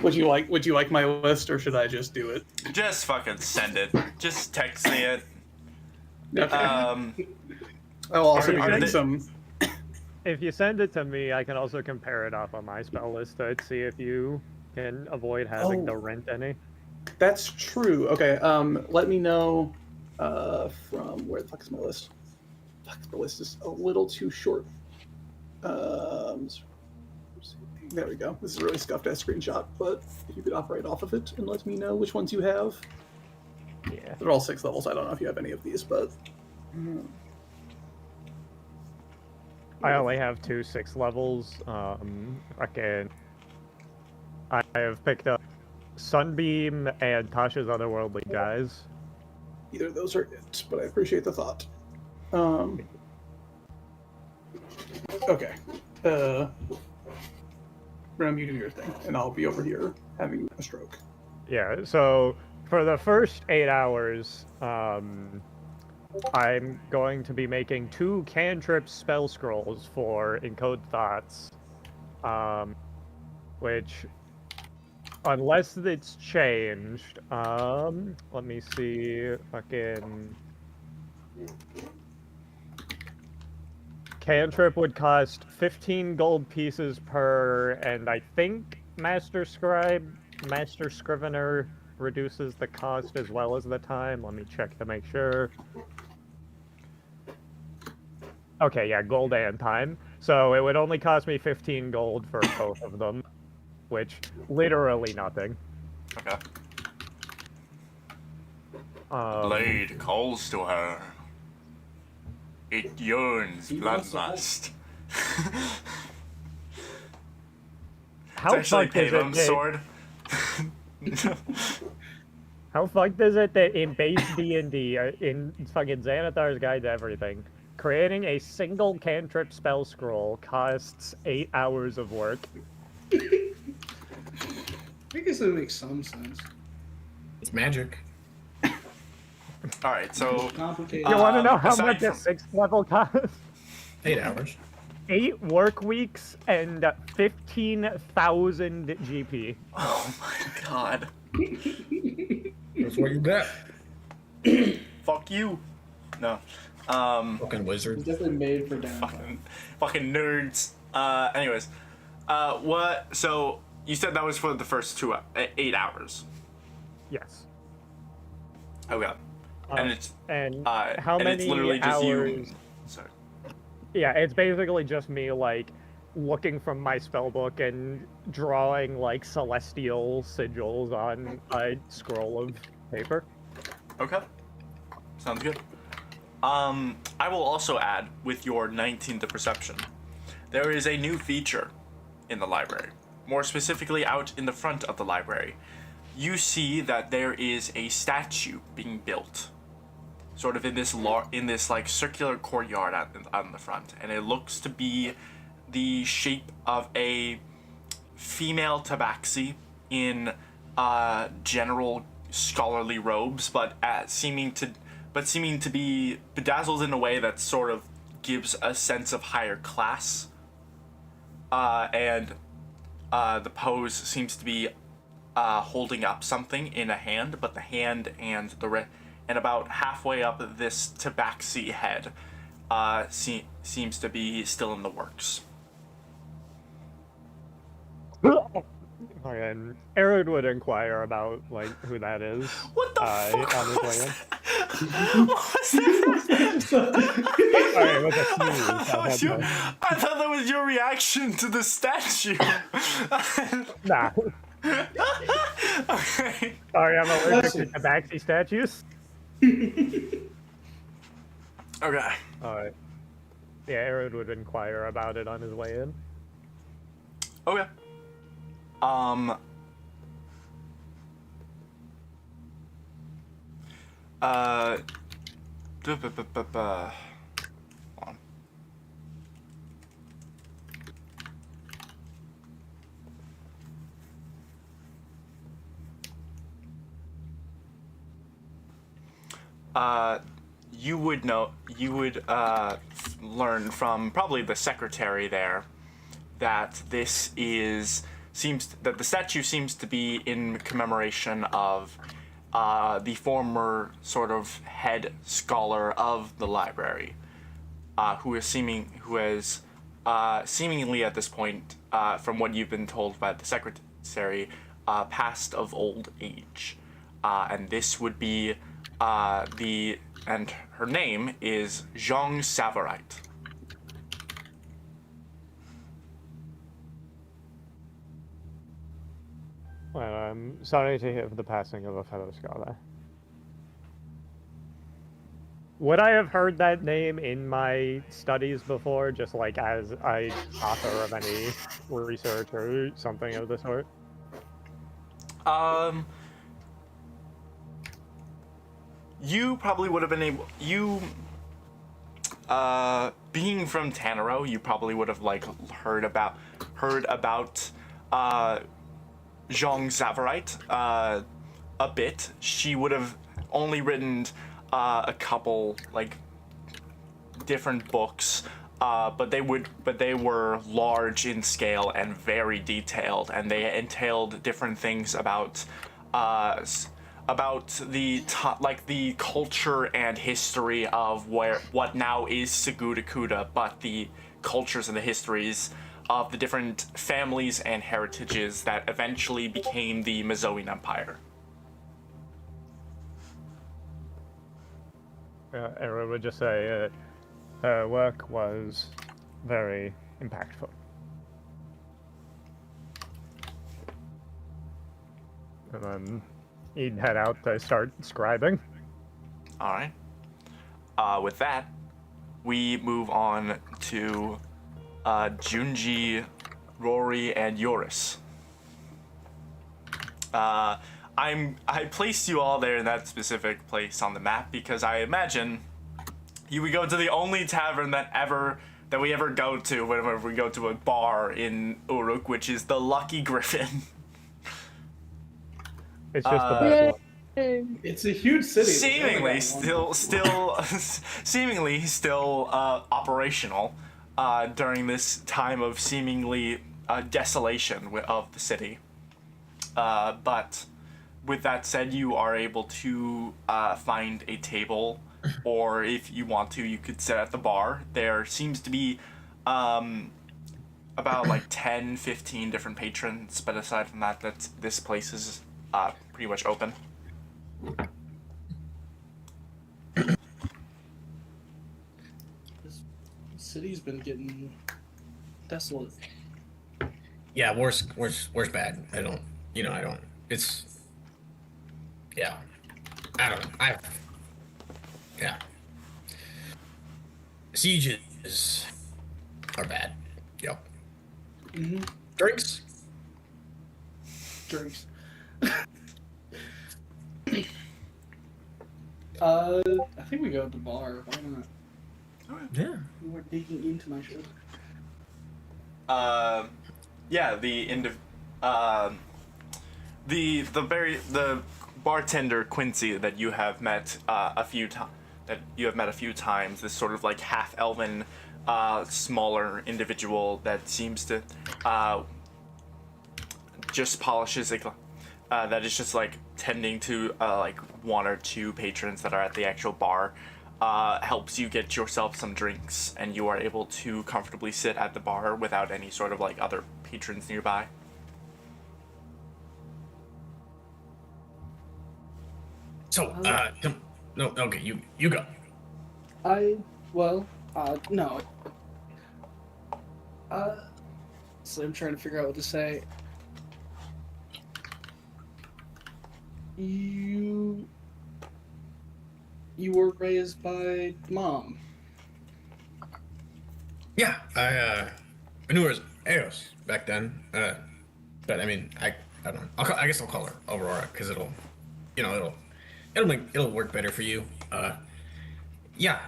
Would you like my list, or should I just do it? Just fucking send it. Just text me it. Okay. I'll also be getting some. If you send it to me, I can also compare it off on my spell list to see if you can avoid having to rent any. That's true. Okay. Let me know. From where the fuck is my list? Fuck, the list is a little too short. There we go. This is a really scuffed ass screenshot, but if you could operate off of it and let me know which ones you have. Yeah. They're all 6 levels. I don't know if you have any of these, but. I only have 2 6 levels. I have picked up Sunbeam and Tasha's Otherworldly Guys. Either of those are it, but I appreciate the thought. Okay. Ram, you do your thing, and I'll be over here having a stroke. Yeah, so for the first 8 hours, I'm going to be making 2 cantrip spell scrolls for Encode Thoughts, which, unless it's changed, let me see, fucking Cantrip would cost 15 gold pieces per, and I think Master Scrivener reduces the cost as well as the time. Let me check to make sure. Okay, yeah, gold and time. So it would only cost me 15 gold for both of them, which literally nothing. Okay. Blade calls to her. It yearns bloodlust. How fucked is it? Sword. How fucked is it that in base D&D, in fucking Xanathar's Guide to Everything, creating a single cantrip spell scroll costs 8 hours of work? I guess that makes some sense. It's magic. All right, so Complicated. You want to know how aside much a from- 6th level costs? 8 hours. 8 work weeks and 15,000 GP. Oh my god. That's what you get. Fuck you. No. Fucking wizard. It's definitely made for downtime. Fucking nerds. Anyways, what? So you said that was for the first 8 hours. Yes. Okay. And it's and how how and many it's literally just hours? you. Sorry. Yeah, it's basically just me like looking from my spellbook and drawing like celestial sigils on a scroll of paper. Okay. Sounds good. I will also add with your 19 to perception. There is a new feature in the library. More specifically, out in the front of the library. You see that there is a statue being built, sort of in this like circular courtyard on the front, and it looks to be the shape of a female tabaxi in general scholarly robes, but seeming to be bedazzled in a way that sort of gives a sense of higher class. And the pose seems to be holding up something in a hand, but the hand and and about halfway up this tabaxi head seems to be still in the works. And Arid would inquire about like who that is. What the fuck on his was way in. What was that? Sorry, it was a sneeze. I thought that was your reaction to the statue. Nah. Okay. Sorry, I'm allergic to tabaxi statues. Okay. Alright. Yeah, Arid would inquire about it on his way in. Okay. Hold on. You would learn from probably the secretary there that the statue seems to be in commemoration of the former sort of head scholar of the library, who has seemingly at this point, from what you've been told by the secretary, passed of old age, and this would be and her name is Zhang Savarite. Well, I'm sorry to hear of the passing of a fellow scholar. Would I have heard that name in my studies before, just like as an author of any research or something of the sort? You probably would have been able. Being from Tanaro, you probably would have like heard about Zhang Savarite a bit. She would have only written a couple like different books, but they were large in scale and very detailed, and they entailed different things about about the culture and history of what now is Segurakuda, but the cultures and the histories of the different families and heritages that eventually became the Mazoan Empire. Era would just say her work was very impactful. And then he'd head out to start scribing. All right. With that, we move on to Junji, Rory, and Yoris. I placed you all there in that specific place on the map because I imagine you would go to the only tavern that we ever go to whenever we go to a bar in Uruk, which is the Lucky Griffin. It's just the best one. It's a huge city. Seemingly still operational during this time of seemingly desolation of the city. But with that said, you are able to find a table, or if you want to, you could sit at the bar. There seems to be about like 10, 15 different patrons, but aside from that, this place is pretty much open. This city's been getting desolate. Yeah, worse bad. It's, yeah. I don't know. Yeah. Sieges are bad. Yep. Mm-hmm. Drinks? Drinks. I think we go to the bar. Why not? Yeah. We were digging into my show. Yeah, the bartender Quincy that you have met a few times. This sort of like half elven, smaller individual that seems to just polishes that is just like tending to like one or two patrons that are at the actual bar. Helps you get yourself some drinks, and you are able to comfortably sit at the bar without any sort of like other patrons nearby. So, no, okay, you go. No. So I'm trying to figure out what to say. You were raised by mom. Yeah, I knew her as Eos back then. But I mean, I don't know. I guess I'll call her Aurora because it'll work better for you. Yeah.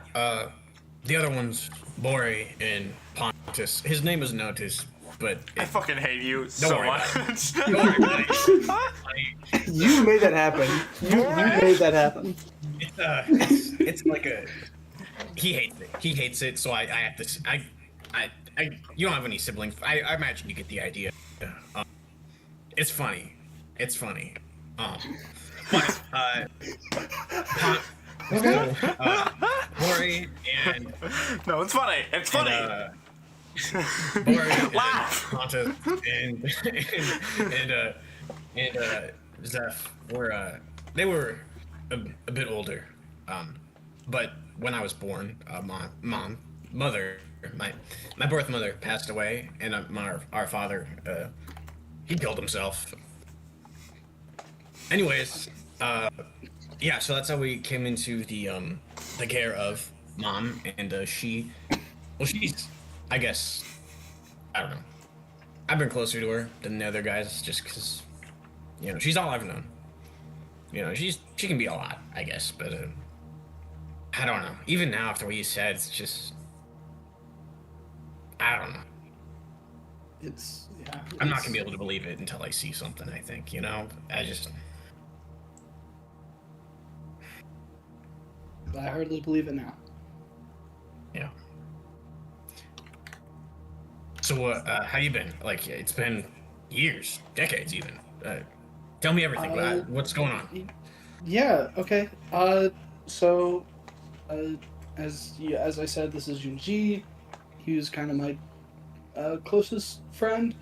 The other one's Bori and Pontus. His name is Notus, but I fucking hate you so much. Don't worry about it. You made that happen. You made that happen. It's like a. He hates it. He hates it. So I have to. You don't have any siblings. I imagine you get the idea. It's funny. It's funny. But Bori and no, it's funny. It's funny. Bori Laugh. and Pontus and Zeph were they were a bit older. But when I was born, my birth mother passed away, and our father he killed himself. Anyways, yeah, so that's how we came into the care of mom, and she's, I guess, I don't know. I've been closer to her than the other guys, just because, she's all I've known. She can be a lot, I guess, but I don't know. Even now, after what you said, it's just, I don't know. I'm not gonna be able to believe it until I see something. I think, I hardly believe it now. Yeah. So, how you been? Like, it's been years, decades even. Tell me everything. What's going on? Yeah. Okay. So, uh, as I said, this is Junji. He was kind of my closest friend.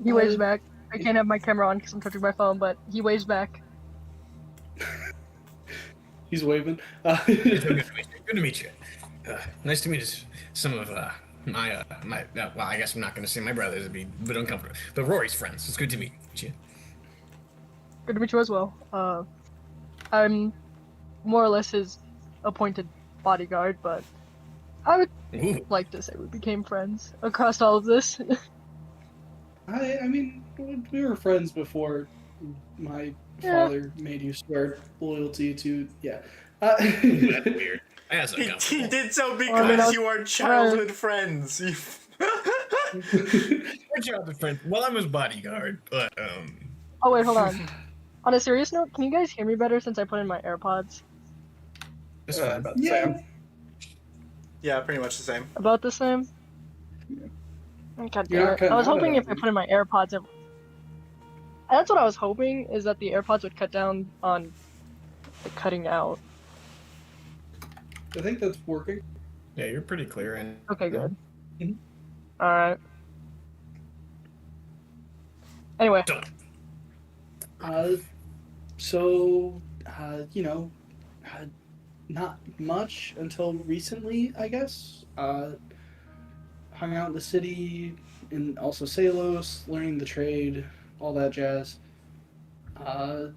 He waves Uh, back. I can't have my camera on because I'm touching my phone, but he waves back. he's waving. It's so good to meet you. Good to meet you. Nice to meet some of my well, I guess I'm not going to say my brothers. It'd be a bit uncomfortable. But Rory's friends. It's good to meet you. Good to meet you as well. I'm more or less his appointed bodyguard, but I would Ooh. like to say we became friends across all of this. I mean, we were friends before my Yeah. father made you swear loyalty to. Yeah. That's weird. That's He uncomfortable. did so because Well, I mean, I was you are trying- childhood friends. We're childhood friends. Well, I'm his bodyguard, but Oh wait, hold on. On a serious note, can you guys hear me better since I put in my AirPods? it's fine. About the Yeah. same. Yeah, pretty much the same. About the same? God You're damn not it. cutting I was out hoping at if I all, put in my AirPods, that's what I was hoping, is that the AirPods would cut down on the cutting out. I think that's working. Yeah, you're pretty clear. And Okay, good. Mhm. Alright. Anyway, Done. So, not much until recently, I guess. Hung out in the city, and also Salos, learning the trade, all that jazz. Uh,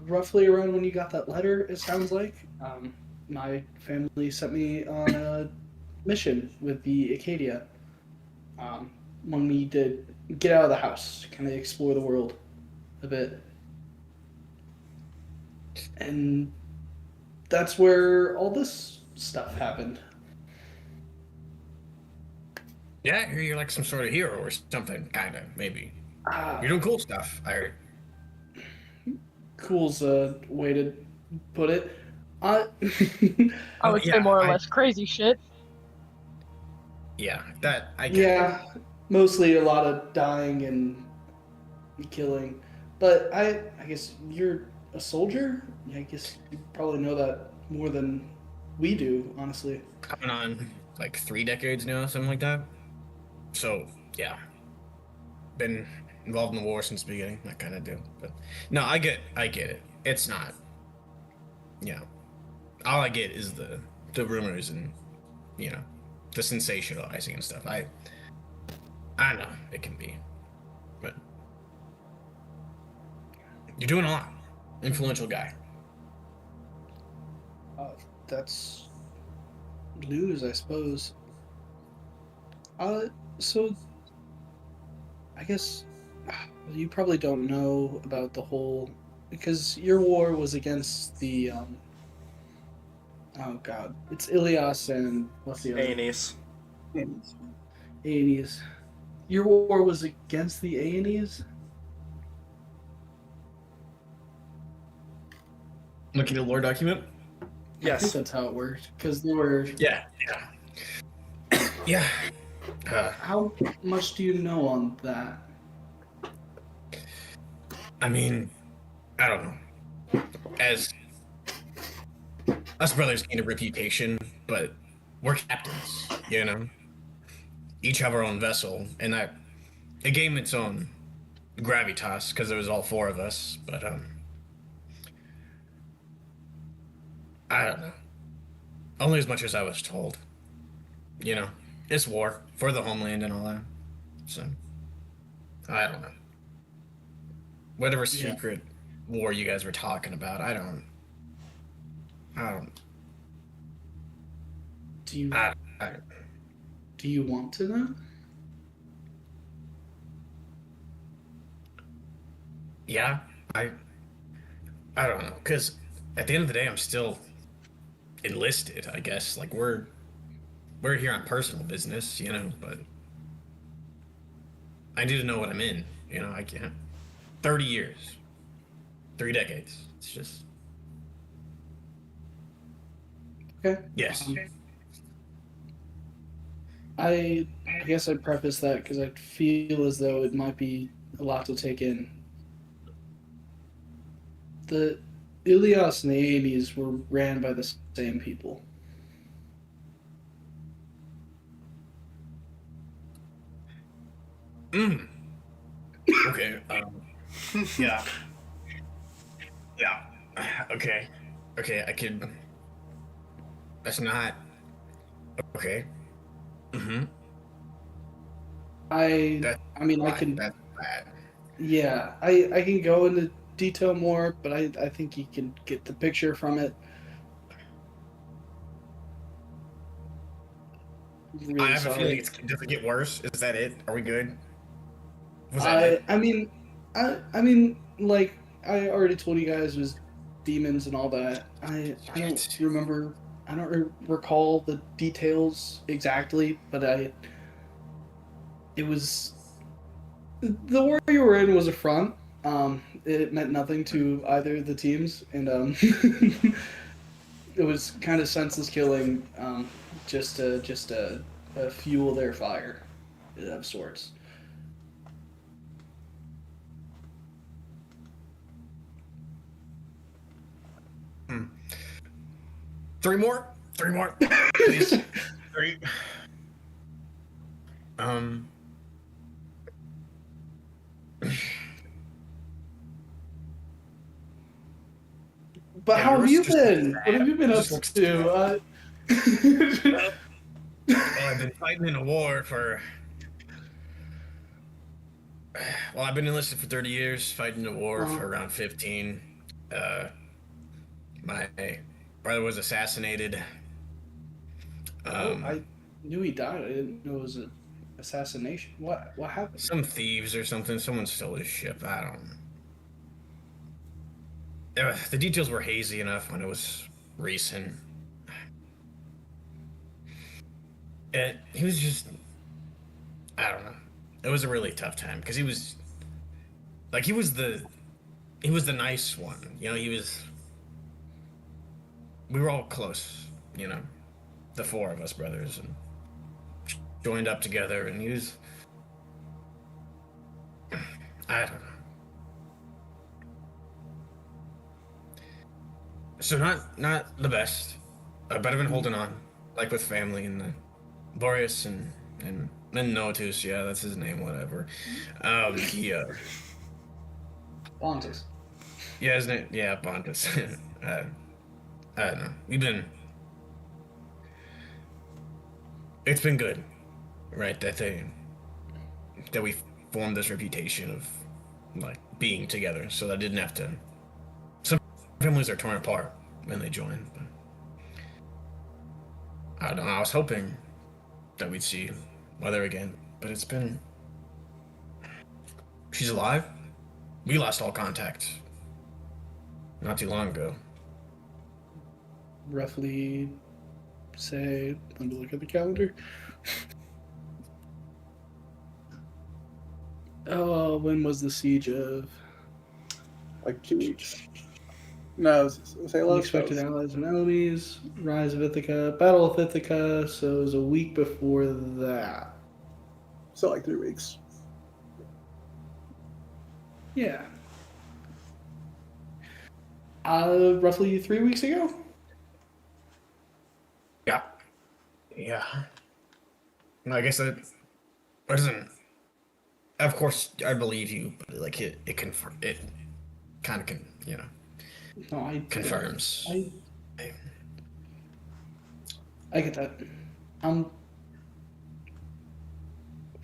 Roughly around when you got that letter, it sounds like. My family sent me on a mission with the Acadia. Wanted me to get out of the house, kind of explore the world a bit. And that's where all this stuff happened. Yeah, I hear you're like some sort of hero or something, kind of, maybe. Ah, You're doing cool stuff, I heard. cool's a way to put it. Uh, I would say yeah, more or less crazy shit. Yeah, that, I get it. yeah, mostly a lot of dying and killing. But I guess you're a soldier? I guess you probably know that more than we do, honestly. Coming on like 3 decades now, something like that. So, yeah. Been involved in the war since the beginning, that kind of deal. But no, I get it. It's not, you know, all I get is the rumors and, you know, the sensationalizing and stuff. I know it can be, but you're doing a lot. Influential guy. That's news, I suppose. So I guess you probably don't know about the whole, because your war was against the oh god, it's Ilias and what's the other? Aeneas. Aeneas. Your war was against the Aeneas? Looking at lore document? I think Yes. that's how it worked. Because they were. Yeah. Yeah. How much do you know on that? I mean, I don't know. As us brothers gained a reputation, but we're captains, you know? Each have our own vessel, and that it gave its own gravitas because there was all 4 of us, but I don't know. Only as much as I was told. You know, it's war for the homeland and all that. So I don't know. Whatever secret war you guys were talking about, I don't. Do you I do you want to know? yeah, I don't know, because at the end of the day, I'm still enlisted. I guess like we're here on personal business, you know, but I need to know what I'm in. You know, I can't. 30 years, 3 decades. It's just Okay. yes. I guess I'd preface that because I feel as though it might be a lot to take in. The Ilias and the Aedes were ran by the same people. Mm. Okay. Yeah. Yeah. Okay. Okay. I could. That's not. Okay. Mm-hmm. That's I mean, I bad. can. That's bad. Yeah, I can go into detail more, but I think you can get the picture from it. I Really have a feeling sorry. it's does it get worse. Is that it? Are we good? Was that it? I mean, like I already told you guys, was demons and all that. I don't Shit. remember. I don't recall the details exactly, but it was the war you were in was a front. It meant nothing to either of the teams, and it was kind of senseless killing, just to fuel their fire of sorts. Hmm. Three more. Three more. Please. Three. Um. But Yeah, how have yours you just looks been? What have sad. you been It up just looks to? sad. Well, I've been fighting in a war for. Well, I've been enlisted for 30 years, fighting a war uh, for around 15. Uh, my brother was assassinated. oh, Um, I knew he died. I didn't know it was an assassination. What happened? some thieves or something. Someone stole his ship. I don't. The details were hazy enough when it was recent. He was just. I don't know. It was a really tough time because he was like he was the nice one. You know, he was. We were all close. You know, the four of us brothers and joined up together, and he was. I don't know. So not the best, but I've been holding on, like with family and Boreas and Notus. Yeah, that's his name. Whatever. He Bontus. yeah, his name. Yeah, Bontus. uh, I don't know. We've been. It's been good, right? That we formed this reputation of like being together, so that I didn't have to. Some families are torn apart when they join, but I don't know. I was hoping that we'd see Mother again, but it's been. She's alive. We lost all contact not too long ago. Roughly, say, let me look at the calendar. Oh, when was the siege of Like 2 weeks. No, say less. Unexpected Allies and Enemies, Rise of Ithaca, Battle of Ithaca? So it was a week before that. So like 3 weeks. Yeah. Roughly 3 weeks ago. Yeah. Yeah. No, I guess that doesn't. Of course, I believe you, but like it confirm it, kind of can No, confirms. I get that. For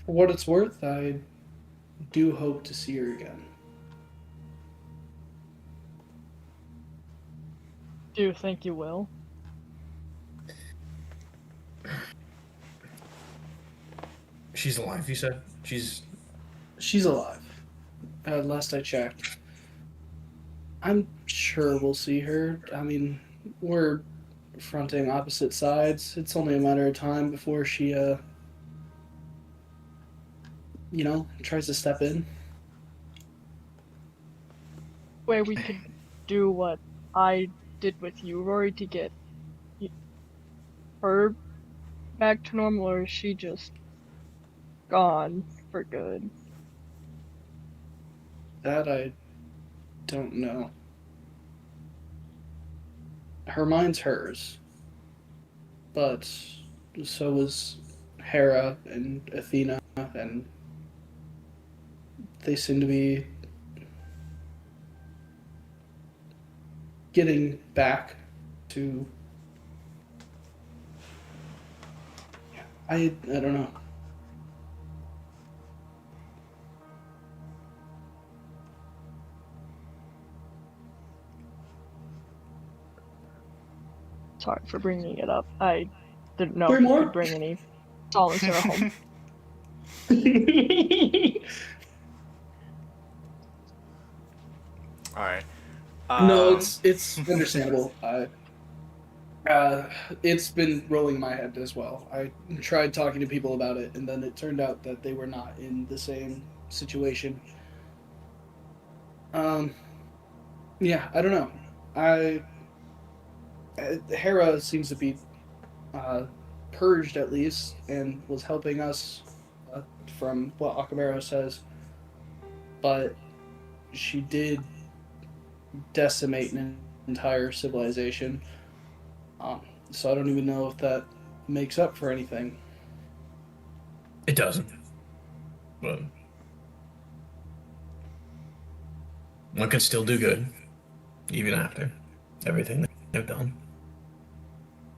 what it's worth, I do hope to see her again. Do you think you will? She's alive. You said She's alive. Last I checked. I'm sure we'll see her. I mean, we're fronting opposite sides. It's only a matter of time before she, tries to step in. Where we could do what I did with you, Rory, to get her back to normal, or is she just gone for good? That I don't know. her mind's hers, but so was Hera and Athena, and they seem to be getting back to. I don't know. Sorry for bringing it up. I didn't know Three if you more? could bring any solace or home. All right. No, it's understandable. It's been rolling in my head as well. I tried talking to people about it, and then it turned out that they were not in the same situation. Yeah, I don't know. Hera seems to be purged at least, and was helping us from what Akamero says, but she did decimate an entire civilization. So I don't even know if that makes up for anything. It doesn't. But one can still do good, even after everything they've done.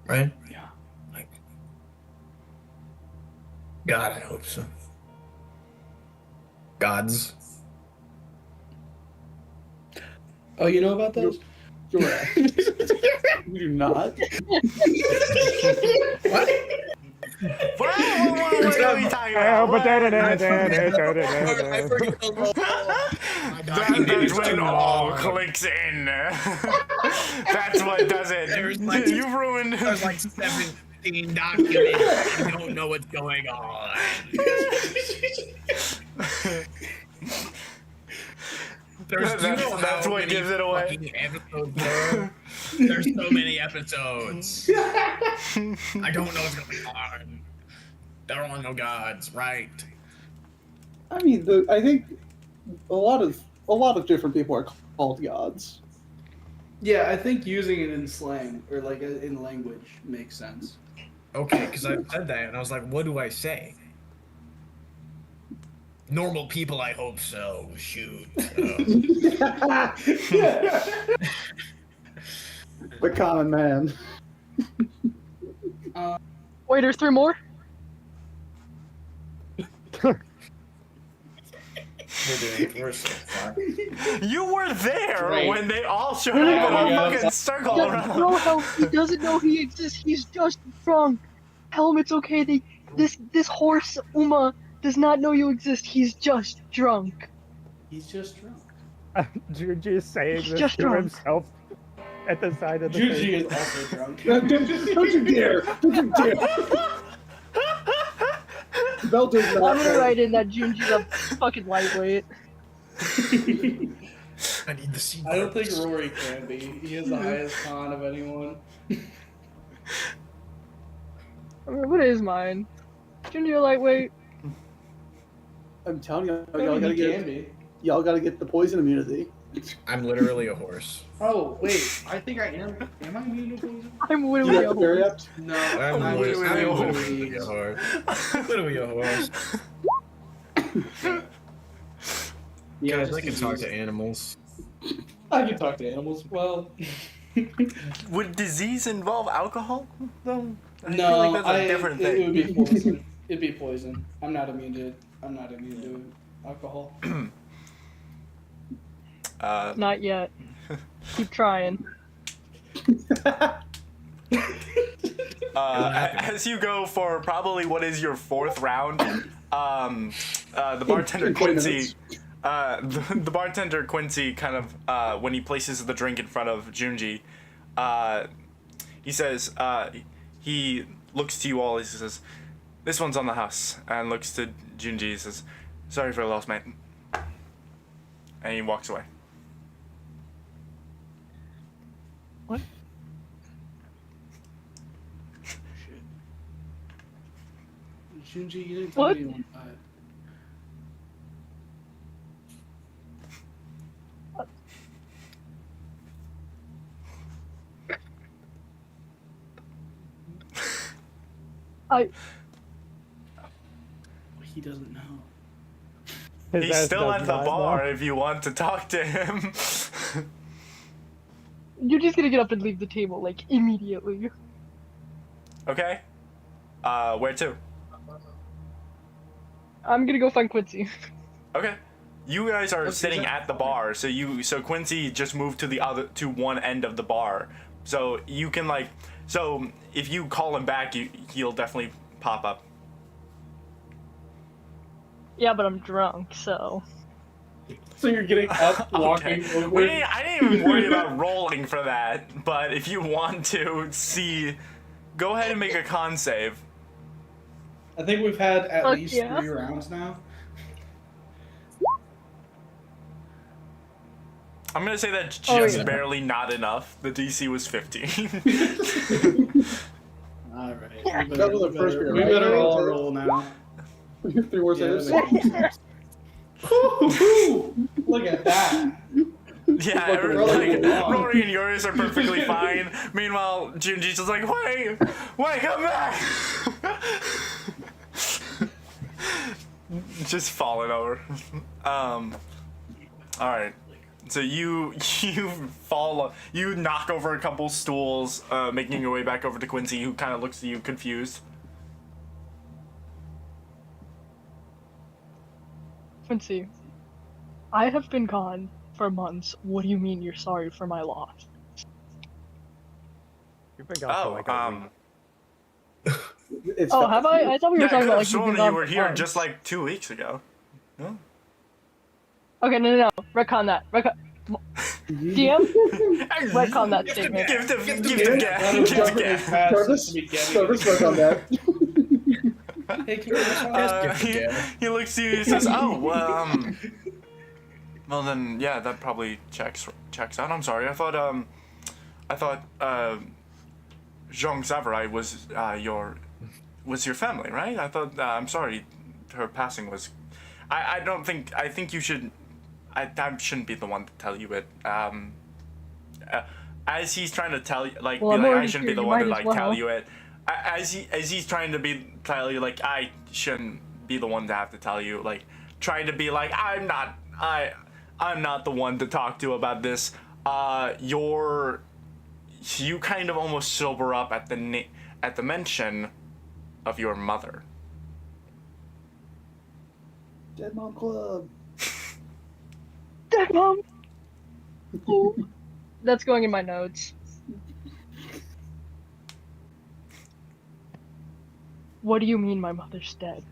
Right? Yeah. Like, God, I hope so. Gods. Oh, you know about those? You do not. What are we talking about? That's when it all clicks in. That's what does it. You ruined. There's like 17 documents. I don't know what's going on. That's what gives it away. There's so many episodes. I don't know what's going on. There are no gods, right? I mean, I think a lot of different people are called gods. Yeah, I think using it in slang or like in language makes sense. Okay, because I said that and I was like, what do I say? Normal people, I hope so. Shoot. The common man. Wait, there's 3 more? We're so far. You were there Great. when they all showed No, up no, in a no, fucking circle Doesn't around. know how he doesn't know he exists. He's just drunk. Tell him it's okay. This horse Uma does not know you exist. He's just drunk. He's just drunk. Junji is saying He's this just to drunk. himself at the side of the Juji face. is also drunk. Don't you dare! Don't you dare! Bell does I'm not. gonna write in that Junji's a fucking lightweight. I need the seed. I don't think Rory can be. He has the highest con of anyone. I mean, what is mine? Junji a lightweight? I'm telling you, I mean, he can be. y'all gotta get the poison immunity. I'm literally a horse. Oh wait, I think I am. Am I immune to poison? I'm You literally got a the berry horse. apt? No, I'm literally a horse. Literally a horse. Yeah, Guys, just I can talk to animals. I can talk to animals. Well, Would disease involve alcohol, though? I feel no, like that's a different it thing. would be poison. It'd be poison. I'm not immune to alcohol. Not yet. Keep trying. As you go for probably what is your 4th round, the bartender In 20 Quincy, minutes. the bartender Quincy kind of when he places the drink in front of Junji, he says he looks to you all. He says, "This one's on the house," and looks to Junji. He says, "Sorry for the loss, mate," and he walks away. What? Junji, you didn't tell What? anyone about it. He doesn't know. His He's ass still does at the not bar know. if you want to talk to him. You're just gonna get up and leave the table, like, immediately. Okay. Where to? I'm gonna go find Quincy. Okay. You guys are Okay, sitting so- at the bar, so Quincy just moved to one end of the bar. So you can so if you call him back, he'll definitely pop up. Yeah, but I'm drunk, so. So you're getting up, walking over. I didn't even worry about rolling for that, but if you want to go ahead and make a con save. I think we've had at Fuck least yeah. 3 rounds now. I'm gonna say that's just Oh, yeah. barely not enough. The DC was 15. All right. That was the first year, We right? better all roll now. 3 more saves. Look at that. Yeah, rolling Rory and yours are perfectly fine. Meanwhile, Junji's just like, wait, come back! Just falling over. Alright. So you knock over a couple stools, making your way back over to Quincy, who kind of looks at you confused. Quincy, I have been gone for months. What do you mean you're sorry for my loss? You've been gone for like a week. It's Oh, have I? I thought we were Yeah, I talking could about have like you've sworn been you gone were for here months. just like 2 weeks ago. No? Okay, no. Retcon that. DM? Retcon that statement. Give the That gap. past since the Service beginning. work on that. Hey, can you respond? He looks at you and says, "Oh, well then, yeah, that probably checks out. I'm sorry. I thought Zhong Samurai was your family, right? I thought. I'm sorry, her passing was. I think you should. I shouldn't be the one to tell you it. As he's trying to tell you, like, Well, be I'm like, I already shouldn't here, be the you one to might as like tell well. you it. As he's trying to tell you, like, I shouldn't be the one to have to tell you, like, trying to be like, I'm not the one to talk to about this. You kind of almost sober up at the mention of your mother. Dead Mom Club. Dead mom! Oh. That's going in my notes. What do you mean my mother's dead?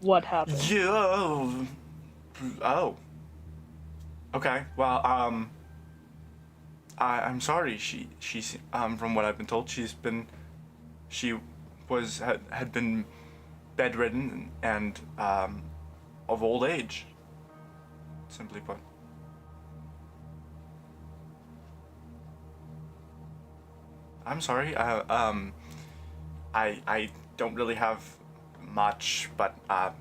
What happened? Yeah. Oh. Okay. Well, I'm sorry. She's from what I've been told, she had been bedridden and of old age. Simply put. I'm sorry. I don't really have much, but I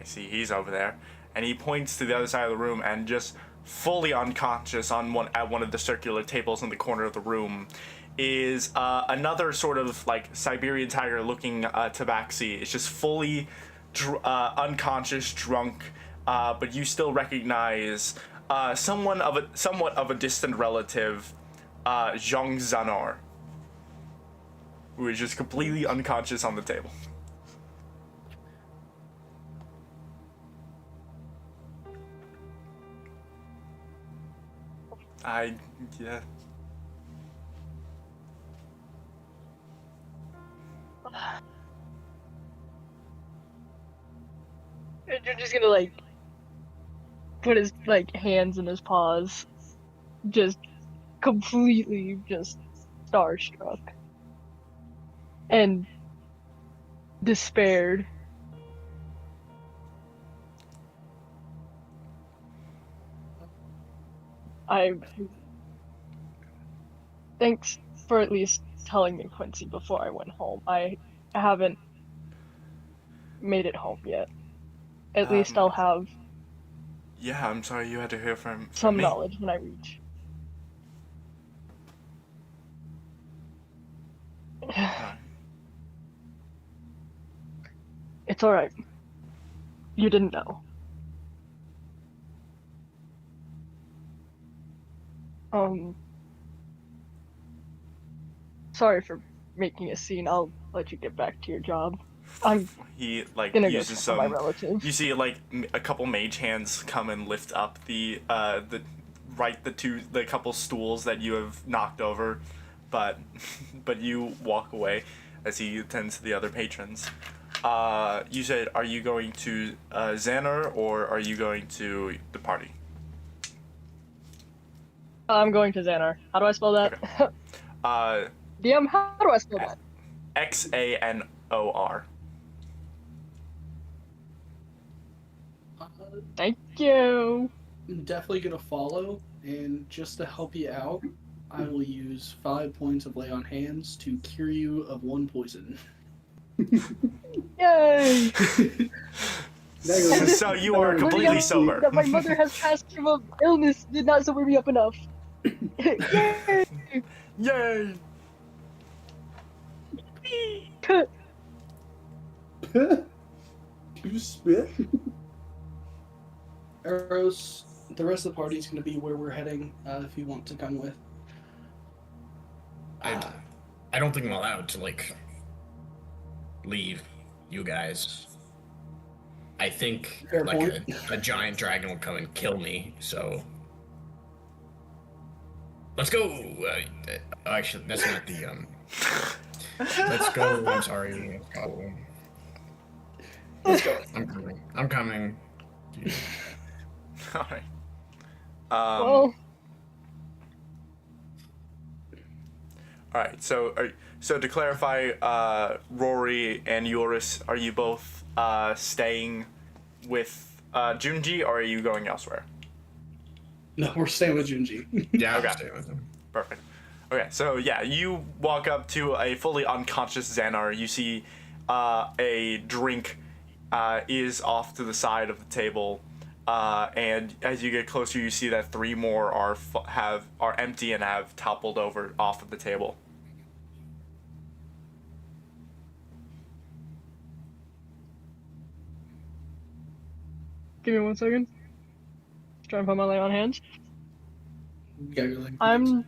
see he's over there, and he points to the other side of the room, and just fully unconscious at one of the circular tables in the corner of the room is another sort of like Siberian tiger looking tabaxi. It's just fully unconscious, drunk, but you still recognize somewhat of a distant relative, Zhang Zanar, who is just completely unconscious on the table. Yeah. You're just gonna like put his like hands in his paws, just completely just starstruck and despaired. Thanks for at least telling me, Quincy, before I went home. I haven't made it home yet. At least I'll have Yeah, I'm sorry you had to hear from some me. knowledge when I reach. It's alright. You didn't know. Sorry for making a scene. I'll let you get back to your job. I'm He like gonna go uses check on my some. relatives. You see like a couple mage hands come and lift up the couple stools that you have knocked over, but you walk away as he attends to the other patrons. You said, are you going to Xanar or are you going to the party? I'm going to Xanar. How do I spell that? Okay. DM, how do I spell that? Xanor. Thank you. I'm definitely gonna follow, and just to help you out, I will use 5 points of lay on hands to cure you of 1 poison. Yay! So you are completely sober. That my mother has passed from of illness did not sober me up enough. Yay! Yay! You spit? Eros, the rest of the party is going to be where we're heading, if you want to come with. I don't think I'm allowed to, like, leave you guys. I think, Fair like, point. a giant dragon will come and kill me, so... Let's go! Actually, that's not the, Let's go, I'm sorry. Let's go. I'm coming. Alright. Well, Alright, so to clarify, Rory and Yoris, are you both staying with Junji, or are you going elsewhere? No, we're staying with Junji. Yeah, Okay. I'll stay with him. Perfect. Okay, so yeah, you walk up to a fully unconscious Xanar. You see a drink is off to the side of the table, and as you get closer, you see that 3 more are empty and have toppled over off of the table. give me 1 second. Just trying to put my lay on hands. Yeah, you're like, I'm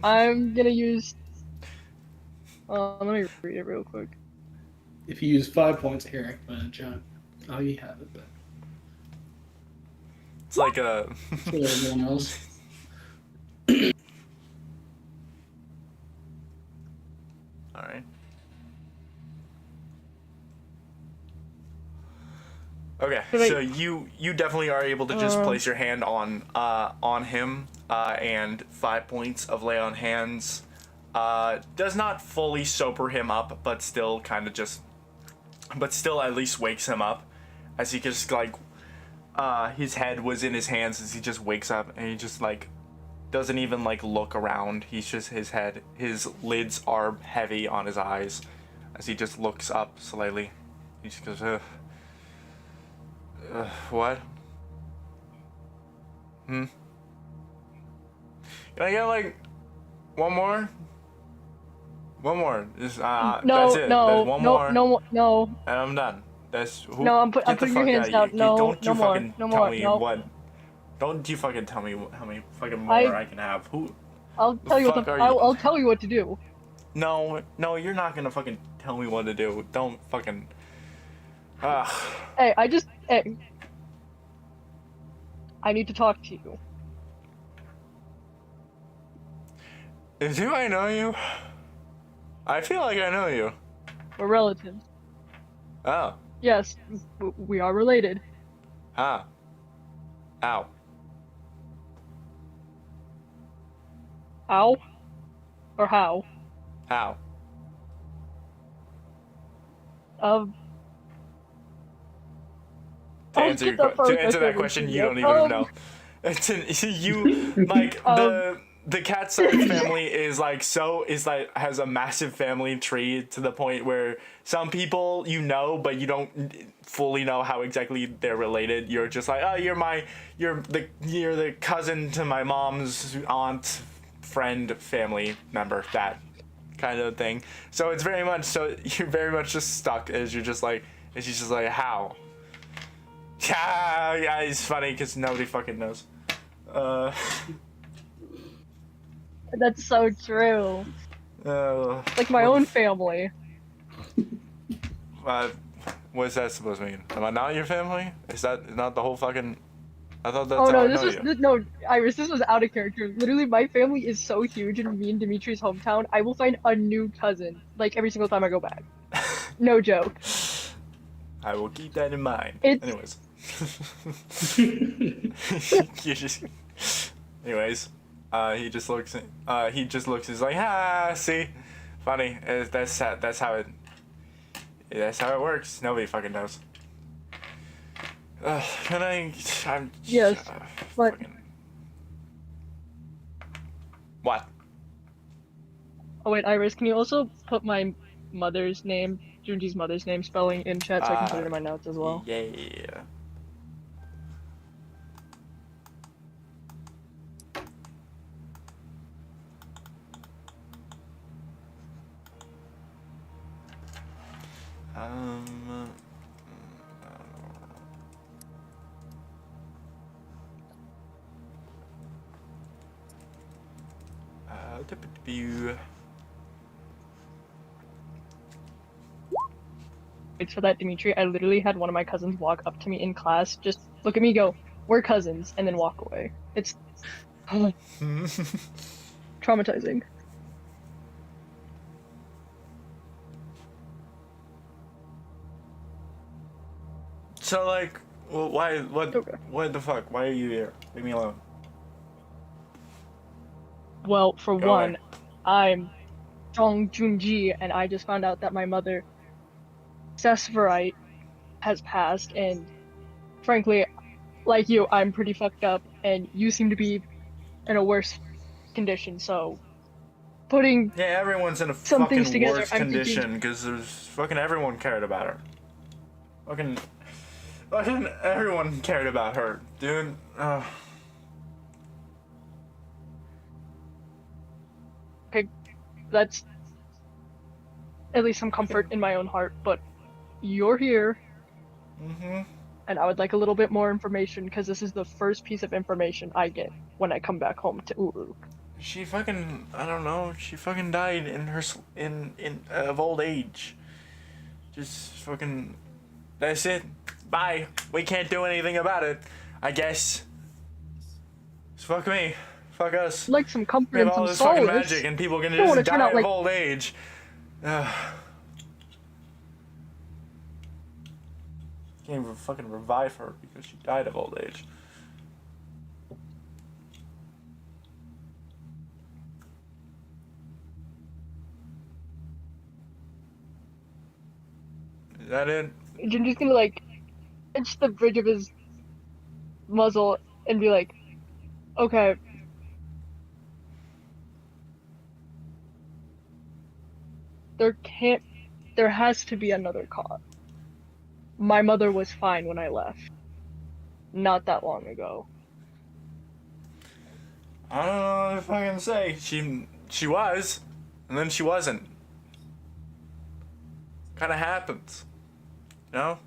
I'm gonna use let me read it real quick. if you use 5 points here, John, oh, you have it, but It's like a for everyone else. Alright. Okay, so you definitely are able to just place your hand on him, and 5 points of lay on hands does not fully sober him up, but still kind of but still at least wakes him up, as he just like his head was in his hands as he just wakes up, and he just like doesn't even like look around. He's just his lids are heavy on his eyes as he just looks up slightly. He just goes, what? Can I get like one more? One more. Just, No, that's it. no, There's one more. no. And I'm done. That's who. No, I'm get the putting your fuck hands out. down. No, don't you no more, fucking no tell more, me no. what. Don't you fucking tell me how many fucking more I can have. Who? I'll tell you what fuck are you? I'll tell you what to do. No, you're not gonna fucking tell me what to do. Don't fucking. Hey, I need to talk to you. Do I know you? I feel like I know you. We're relatives. Oh. Yes, we are related. Ah. Ow. Ow? Or how? How? To answer, that question, you don't even know. You like the cat side family is like has a massive family tree to the point where some people you know, but you don't fully know how exactly they're related. You're just like, oh, you're the cousin to my mom's aunt, friend, family member. That kind of thing. So it's very much so you're very much just stuck as you're just like, and she's just like, how? Yeah, it's funny because nobody fucking knows. That's so true. Like my own family. What's that supposed to mean? Am I not your family? Is that not the whole fucking? I thought that's Oh how no, I this know was you. no, Iris. This was out of character. Literally, my family is so huge in me and Dimitri's hometown. I will find a new cousin like every single time I go back. No joke. I will keep that in mind. It's Anyways. You just. Anyways, he just looks. He's like, see, funny. That's how it. That's how it works. Nobody fucking knows. I'm. yes, but fucking... What? oh wait, Iris, can you also put my mother's name, Junji's mother's name spelling in chat so I can put it in my notes as well? Yeah. It's for that, Dimitri. I literally had one of my cousins walk up to me in class, just look at me, go, "We're cousins," and then walk away. It's traumatizing. So like, well, why? What? Okay. What the fuck? Why are you here? Leave me alone. Well, for Go one, away. I'm Jong Junji, and I just found out that my mother, Sesverite, has passed, and frankly, like you, I'm pretty fucked up, and you seem to be in a worse condition, so putting Yeah, everyone's in a some things fucking together, worse I'm thinking, condition because there's fucking everyone cared about her. Fucking everyone cared about her, dude. okay, that's at least some comfort in my own heart, but you're here, and I would like a little bit more information, because this is the first piece of information I get when I come back home to Uruk. She fucking, I don't know. She fucking died in her of old age. Just fucking. That's it. Bye. We can't do anything about it. I guess. So fuck me. Fuck us. I'd like some comfort We have and all some this fucking solace. magic, and people can I don't wanna just turn die out of like old age. Can't even fucking revive her because she died of old age. Is that it? Jinji's gonna like pinch the bridge of his muzzle and be like, okay. There has to be another cause. My mother was fine when I left. Not that long ago. I don't know what if I can say. She was, and then she wasn't. Kind of happens, you know.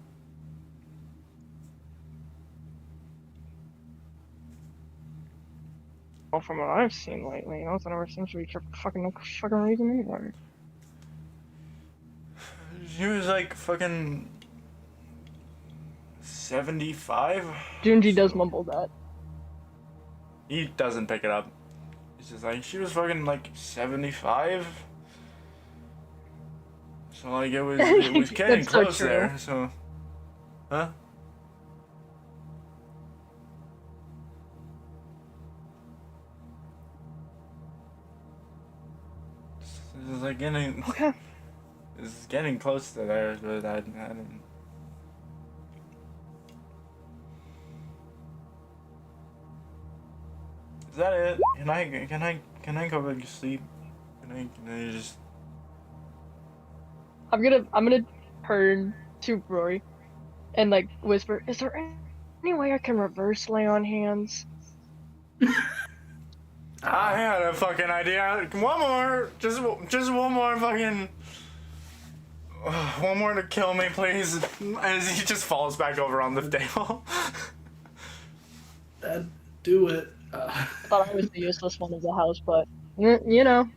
Well, from what I've seen lately, it never seems to be for fucking no fucking reason anyway. She was like fucking 75. Junji does mumble that. He doesn't pick it up. He's just like, she was fucking like 75. So like it was getting That's so close true. there. So, huh? This is like getting. Okay. This is getting close to there, but I didn't. Is that it? Can I go back to sleep? Can I just? I'm gonna turn to Rory and like whisper, is there any way I can reverse lay on hands? I had a fucking idea. One more, just one more fucking. One more to kill me, please. As he just falls back over on the table. Do it. I thought I was the useless one of the house, but you know.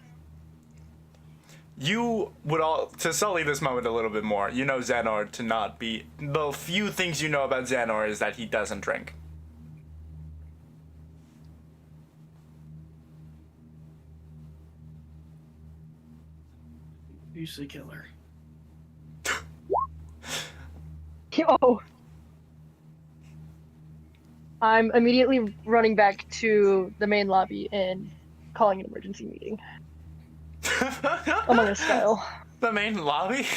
You would all to sully this moment a little bit more. You know Xanor to not be. The few things you know about Xanor is that he doesn't drink. Usually killer. Yo. I'm immediately running back to the main lobby and calling an emergency meeting. Among Us style. The main lobby?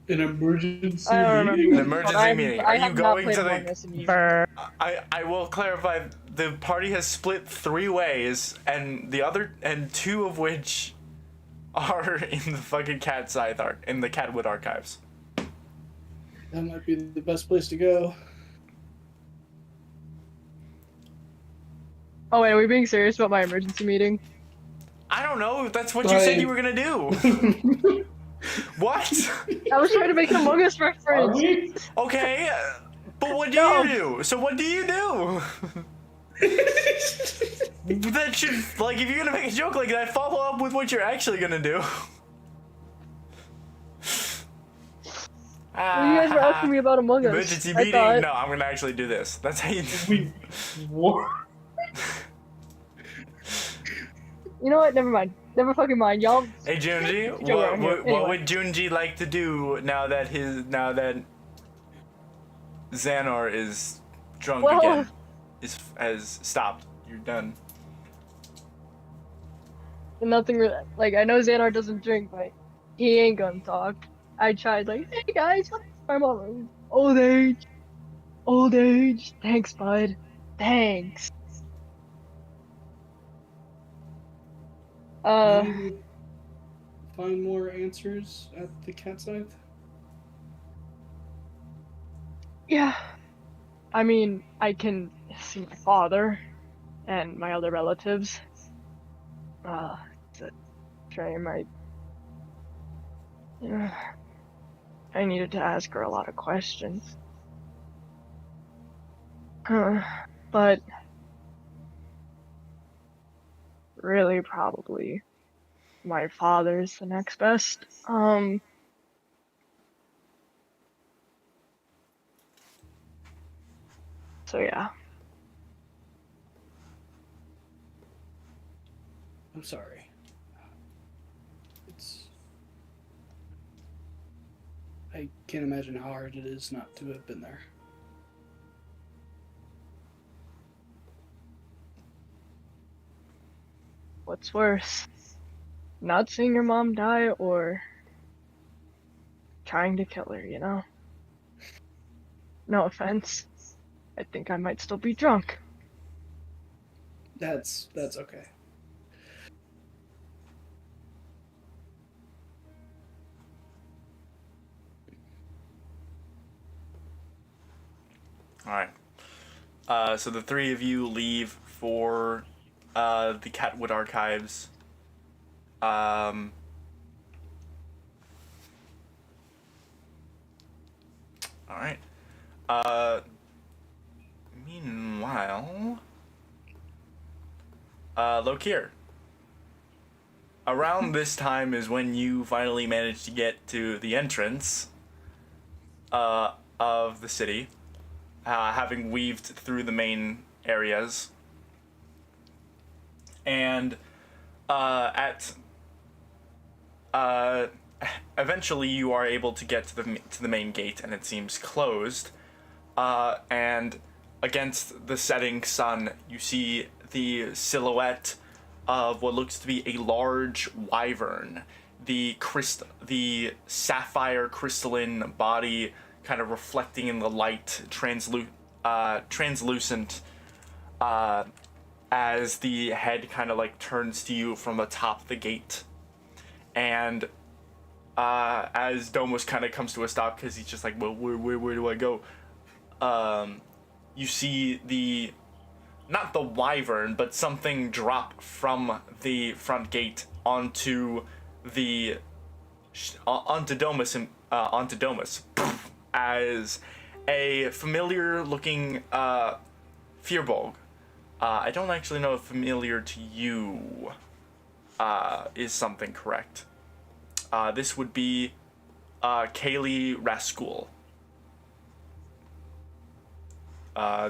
An emergency I don't remember. An emergency meeting. Are you going to the? I will clarify. The party has split 3 ways, and two of which are in the fucking in the Catwood archives. That might be the best place to go. Oh wait, are we being serious about my emergency meeting? I don't know. That's what you said you were gonna do. What? I was trying to make an Among Us reference. Okay, but what do you do? So what do you do? That should, like, if you're gonna make a joke like that, follow up with what you're actually gonna do. You guys were asking me about Among Us. Emergency meeting? No, I'm gonna actually do this. That's how you do it. You know what? Never mind. Never fucking mind, y'all. Hey Junji, what would Junji like to do now that Xanor is drunk again? Has stopped. You're done. Nothing really. Like, I know Xanar doesn't drink, but he ain't gonna talk. I tried, like, hey guys, my mom. Old age. Old age. Thanks, bud. Thanks. Find more answers at the cat site? Yeah. I mean, I can see my father and my other relatives. Trey might. I needed to ask her a lot of questions. But really, probably my father's the next best. So yeah. I'm sorry. I can't imagine how hard it is not to have been there. What's worse? Not seeing your mom die or trying to kill her, you know? No offense. I think I might still be drunk. That's okay. Alright. So the 3 of you leave for the Catwood Archives. Alright. Meanwhile, Lokir. Around this time is when you finally manage to get to the entrance of the city, having weaved through the main areas. And eventually you are able to get to the main gate, and it seems closed. And against the setting sun, you see the silhouette of what looks to be a large wyvern. The sapphire crystalline body kind of reflecting in the light, translucent, as the head kind of like turns to you from atop the gate. And as Domus kind of comes to a stop because he's just like, well, where do I go? You see the not the wyvern, but something drop from the front gate onto the onto Domus as a familiar looking Firbolg. I don't actually know if familiar to you is something correct. This would be Kaylee Rascool.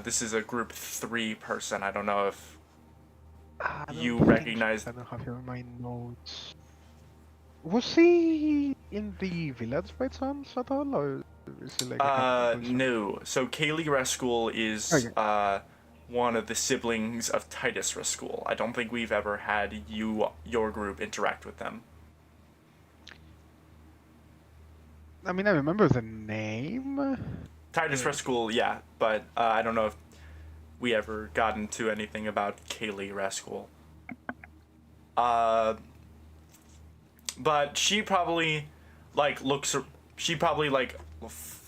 This is a group 3 person. I don't know if you recognize. I don't have here in my notes. Was he in the village by chance at all, or is he like a no. So Kaylee Rascool is one of the siblings of Titus Rascool. I don't think we've ever had your group interact with them. I mean, I remember the name. Titus Rascool, yeah, but I don't know if we ever got into anything about Kaylee Rascool. But she probably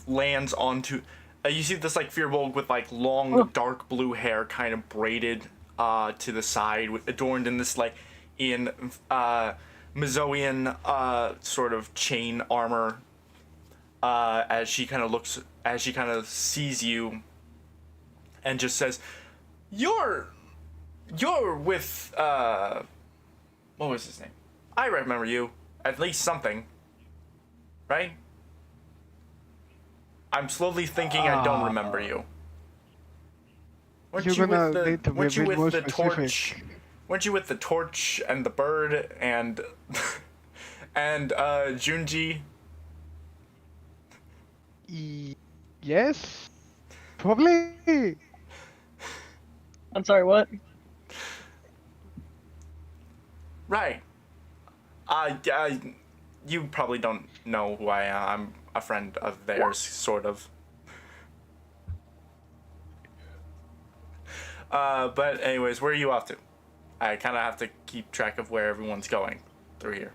lands onto. You see this like Firbolg with like long dark blue hair, kind of braided to the side, adorned in this like Mazoian sort of chain armor. As she kind of sees you, and just says, "You're with what was his name? I remember you, at least something, right? I'm slowly thinking I don't remember you. Weren't you with the torch? Weren't you with the torch and the bird and and Junji?" Yes, probably. I'm sorry, what? Right. You probably don't know who I am. I'm a friend of theirs, sort of. But anyways, where are you off to? I kind of have to keep track of where everyone's going through here.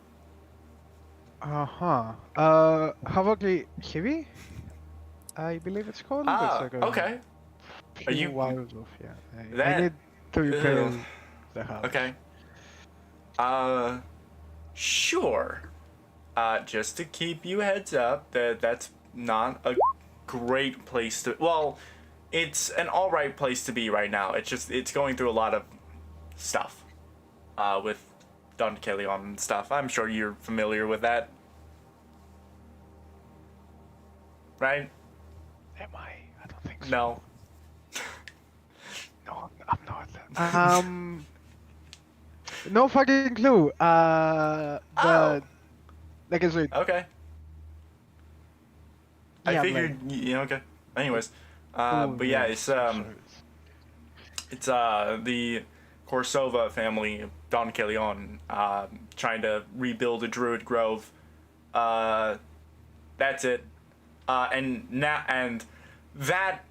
How about the heavy? I believe it's called. Ah, it's like okay. Are you wild of that? I need to repair the house. Okay. Sure. Just to keep you heads up, that's not a great place to. Well, it's an all right place to be right now. It's going through a lot of stuff. With Don Keleon and stuff. I'm sure you're familiar with that. Right? Am I? I don't think so. No. No, I'm not. No fucking clue. But like I said. Okay. I Yeah, figured. Yeah. Okay. Anyways, but yeah, it's the Korsova family, Don Keleon, trying to rebuild a druid grove. That's it. And that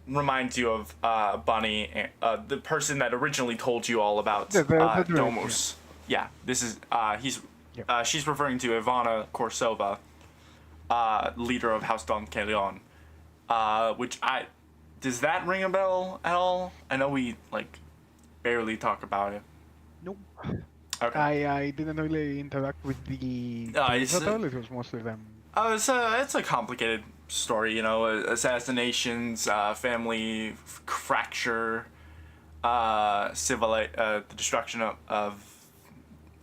reminds you of Bunny, the person that originally told you all about the druid, Domus. Yeah, this is she's referring to Ivana Korsova, leader of House Don Keleon. Does that ring a bell at all? I know we barely talk about it. Nope. Okay. I didn't really interact with the it's at all. It was mostly them. It's a complicated story, assassinations, family fracture, the destruction of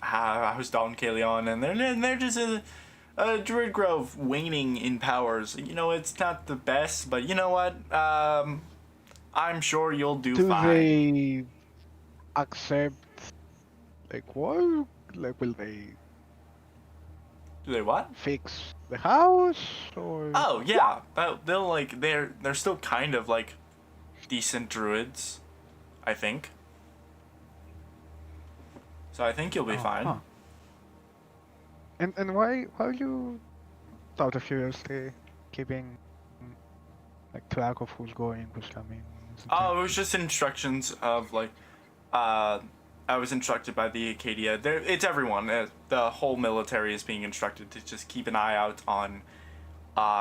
House Don Keleon, and they're just a druid grove waning in powers. It's not the best, but you know what? I'm sure you'll do fine. Do they accept what? Will they? Do they what? Fix the house or? Oh yeah, they'll they're still kind of decent druids, I think. So I think you'll be fine. Huh. And why are you, out of curiosity, keeping track of who's going, who's coming? Oh, it was just instructions of I was instructed by the Acadia. It's everyone. The whole military is being instructed to just keep an eye out on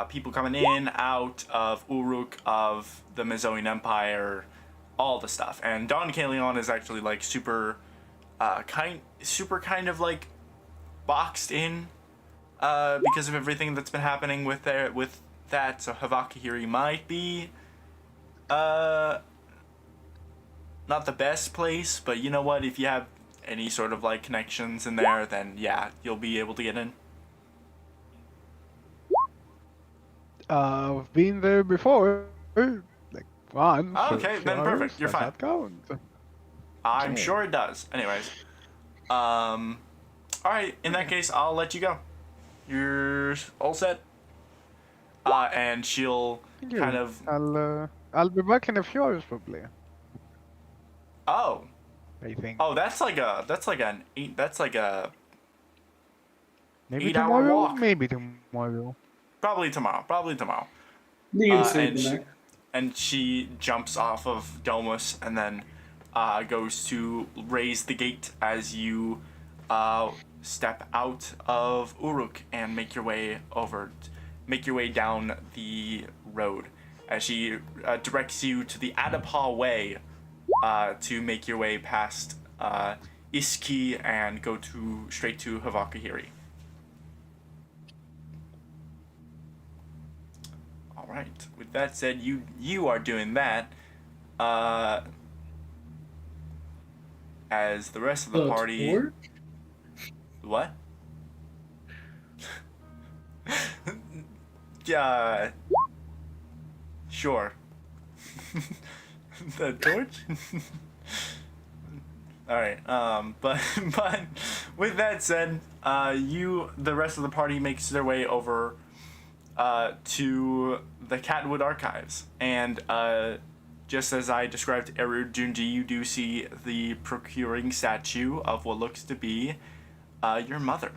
people coming in, out of Uruk, of the Mazoian Empire, all the stuff. And Don Calion is actually like super kind of like boxed in because of everything that's been happening with that. So Havakahiri might be not the best place, but you know what? If you have any sort of like connections in there, then yeah, you'll be able to get in. I've been there before, like once. Oh, for okay, a few then perfect. hours. You're Does fine. that count? I'm Okay. sure it does. Anyways, all right. In that case, I'll let you go. You're all set. And she'll Thank you. kind of. I'll be back in a few hours probably. Oh, I think. oh, that's like a Maybe 8-hour tomorrow. walk. Maybe tomorrow. Probably tomorrow. You can sleep in there. And she jumps off of Domus and then goes to raise the gate as you step out of Uruk and make your way down the road. As she directs you to the Adapa Way to make your way past Iski and go straight to Havakahiri. All right. With that said, you are doing that. As the rest of the party. Or? What? Yeah. Sure. The torch? Alright, but with that said, the rest of the party makes their way over to the Catwood Archives, and just as I described Eru Junji, you do see the procuring statue of what looks to be your mother.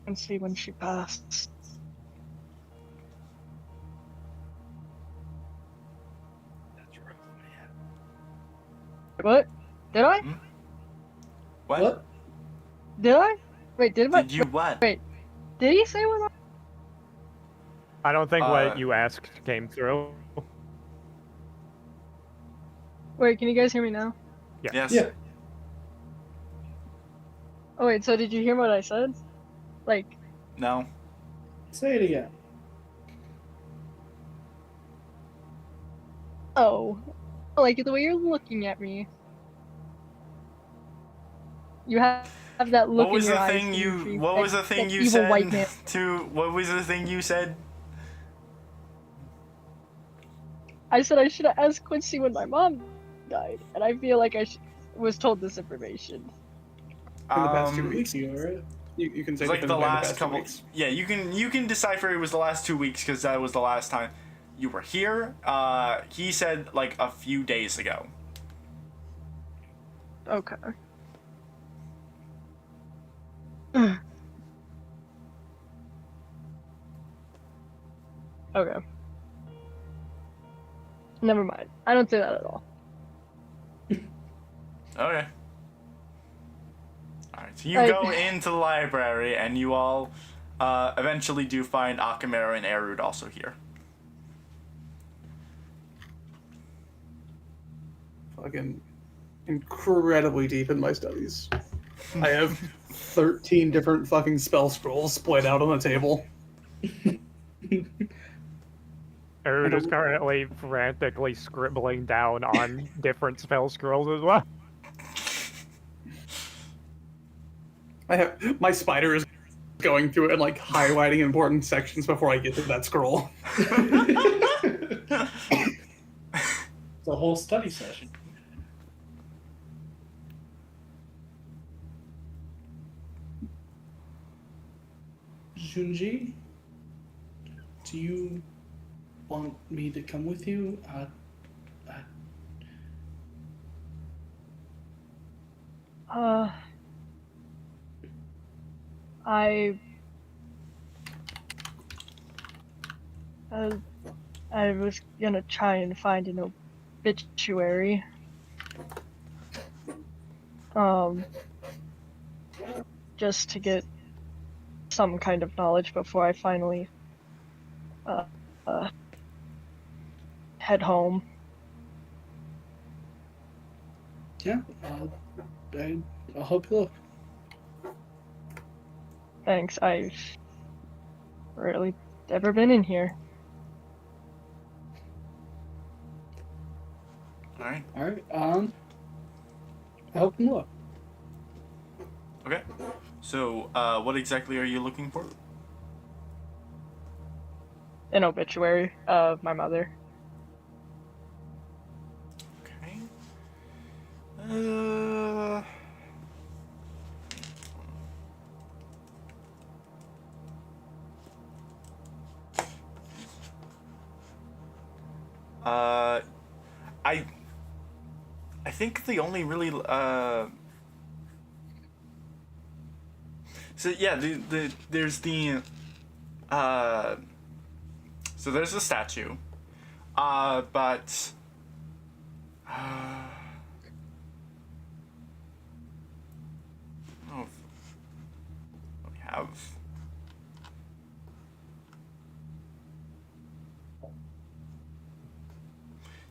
And see when she passed. That's rough, man. What? Did I? What? Did I? Wait, did I? Did you what? Wait, did he say what? I don't think what you asked came through. Wait, can you guys hear me now? Yeah. Yes. Yeah. Oh wait, so did you hear what I said? Like, No. Say it again. oh, like the way you're looking at me. You have that look What was in your the eyes. thing Dimitri, what that- was the thing that you evil white man. said to what was the thing you said? I said I should have asked Quincy when my mom died, and I feel like I was told this information. In the past 2 weeks, you were right? You can say It's like within the past last 2 couple. weeks. Yeah, you can decipher it was the last 2 weeks because that was the last time you were here. He said like a few days ago. Okay. Okay. Never mind. I don't say that at all. Okay. Alright, so you I- go into the library and you all eventually do find Akamera and Erud also here. Fucking incredibly deep in my studies. I have 13 different fucking spell scrolls splayed out on the table. Erud is currently frantically scribbling down on different spell scrolls as well. My spider is going through it and like highlighting important sections before I get to that scroll. It's a whole study session. Junji, do you want me to come with you? I was gonna try and find an obituary. um, just to get some kind of knowledge before I finally uh, uh, head home. Yeah, I'll help you look. Thanks. I've rarely ever been in here. All right. All right. I'll help him look. Okay. So, what exactly are you looking for? An obituary of my mother. Okay. Uh, I think the only really so yeah, there's the so there's a statue, but oh, we have.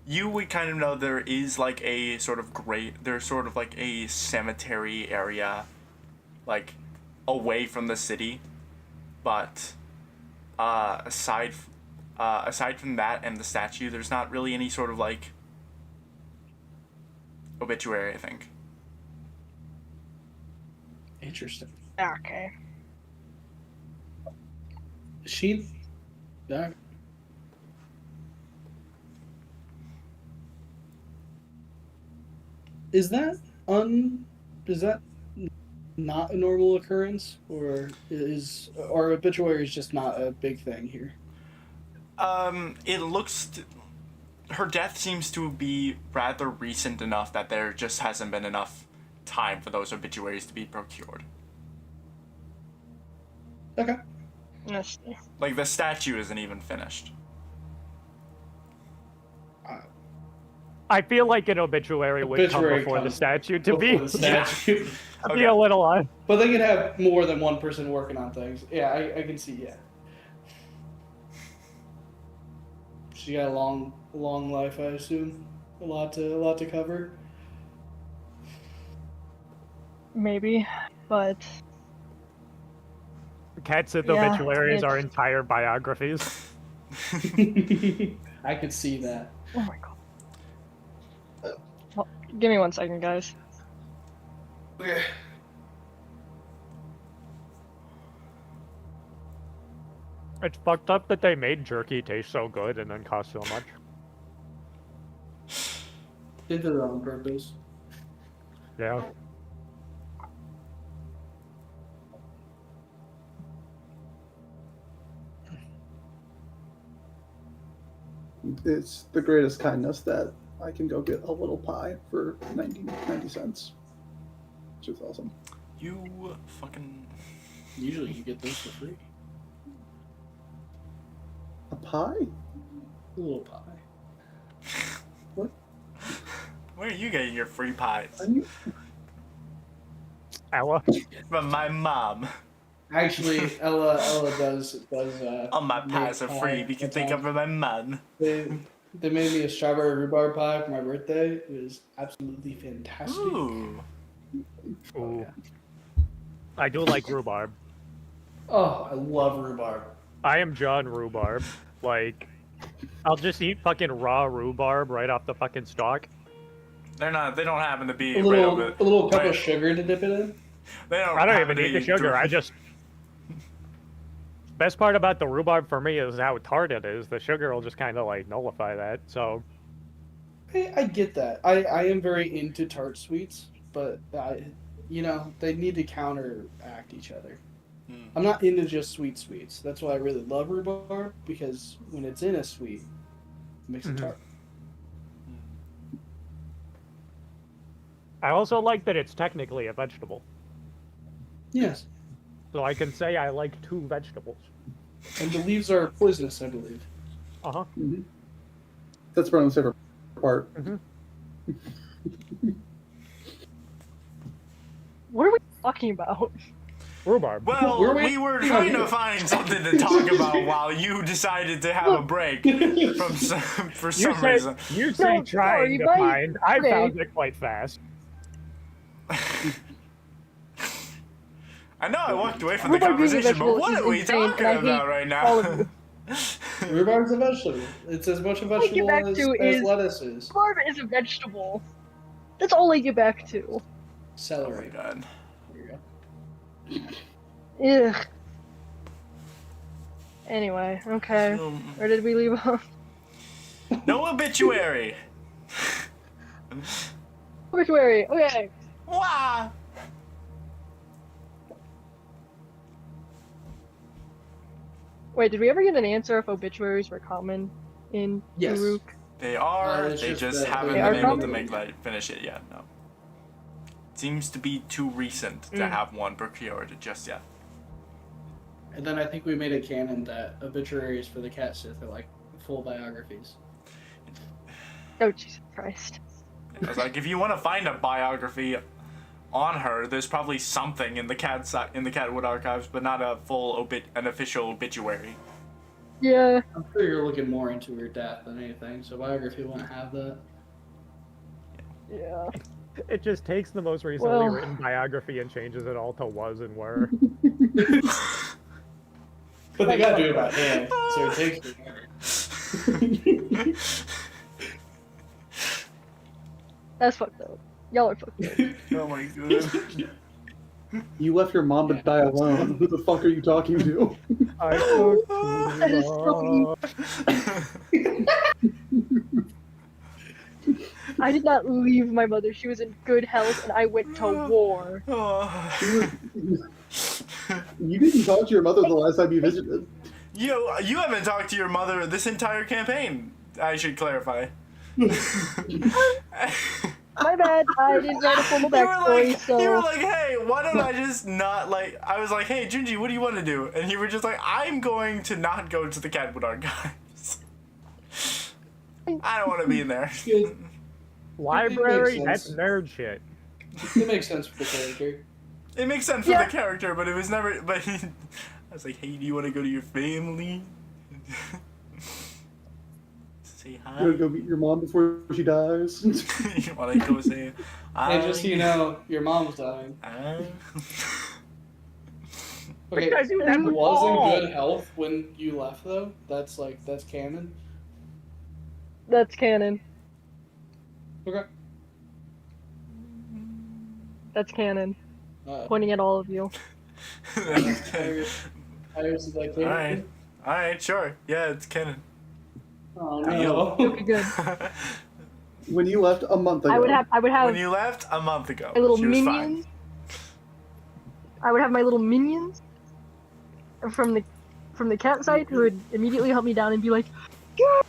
You would kind of know there is like a sort of there's sort of like a cemetery area, like away from the city, but aside from that and the statue, there's not really any sort of like obituary, I think. Interesting. Okay. She. Is that not a normal occurrence, or obituaries just not a big thing here? It looks. Her death seems to be rather recent enough that there just hasn't been enough time for those obituaries to be procured. Okay. Yes. Like, the statue isn't even finished. I feel like an obituary would come before the statue to be. The statue. I'd be a little on. But they can have more than one person working on things. Yeah, I can see. Yeah. She got a long life, I assume. A lot to cover. Maybe, but Cat said Yeah, obituaries are it's- entire biographies. I could see that. oh my god. Well, give me 1 second, guys. Okay. It's fucked up that they made jerky taste so good and then cost so much. Did it on purpose. Yeah. It's the greatest kindness that I can go get a little pie for 90 cents. Which is awesome. You fucking... Usually you get those for free. A pie? A little pie. What? Where are you getting your free pies? Ella? From my mom. Actually, Ella does. All my pies are free because they come from my mom. They made me a strawberry rhubarb pie for my birthday. It was absolutely fantastic. Ooh. Ooh. Yeah. I do like rhubarb. Oh, I love rhubarb. I am John Rhubarb. Like, I'll just eat fucking raw rhubarb right off the fucking stalk. They don't happen to be a little cup of sugar to dip it in. I don't even eat the sugar. I just. Best part about the rhubarb for me is how tart it is. The sugar will just kind of like nullify that. So. I get that. I am very into tart sweets, but they need to counteract each other. I'm not into just sweets. That's why I really love rhubarb, because when it's in a sweet, it makes it tart. I also like that it's technically a vegetable. Yes. So I can say I like 2 vegetables. And the leaves are poisonous, I believe. Uh-huh. Mm-hmm. That's Brandon's favorite part. Mm-hmm. What are we talking about? Rhubarb. Well, We're we were waiting trying on to you. find something to talk about while you decided to have a break from for some reason. You say No, trying sorry, to my- find. I okay. found it quite fast. I know I walked away from the Rhubarb being a conversation, but vegetable what is are we insane, and talking I hate about right now? all of you. Rhubarb's a vegetable. It's as much a What I get vegetable back as, to as is- lettuce is. Rhubarb is a vegetable. That's all I get back to. Oh my Celery. god. There you go. Ugh. Anyway, okay. Where did we leave off? No obituary. Obituary. Okay. Wah! Wait, did we ever get an answer if obituaries were common in Yes. Uruk? They are. it's They just just that haven't they been are able to common? finish it yet. No. Seems to be too recent to have one procured just yet. And then I think we made a canon that obituaries for the cat Sith are like full biographies. Oh, Jesus Christ. I was like, if you want to find a biography on her, there's probably something in the Catwood archives, but not a full an official obituary. Yeah. I'm sure you're looking more into her death than anything, so biography won't have that. Yeah. It just takes the most recently Well- written biography and changes it all to was and were. But they gotta do it by hand, so it takes forever. That's fucked up. Y'all are fucked up. Oh my god. You left your mom to die alone. Who the fuck are you talking to? I That is so I did not leave my mother. She was in good health, and I went to war. Oh. You didn't talk to your mother the last time you visited. You haven't talked to your mother this entire campaign. I should clarify. My bad. I didn't write a formal backstory, so... You were like, hey, why don't I just not, like... I was like, hey, Junji, what do you want to do? And you were just like, I'm going to not go to the Catwood archives. I don't want to be in there. Library? It makes That's sense. nerd shit. It makes sense for the character. It makes sense for Yeah. the character, but it was never... But I was like, hey, do you want to go to your family? Say hi. You gotta go meet your mom before she dies. You want to go say hi? And just so you know, your mom's dying. Okay, Because you it never was called. in good health when you left, though. That's canon. That's canon. Okay. That's canon. Pointing Pointing at all of you. Iris is like, Alright, sure. Yeah, it's canon. oh Okay, no. good. When you left a month ago. I would have When you left a month ago, my little she was minions. fine. I would have my little minions from the campsite who would immediately help me down and be like, "You're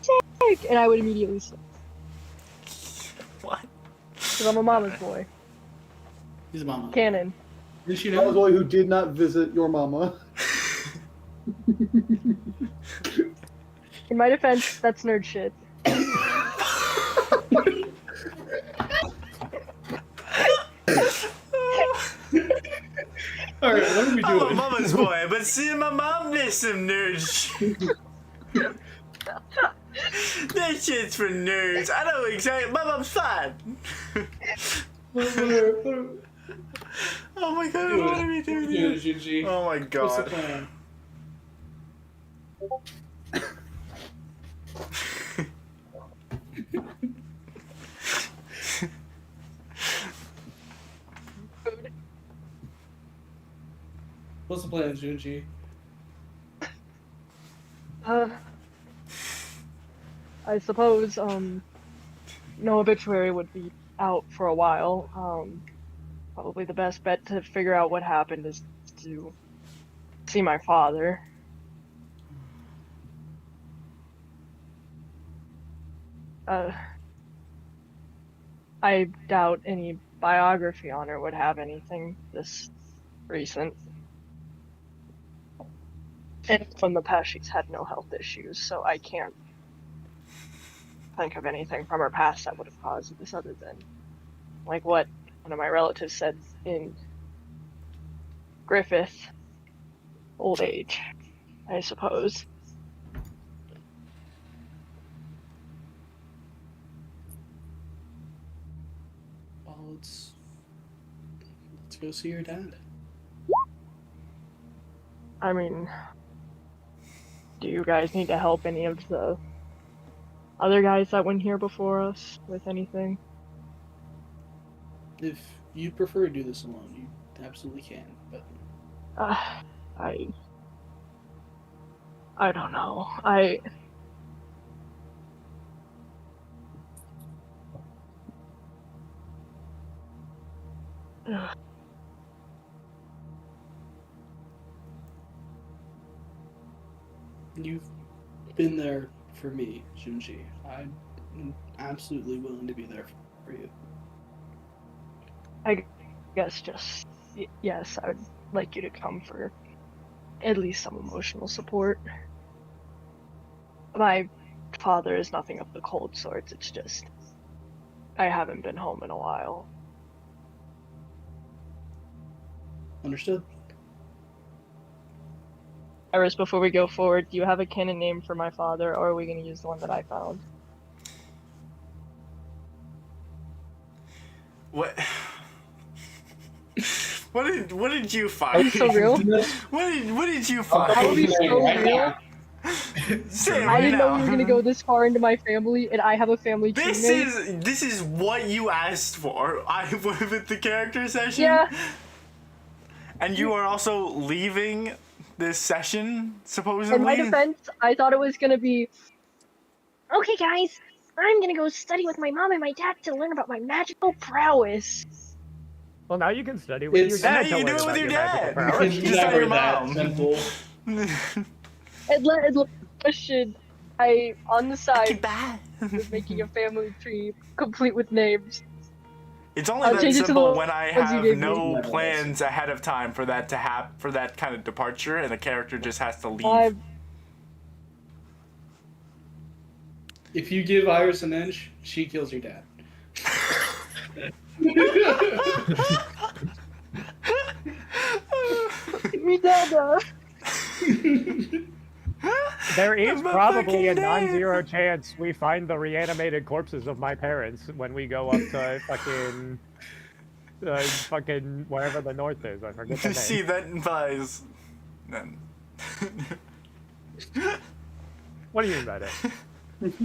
sick," and I would immediately sleep What? because I'm a mama's boy. He's a mama. Canon. Did she I was know? the boy who did not visit your mama. In my defense, that's nerd shit. Alright, what are we I'm a doing? mama's boy, but see, my mom did some nerd shit. That shit's for nerds. I know exactly. My mom's fine. Oh my god, what are we doing here? Junji. Oh my What's the god. plan? What's the plan, Junji? I suppose, no obituary would be out for a while. Probably the best bet to figure out what happened is to see my father. I doubt any biography on her would have anything this recent. And from the past, she's had no health issues, so I can't think of anything from her past that would have caused this other than, like, what one of my relatives said in Griffith, old age, I suppose. Well, let's go see your dad. I mean, do you guys need to help any of the other guys that went here before us with anything? If you prefer to do this alone, you absolutely can. But I don't know. you've been there for me, Junji. I'm absolutely willing to be there for you. I guess just yes, I would like you to come for at least some emotional support. My father is nothing of the cold sorts. It's just I haven't been home in a while. Understood? Iris, before we go forward, do you have a canon name for my father, or are we going to use the one that I found? What? What did you Are find? you so real? What did you find? Are we so real? Say it I right didn't know now. we were gonna go this far into my family, and I have a family teammate. This is what you asked for. I with the character session. Yeah. And you are also leaving this session, supposedly. In my defense, I thought it was gonna be, okay, guys, I'm gonna go study with my mom and my dad to learn about my magical prowess. Well, now you can study with your dad. Yeah, you to can do learn it with about your magical dad. powers. It's Just tell never your that mom. simple. And question, I on the side Bye. was making a family tree complete with names. It's only I'll that change it to simple the when I ones you have gave me. no Never plans ahead of time for that to for that kind of departure, and the character just has to leave. If you give Iris an inch, she kills your dad. Me dada. There is My probably a fucking dad. non-zero chance we find the reanimated corpses of my parents when we go up to fucking wherever the north is. I forget the name. See, that implies. None. What do you mean by that? What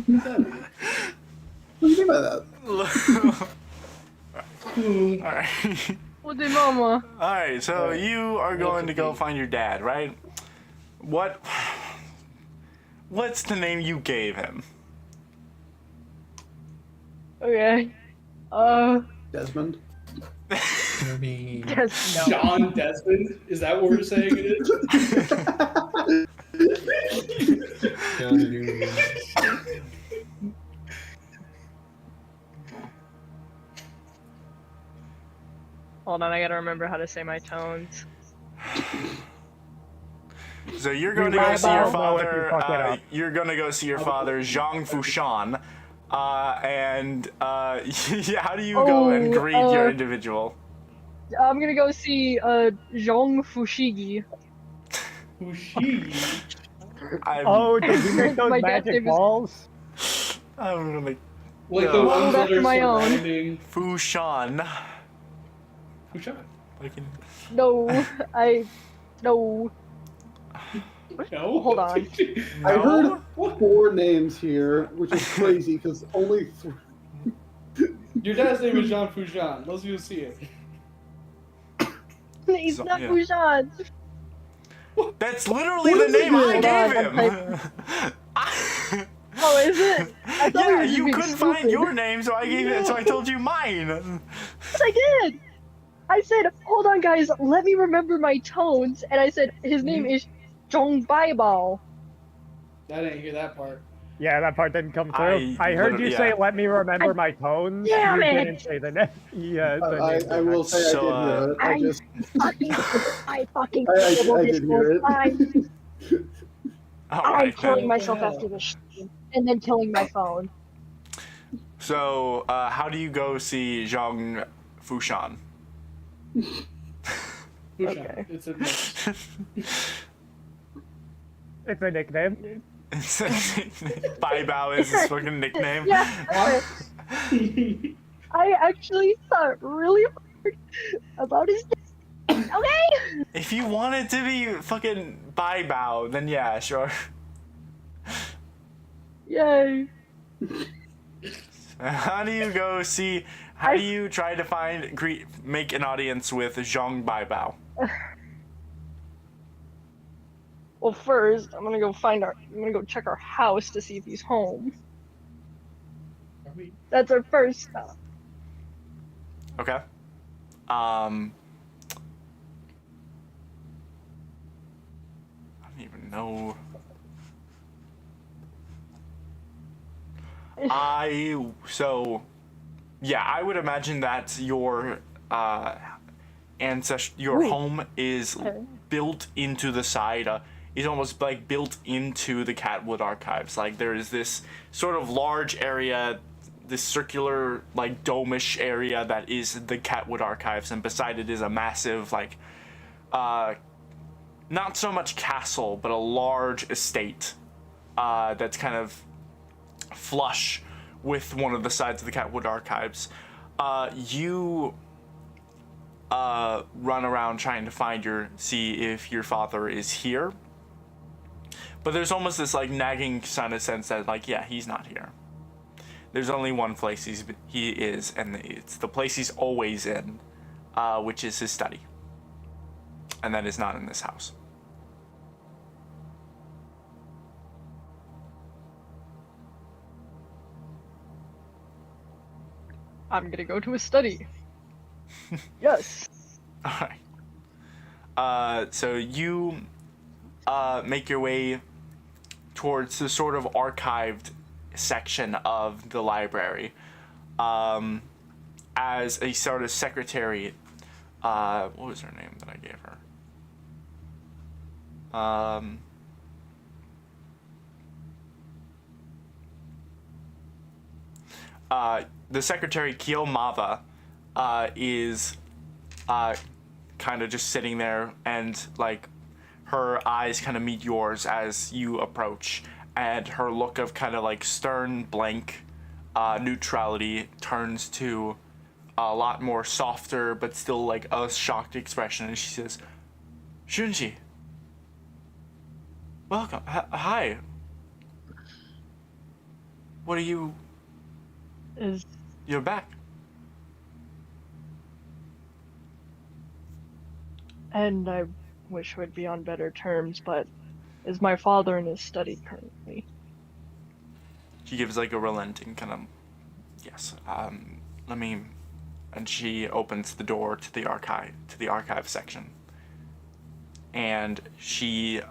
do you mean by that? Alright. What did mama? Alright, so you are going to go find your dad, right? What's the name you gave him? Okay. Desmond? I mean, Yes, no. John Desmond? Is that what we're saying it is? Hold on, I gotta remember how to say my tones. So you're going to go see your father. fuck it up. You're going to go see your father, Zhang Fushan. Yeah, how do you go and greet your individual? I'm gonna go see Zhong Fushigi. Fushigi? Oh, did you make those My dad's magic name is- balls? I'm really Like the ones that after are my own. surrounding Fushan. Fushan. Like in... No, no. No? Hold on. I No? heard 4 names here, which is crazy because only 3. Your dad's name is Jean Fushan. Let's go see it. He's So- not yeah. Fujan. That's literally What the is it? name I Hold gave on, him. Oh, is it? I thought we Yeah, were just you being couldn't find stupid. your name, so I gave it. So I told you mine. Yes, I did. I said, hold on, guys, let me remember my tones, and I said his name is Zhong Baibao. I didn't hear that part. Yeah, that part didn't come through. I I heard you literally- say, yeah. "Let me remember my tones." Damn you it! didn't say the name. Yeah, the name I will say So, I did hear it. I just I fucking I this did hear it. All I'm right, killing then. myself hell? after this stream, and then killing my phone. So, how do you go see Zhang Fushan. Okay. It's a mix. It's a nickname. Bai Bao is his fucking nickname. Yeah. I actually thought really hard about his name. Okay. If you want it to be fucking Bai Bao, then yeah, sure. Yay. How do you go see? How do you try to make an audience with Zhong Bai Bao? Well, first I'm gonna go check our house to see if he's home. That's our first stop. Okay. I don't even know. I would imagine that your your home is built into the side. Is almost like built into the Catwood Archives. Like there is this sort of large area, this circular like dome-ish area that is the Catwood Archives, and beside it is a massive like not so much castle, but a large estate that's kind of flush with one of the sides of the Catwood Archives. You run around trying to see if your father is here, but there's almost this like nagging kind of sense that like, yeah, he's not here. There's only one place he is, and it's the place he's always in, which is his study, and that is not in this house. I'm gonna go to his study. Yes. Alright. So you make your way towards the sort of archived section of the library. As a sort of secretary, what was her name that I gave her? The secretary, Kiyomava, is kind of just sitting there, and like her eyes kind of meet yours as you approach, and her look of kind of like stern, blank neutrality turns to a lot more softer, but still like a shocked expression, and she says, "Shunji, welcome. Hi. What are you? You're back." And I wish we'd be on better terms, but is my father in his study currently? She gives like a relenting kind of, yes. Let me, and she opens the door to the archive section, and she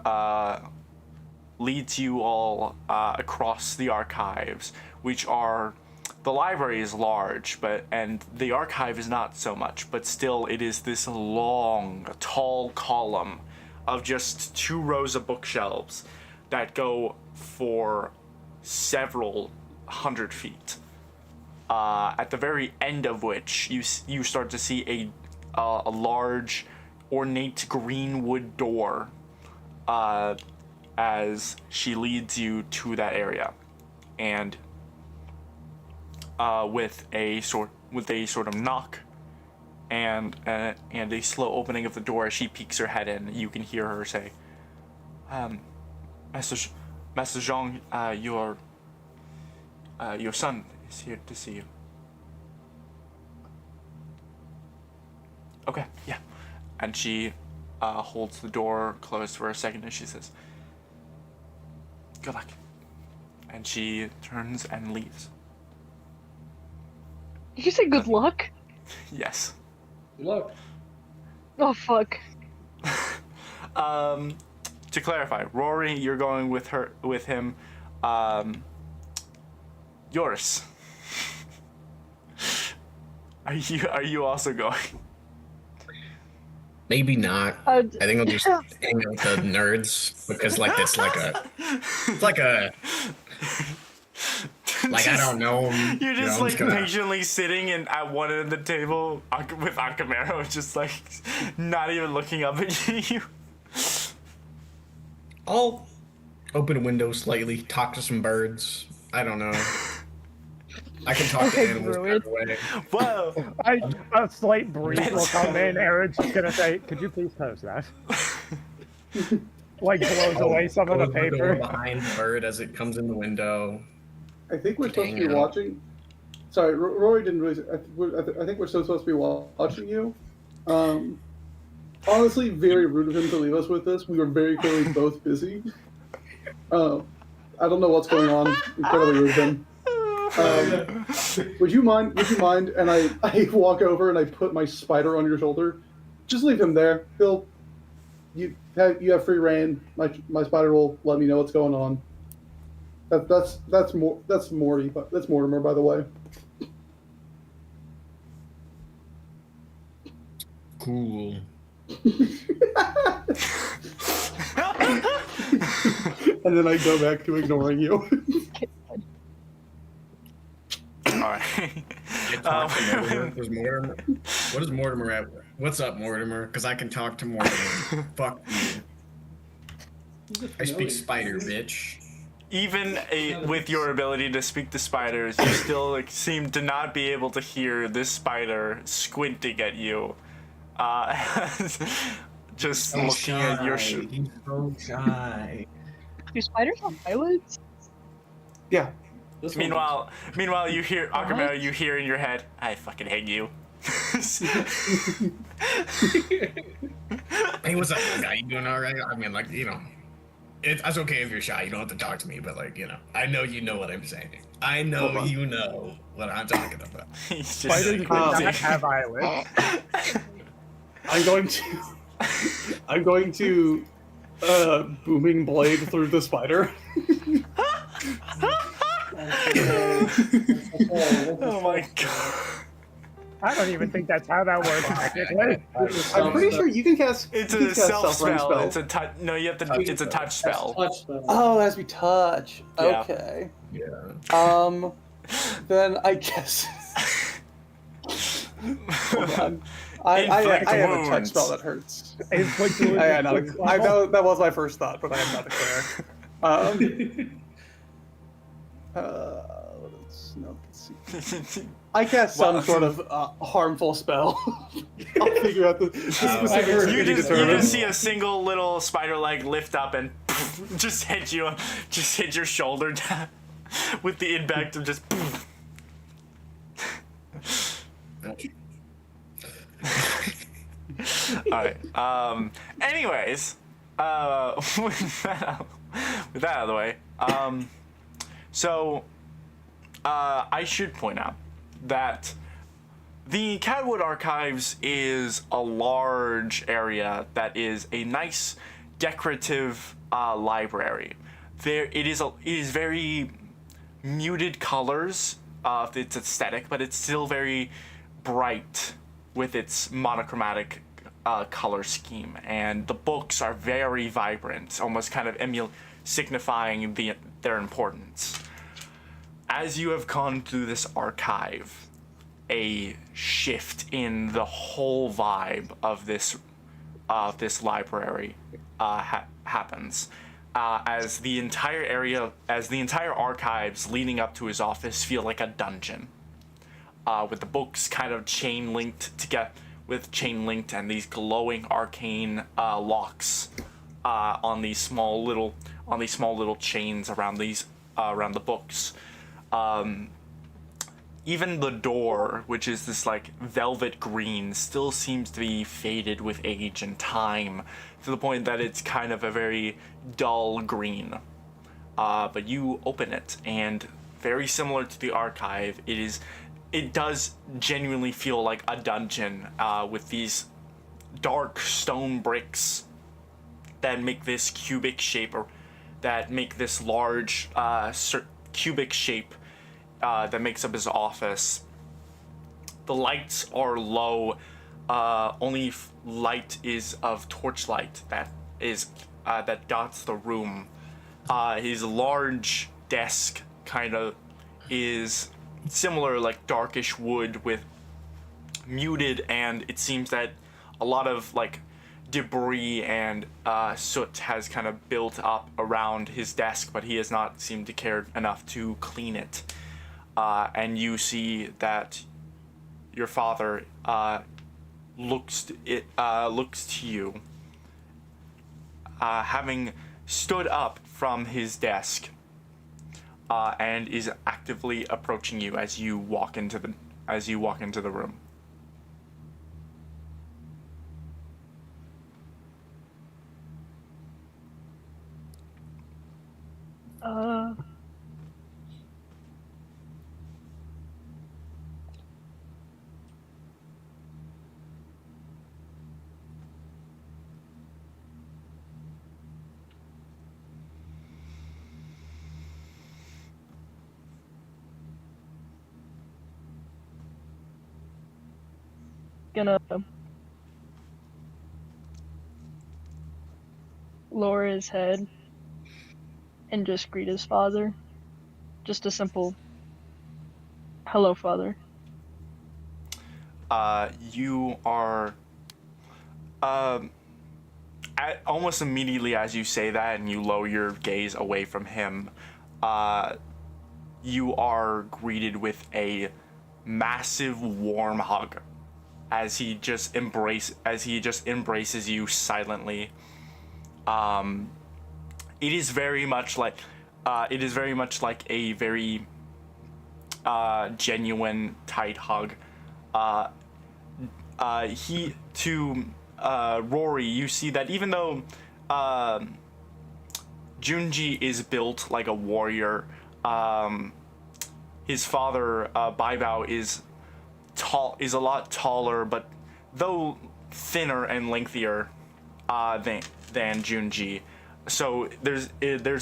leads you all across the archives, which are. The library is large, and the archive is not so much, but still it is this long, tall column of just 2 rows of bookshelves that go for several hundred feet. At the very end of which you start to see a large, ornate green wood door as she leads you to that area, and with a sort of knock and a slow opening of the door as she peeks her head in, you can hear her say, Master Zhang, your son is here to see you." "Okay, yeah." And she holds the door closed for a second, and she says, "Good luck." And she turns and leaves. Did you say good luck? Yes. Good luck. Oh, fuck. To clarify, Rory, you're going with him. Yours. Are you also going? Maybe not. I think I'll just hang out with the nerds because like it's like a Like, I don't know him. You're you just know, I'm like gonna- patiently sitting at one end of the table with Akamero, just like not even looking up at you. I'll open a window slightly, talk to some birds. I don't know. I can talk to animals Druid. that way. Whoa! A slight breeze will come in. Aaron's just gonna say, "Could you please post that?" Like blows away some of the Close the door paper. behind the bird as it comes in the window. I think we're supposed to be Dang it. watching. Sorry, Rory didn't really. I think we're still supposed to be watching you. Honestly, very rude of him to leave us with this. We were very clearly both busy. I don't know what's going on. Incredibly rude of him. Would you mind? And I walk over and I put my spider on your shoulder. Just leave him there. You have free reign. My spider will let me know what's going on. That's Morty, but that's Mortimer, by the way. Cool. And then I go back to ignoring you. Alright. There's Mortimer. What is Mortimer at? What's up, Mortimer? Because I can talk to Mortimer. Fuck you. I speak spider, bitch. Even with your ability to speak to spiders, you still seem to not be able to hear this spider squinting at you. Just So looking at your shy. He's so shy. Do spiders have eyelids? Yeah. Meanwhile, you hear Akamero. You hear in your head, "I fucking hate you." Hey, what's up, little guy? You doing all right? I mean, like, you know, it's okay if you're shy. You don't have to talk to me, but like, you know, I know you know what I'm saying. I know you know what I'm talking about. He's just Spiders do not have eyelids. I'm going to booming blade through the spider. Oh my god! I don't even think that's how that works technically. I'm pretty sure you can cast. It's you can a cast self self-range spell. It's a touch. No, you have to. It's a touch spell. Touch spell. Oh, it has to be touch. Yeah. Okay. Yeah. Then I guess. Hold on. I Inflict have a touch wounds. spell that hurts. Inflict wounds. That was my first thought, but I am not a cleric. Let's see. I cast some sort of harmful spell. I'll figure out the specifics to be You determined. just see a single little spider leg lift up and just hit your shoulder down with the impact of just. Alright. Anyways, with that out of the way, I should point out that the Catwood Archives is a large area that is a nice decorative library. It is very muted colors of its aesthetic, but it's still very bright with its monochromatic color scheme, and the books are very vibrant, almost kind of signifying their importance. As you have gone through this archive, a shift in the whole vibe of this library happens. As the entire archives leading up to his office feel like a dungeon, with the books kind of chain linked and these glowing arcane locks on these small little chains around the books. Even the door, which is this like velvet green, still seems to be faded with age and time, to the point that it's kind of a very dull green. But you open it, and very similar to the archive, it does genuinely feel like a dungeon, with these dark stone bricks that make this cubic shape, or that make this large cubic shape that makes up his office. The lights are low. Only light is of torchlight that dots the room. His large desk kind of is similar, like darkish wood with muted, and it seems that a lot of like debris and soot has kind of built up around his desk, but he has not seemed to care enough to clean it. And you see that your father looks to you, having stood up from his desk, and is actively approaching you as you walk into the room. Gonna lower his head and just greet his father. Just a simple hello, father. You are almost immediately as you say that and you lower your gaze away from him, you are greeted with a massive warm hug as he just embraces you silently. It is very much like a very genuine tight hug. Rory, you see that even though Junji is built like a warrior, his father, Baibao, is a lot taller, but though thinner and lengthier than Junji. So there's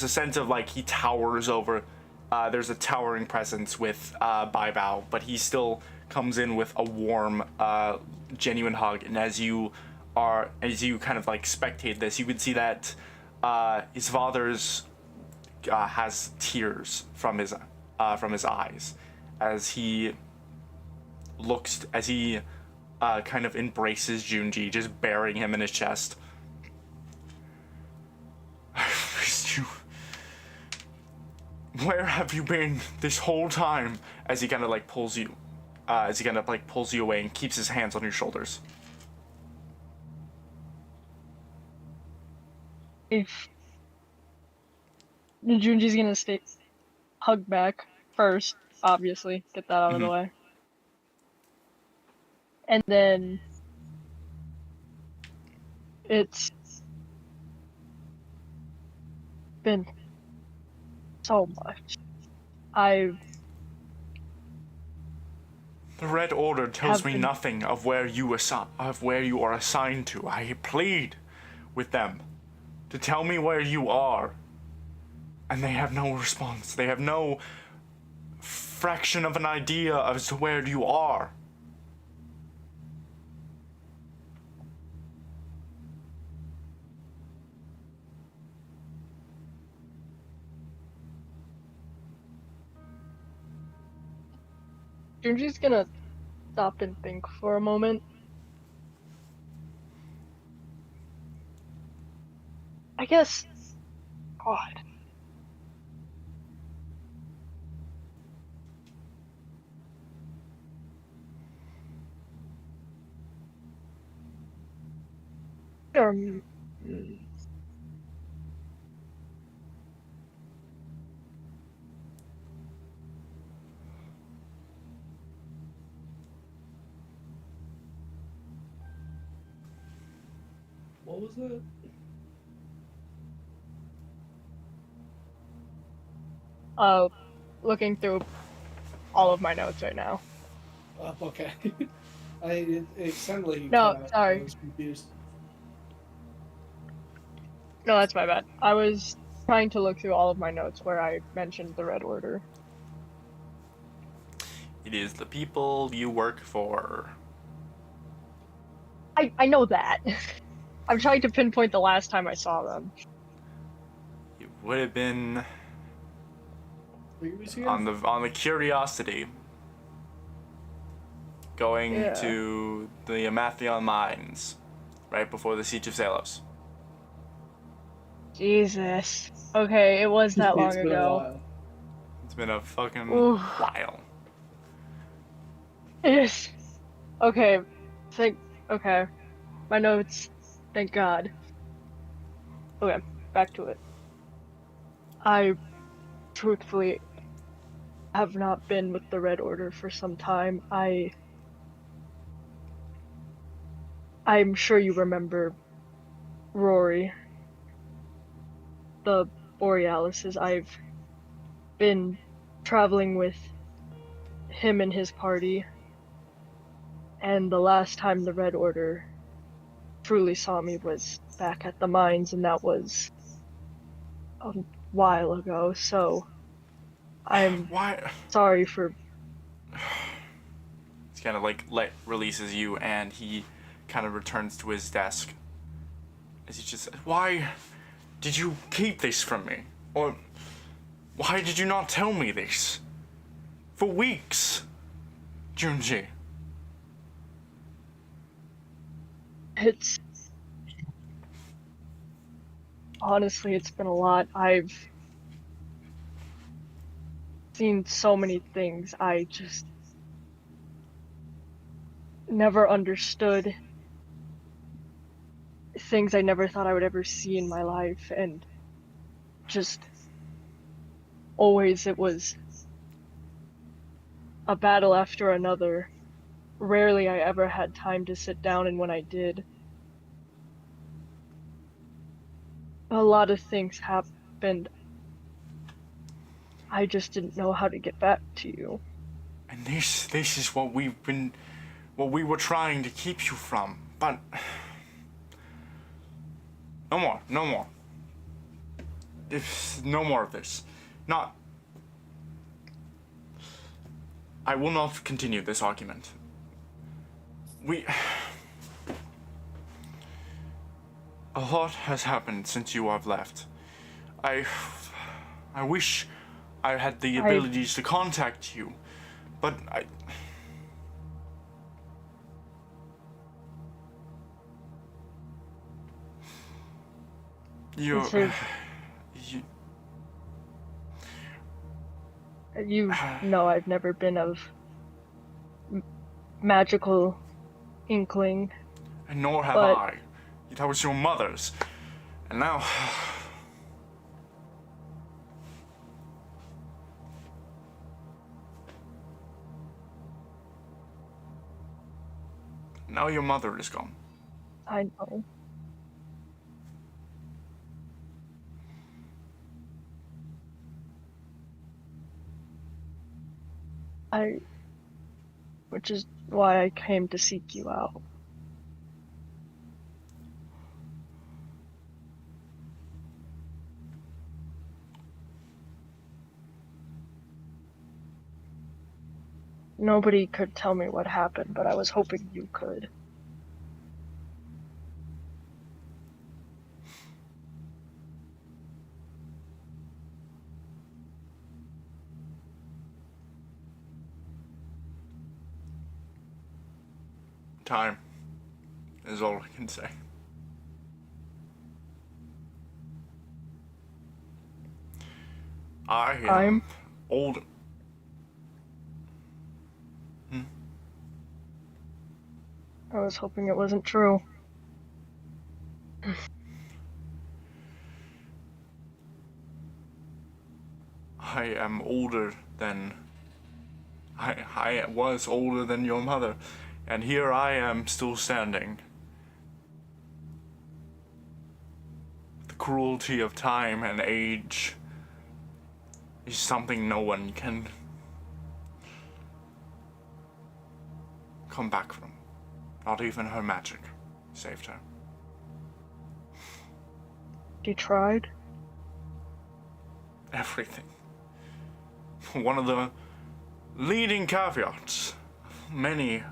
a sense of like he towers over. There's a towering presence with Baibao, but he still comes in with a warm, genuine hug. And as you kind of like spectate this, you can see that his father's has tears from his eyes as he kind of embraces Junji, just burying him in his chest. I've missed you. Where have you been this whole time? As he kind of like pulls you away and keeps his hands on your shoulders. If Junji's gonna hug back first, obviously, get that out of the way. And then it's been so much. The Red Order tells me nothing of where you are assigned to. I plead with them to tell me where you are, and they have no response. They have no fraction of an idea as to where you are. Junji's gonna stop and think for a moment. I guess, God. What was that? Looking through all of my notes right now. Okay. It sounded like No, sorry. I was confused. No, that's my bad. I was trying to look through all of my notes where I mentioned the Red Order. It is the people you work for. I know that. I'm trying to pinpoint the last time I saw them. It would have been Where was he on the Curiosity, going Yeah. to the Amathion mines right before the Siege of Salos. Jesus. Okay, it was that long It's been a ago. while. It's been a fucking Oof. while. Yes. Okay. Okay. My notes. Thank God. Okay, back to it. I truthfully have not been with the Red Order for some time. I'm sure you remember Rory, the Borealises. I've been traveling with him and his party, and the last time the Red Order truly saw me was back at the mines, and that was a while ago, so I'm Why? sorry for. It's kind of like releases you, and he kind of returns to his desk. As he just says, "Why did you keep this from me? Or why did you not tell me this? For weeks, Junji." It's honestly, it's been a lot. I've seen so many things. I just never understood things I never thought I would ever see in my life, and just always it was a battle after another. Rarely I ever had time to sit down, and when I did, a lot of things happened. I just didn't know how to get back to you. And this is what we were trying to keep you from. But no more, no more. No more of this. Not. I will not continue this argument. A lot has happened since you have left. I wish I had the abilities to contact you, but you know I've never been of magical inkling. and nor have but I. That was your mother's. And now. Now your mother is gone. I know. Which is why I came to seek you out. Nobody could tell me what happened, but I was hoping you could. Time is all I can say. I am old. I was hoping it wasn't true. I am older than. I was older than your mother, and here I am still standing. The cruelty of time and age is something no one can come back from. Not even her magic saved her. You tried? Everything. One of the leading caveats of many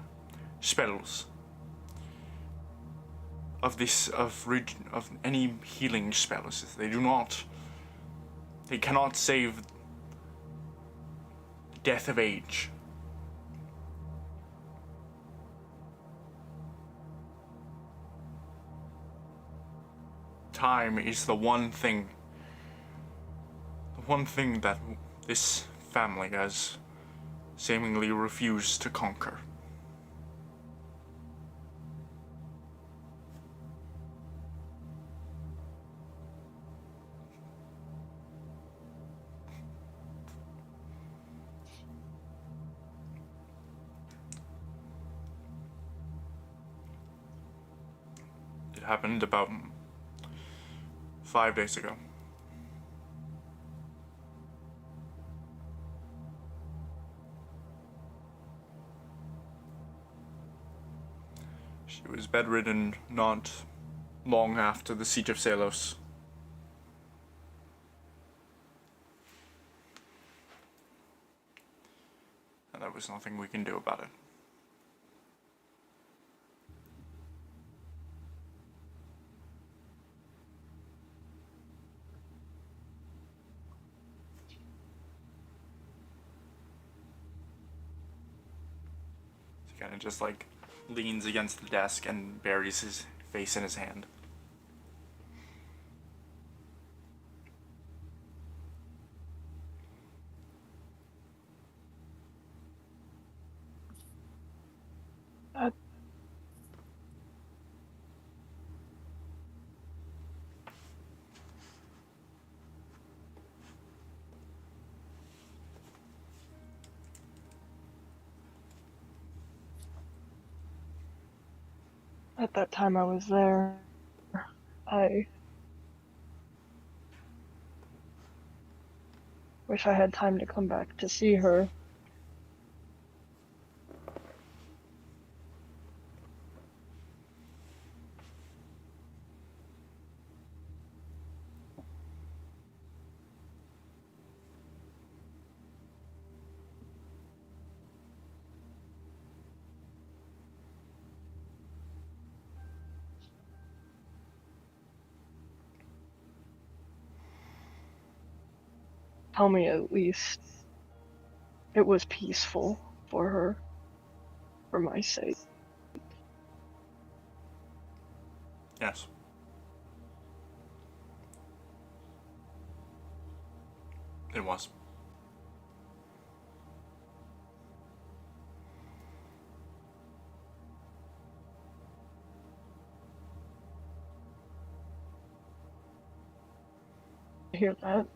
spells of any healing spells is they cannot save death of age. Time is the one thing that this family has seemingly refused to conquer. It happened about 5 days ago. She was bedridden not long after the siege of Salos. And there was nothing we can do about it. He kind of just like leans against the desk and buries his face in his hand. At that time I was there, I wish I had time to come back to see her. Tell me at least it was peaceful for her, for my sake. Yes. It was. I hear that.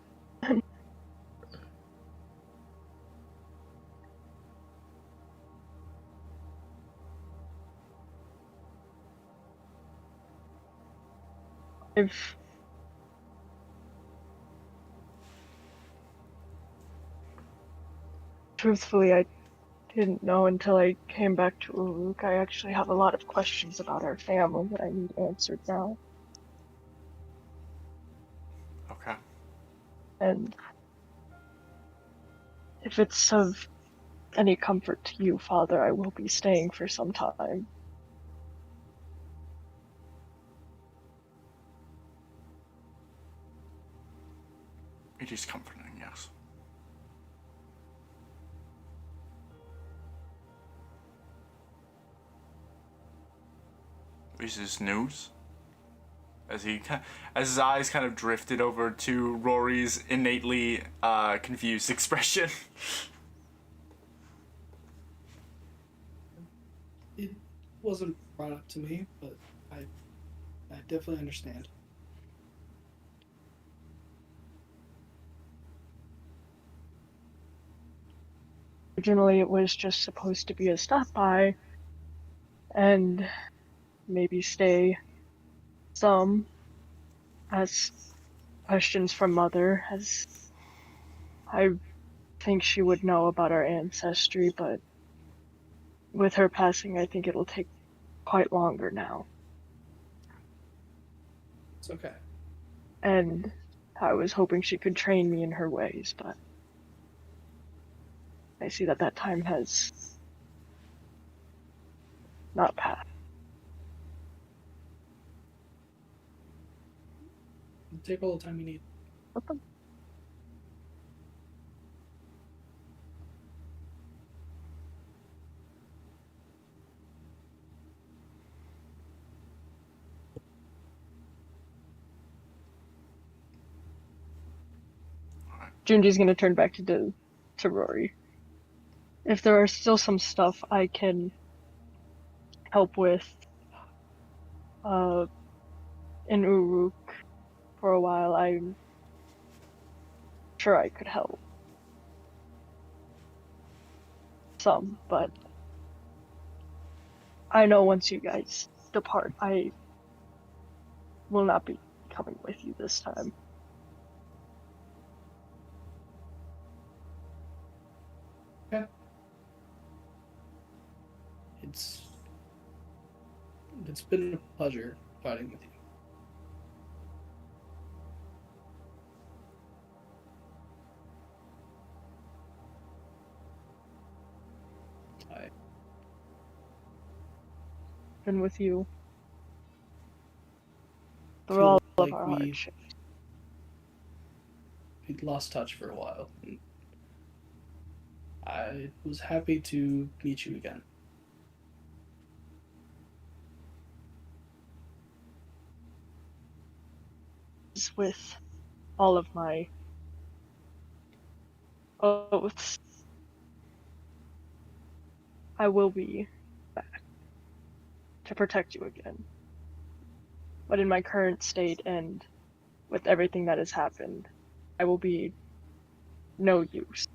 I've truthfully, I didn't know until I came back to Uruk. I actually have a lot of questions about our family that I need answered now. Okay. And if it's of any comfort to you, Father, I will be staying for some time. It is comforting, yes. Is this news? As his eyes kind of drifted over to Rory's innately confused expression. It wasn't brought up to me, but I definitely understand. Originally, it was just supposed to be a stop by and maybe stay some, as questions from Mother, as I think she would know about our ancestry, but with her passing, I think it'll take quite longer now. It's okay. And I was hoping she could train me in her ways, but I see that that time has not passed. Take all the time you need. Junji's gonna turn back to Rory. If there are still some stuff I can help with in Uruk for a while, I'm sure I could help some, but I know once you guys depart, I will not be coming with you this time. Okay. It's been a pleasure fighting with you. Been with you through Feel all of like our hardships. we'd lost touch for a while. And I was happy to meet you again. With all of my oaths, I will be back to protect you again. But in my current state and with everything that has happened, I will be no use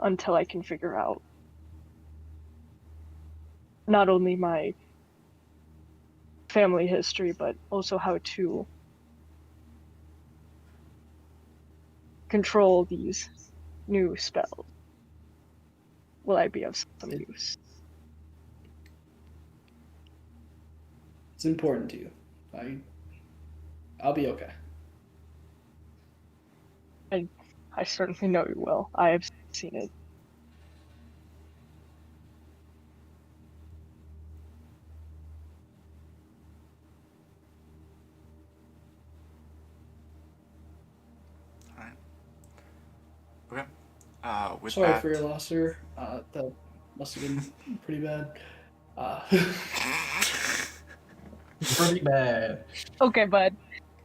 until I can figure out not only my family history, but also how to control these new spells. Will I be of some use? It's important to you. I'll be okay. I certainly know you will. I have seen it. Alright. Okay. With Sorry that... for your loss, sir. That must have been pretty bad. Pretty bad. Okay, bud.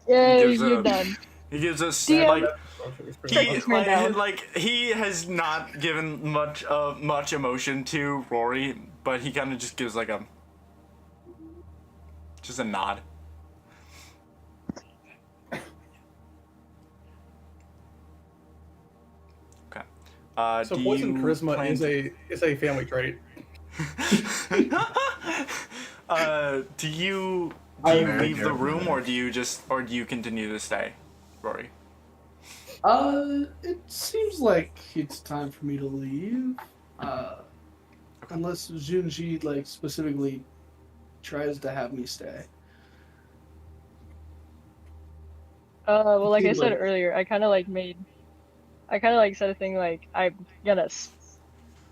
Yeah, gives you're a- done. He gives us DM, like Check this man down. he has not given much emotion to Rory, but he kind of just gives like a nod. Okay. So do poison you charisma plan is a family trait. do you I leave the care. room or do you continue to stay, Rory? It seems like it's time for me to leave. Unless Junji like specifically tries to have me stay. Well, like I Seems said like- earlier, I kind of said a thing like I'm gonna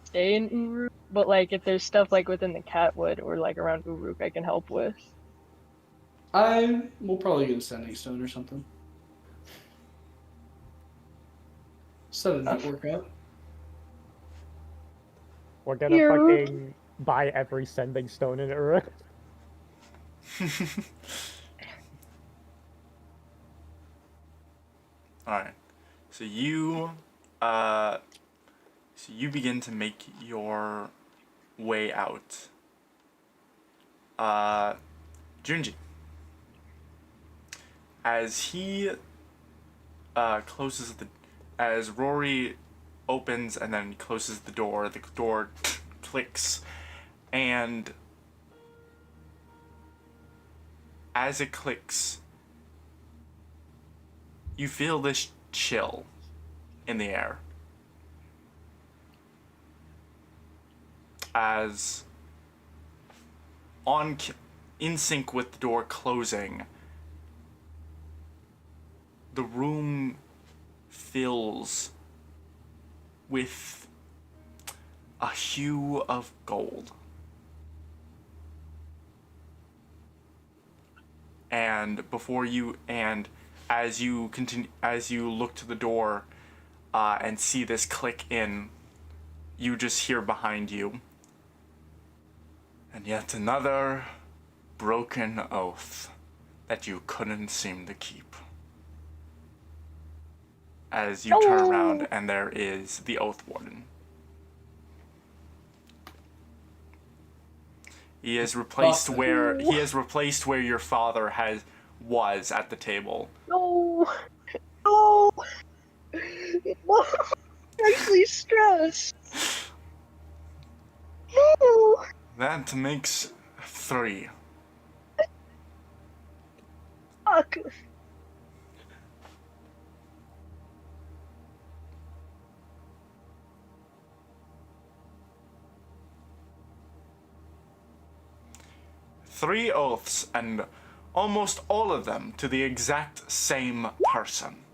stay in Uruk, but like if there's stuff like within the Catwood or like around Uruk I can help with. We'll probably get a sending stone or something. Set a network up. We're gonna Cute. fucking buy every sending stone in Uruk. Alright. So you begin to make your way out. Junji. As he as Rory opens and then closes the door clicks, and as it clicks, you feel this chill in the air. As in sync with the door closing, the room fills with a hue of gold. And as you look to the door and see this click in, you just hear behind you, and yet another broken oath that you couldn't seem to keep. as you turn around and there is the Oath Warden. He has replaced where your father was at the table. No. No. No. I'm actually stressed. No. That makes 3. Fuck. Three oaths, and almost all of them to the exact same person.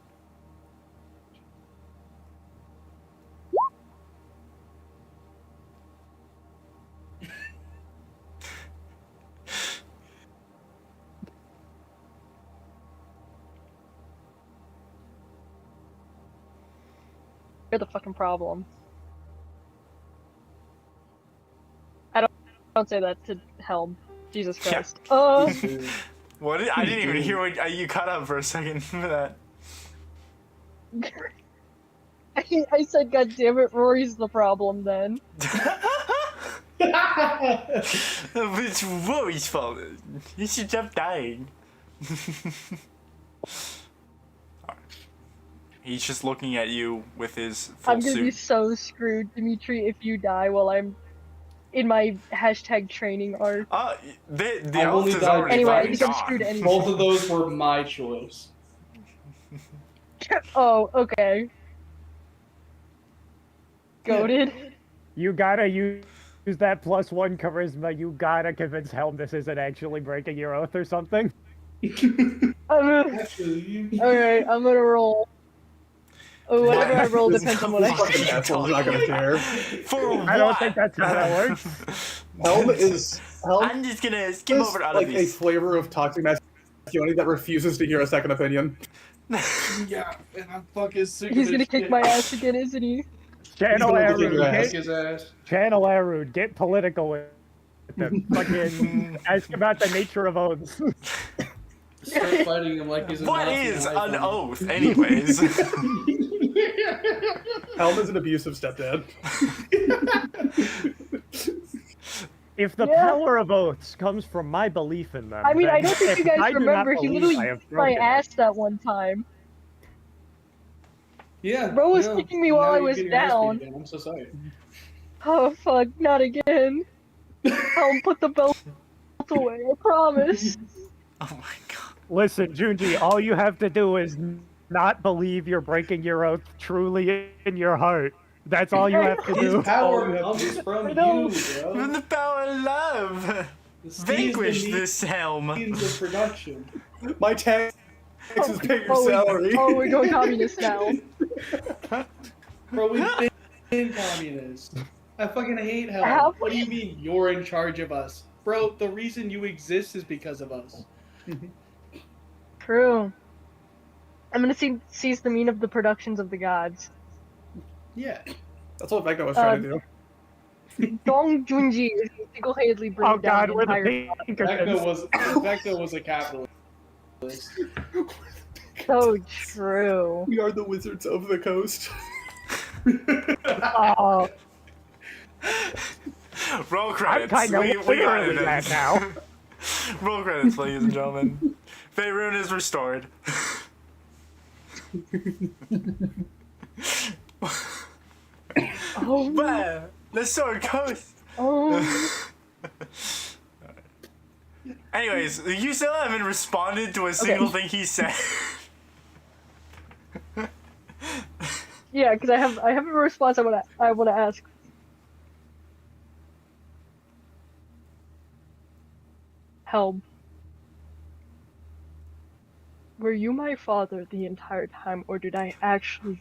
You're the fucking problem. Don't say that to Helm. Jesus Christ. What? I didn't even hear what you cut out for a second for that. I said, God damn it, Rory's the problem then. It's Rory's fault. He should stop dying. He's just looking at you with his full I'm gonna suit. be so screwed, Dimitri, if you die while I'm in my hashtag training arc. The I've oath only is died already Anyway, I fucking think I'm gone. screwed anyway. Both of those were my choice. Oh, okay. Goated. You gotta use that +1 charisma. You gotta convince Helm this isn't actually breaking your oath or something. Alright, I'm gonna roll. Oh, whatever I roll depends on what I Fucking asshole's not gonna care. For what? I don't think that's how that works. Helm is I'm just gonna skim over all like of a these. flavor of toxic masculinity that refuses to hear a second opinion. Yeah, and I'm fucking sick of He's this gonna kick shit. my ass again, isn't he? Channel gonna kick your ass. Arun, Kick his ass. Channel Arun, get political with them. Fucking ask about the nature of oaths. Start fighting him like he's a What Nazi is and an I- oath, anyways? Helm is an abusive stepdad. If the Yeah. power of oaths comes from my belief in them, I mean, I then don't think you if I guys do not remember, he believe literally I have kicked my broken it. ass that one time. Yeah. Bro was no, kicking me while now I you're was getting your ass beat down. again. I'm so sorry. Oh fuck, not again. Helm, put the belt away, I promise. Oh my god. Listen, Junji, all you have to do is not believe you're breaking your oath truly in your heart. That's all you have to His do. power comes from I know. you, bro. From the power of love! Vanquish this Helm! Means of production. My taxes pay your Oh, salary. oh, we're going communist now. Bro, we've been communist. I fucking hate hell. Have What do you we? mean you're in charge of us? Bro, the reason you exist is because of us. True. I'm gonna seize the mean of the productions of the gods. Yeah. That's what Vecna was trying to do. Dong Junji is single-handedly bring Oh down god, the we're the entire Pinkertons. Vecna was a capitalist. So true. We are the wizards of the coast. Oh, Roll I'm credits. kind of We got literally it. that now. Roll credits, ladies and gentlemen. Faerun is restored. oh, But the sword goes. oh. Anyways, you still haven't responded to a single thing he said. Yeah, because I have a response I wanna ask. Helm. Were you my father the entire time, or did I actually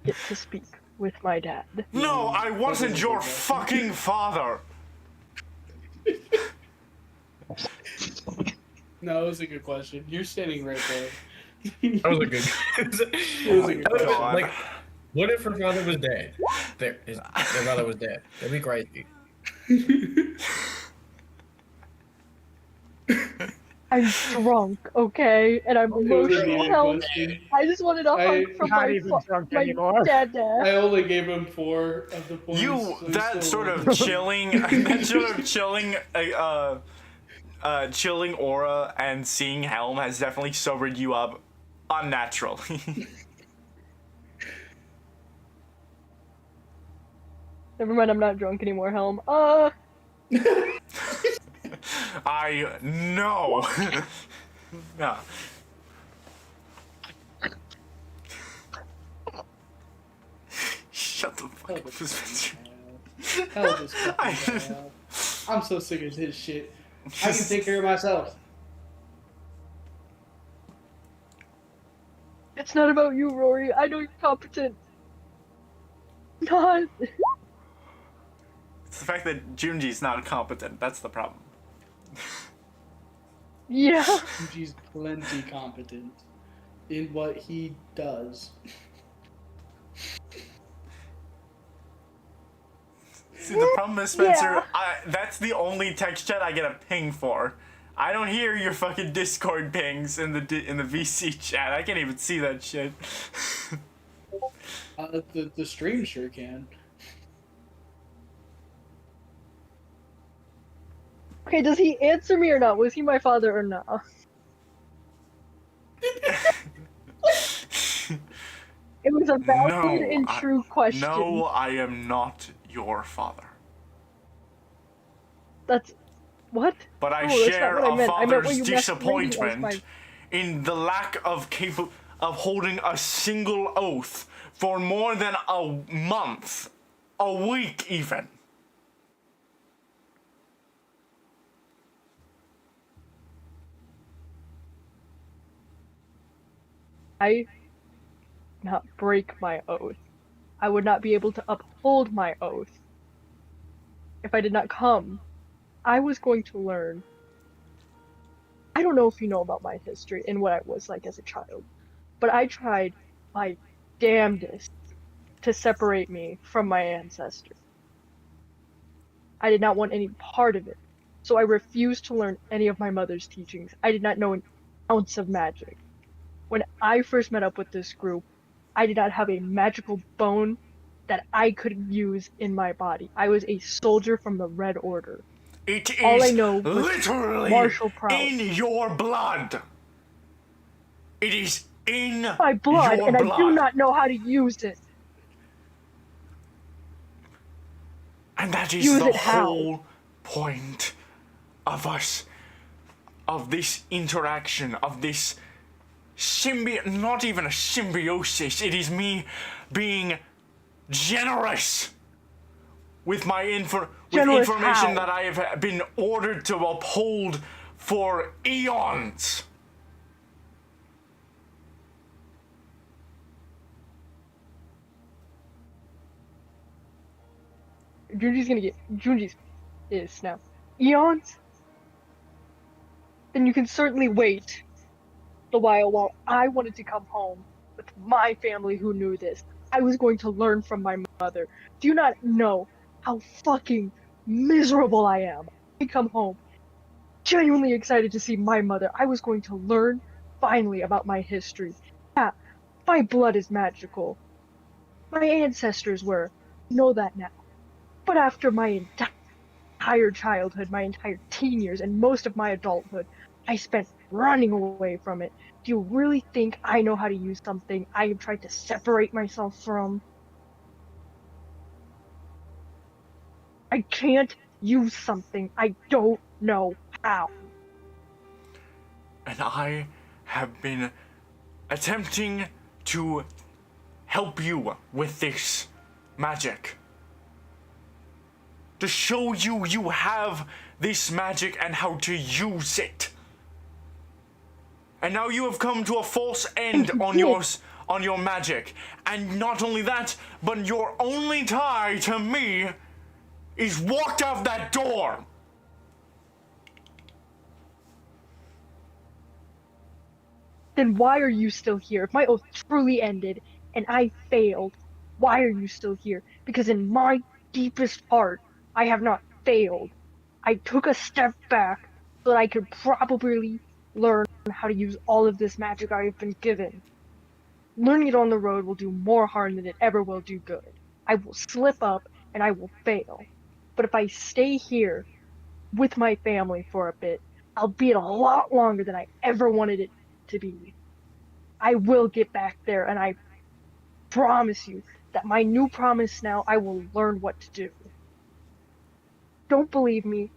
get to speak with my dad? No, I wasn't your fucking father. No, it was a good question. You're standing right there. That was a good. It was a good question. God. Like, what if her father was dead? Their brother was dead. That'd be crazy. I'm drunk, okay? And I'm It was a emotional media help. question. I just wanted a hug from Not even drunk my anymore. dad. I only gave him 4 of the points. You so he's that still sort winning. of chilling, that sort of chilling aura and seeing Helm has definitely sobered you up unnaturally. Never mind, I'm not drunk anymore, Helm. I know. No. Shut the fuck up, Spencer. Hell this fucking guy out. I'm so sick of his shit. I can take care of myself. It's not about you, Rory. I know you're competent. Not. It's the fact that Junji's not competent. That's the problem. Yeah. Junji's plenty competent in what he does. See, the problem is, Spencer, Yeah. that's the only text chat I get a ping for. I don't hear your fucking Discord pings in the VC chat. I can't even see that shit. The stream sure can. Okay, does he answer me or not? Was he my father or not? It was a valid and true question. No, I am not your father. That's what? But I No, that's not share what I a meant. I meant when father's you masqueraded as disappointment my- in the lack of holding a single oath for more than a month, a week even. I not break my oath. I would not be able to uphold my oath if I did not come. I was going to learn. I don't know if you know about my history and what I was like as a child, but I tried my damnedest to separate me from my ancestors. I did not want any part of it, so I refused to learn any of my mother's teachings. I did not know an ounce of magic. When I first met up with this group, I did not have a magical bone that I could use in my body. I was a soldier from the Red Order. It is All I know was literally martial prowess. in your blood. It is in My blood, your and blood. I do not know how to use it. And that is Use the it how? whole point of us, of this interaction, of this not even a symbiosis. It is me being generous with my Generous information how? that I have been ordered to uphold for eons. Junji's is now. Eons? Then you can certainly wait a while I wanted to come home with my family who knew this. I was going to learn from my mother. Do you not know how fucking miserable I am? I come home genuinely excited to see my mother. I was going to learn finally about my history. Yeah, my blood is magical. My ancestors were. I know that now. But after my entire childhood, my entire teen years, and most of my adulthood, I spent running away from it. Do you really think I know how to use something I have tried to separate myself from? I can't use something I don't know how. And I have been attempting to help you with this magic. To show you you have this magic and how to use it. And now you have come to a false end on your magic. And not only that, but your only tie to me is walked out that door. Then why are you still here? If my oath truly ended and I failed, why are you still here? Because in my deepest heart, I have not failed. I took a step back so that I could properly learn how to use all of this magic I've been given. Learning it on the road will do more harm than it ever will do good. I will slip up and I will fail. But if I stay here with my family for a bit, I'll be it a lot longer than I ever wanted it to be. I will get back there, and I promise you that my new promise now, I will learn what to do. Don't believe me,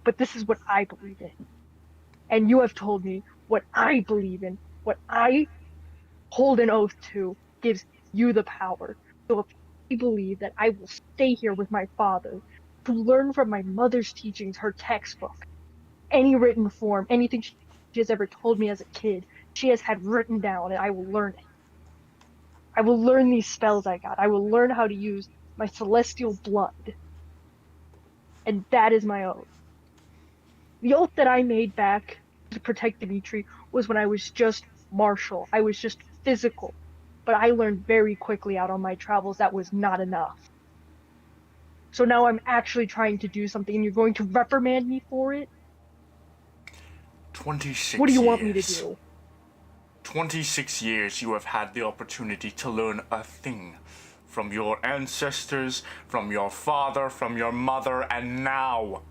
but this is what I believe in. And you have told me what I believe in, what I hold an oath to gives you the power. So if I believe that I will stay here with my father to learn from my mother's teachings, her textbook, any written form, anything she has ever told me as a kid, she has had written down, and I will learn it. I will learn these spells I got. I will learn how to use my celestial blood. And that is my oath. The oath that I made back to protect Dimitri was when I was just martial. I was just physical. But I learned very quickly out on my travels that was not enough. So now I'm actually trying to do something, and you're going to reprimand me for it? 26 What do you want years. me to do? 26 years you have had the opportunity to learn a thing from your ancestors, from your father, from your mother, and now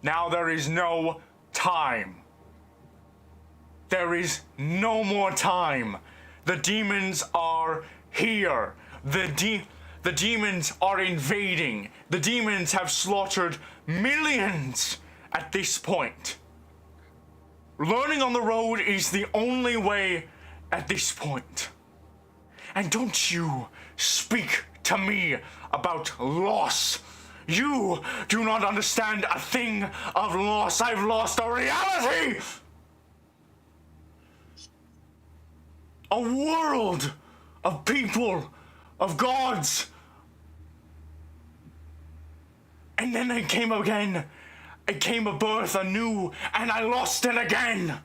there is no time. There is no more time. The demons are here. The demons are invading. The demons have slaughtered millions at this point. Learning on the road is the only way at this point. And don't you speak to me about loss. You do not understand a thing of loss. I've lost a reality. A world of people, of gods. And then it came again. It came a birth anew, and I lost it again.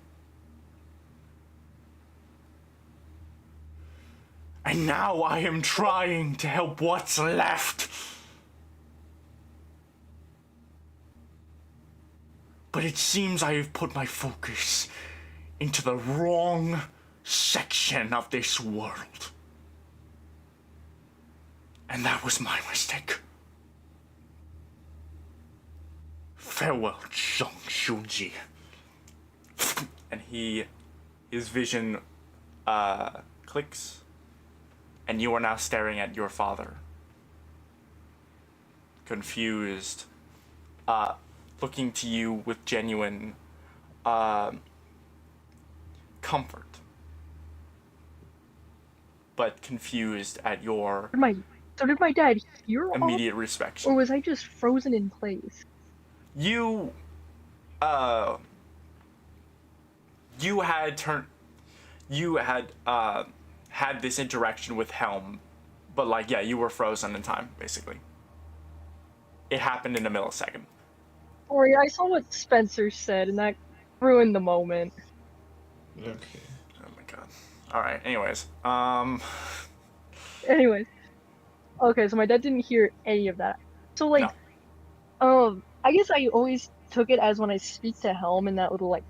And now I am trying to help what's left. But it seems I have put my focus into the wrong section of this world. And that was my mistake. Farewell, Zhang Xunji. And his vision clicks, and you are now staring at your father, confused, looking to you with genuine comfort, but confused at your So did my dad hear all? immediate respect. Or was I just frozen in place? You had had this interaction with Helm, but like, yeah, you were frozen in time, basically. It happened in a millisecond. Sorry, I saw what Spencer said, and that ruined the moment. Okay. Oh my god. Alright, anyways. Anyways. Okay, so my dad didn't hear any of that. So, like, I guess I always took it as when I speak to Helm in that little, like,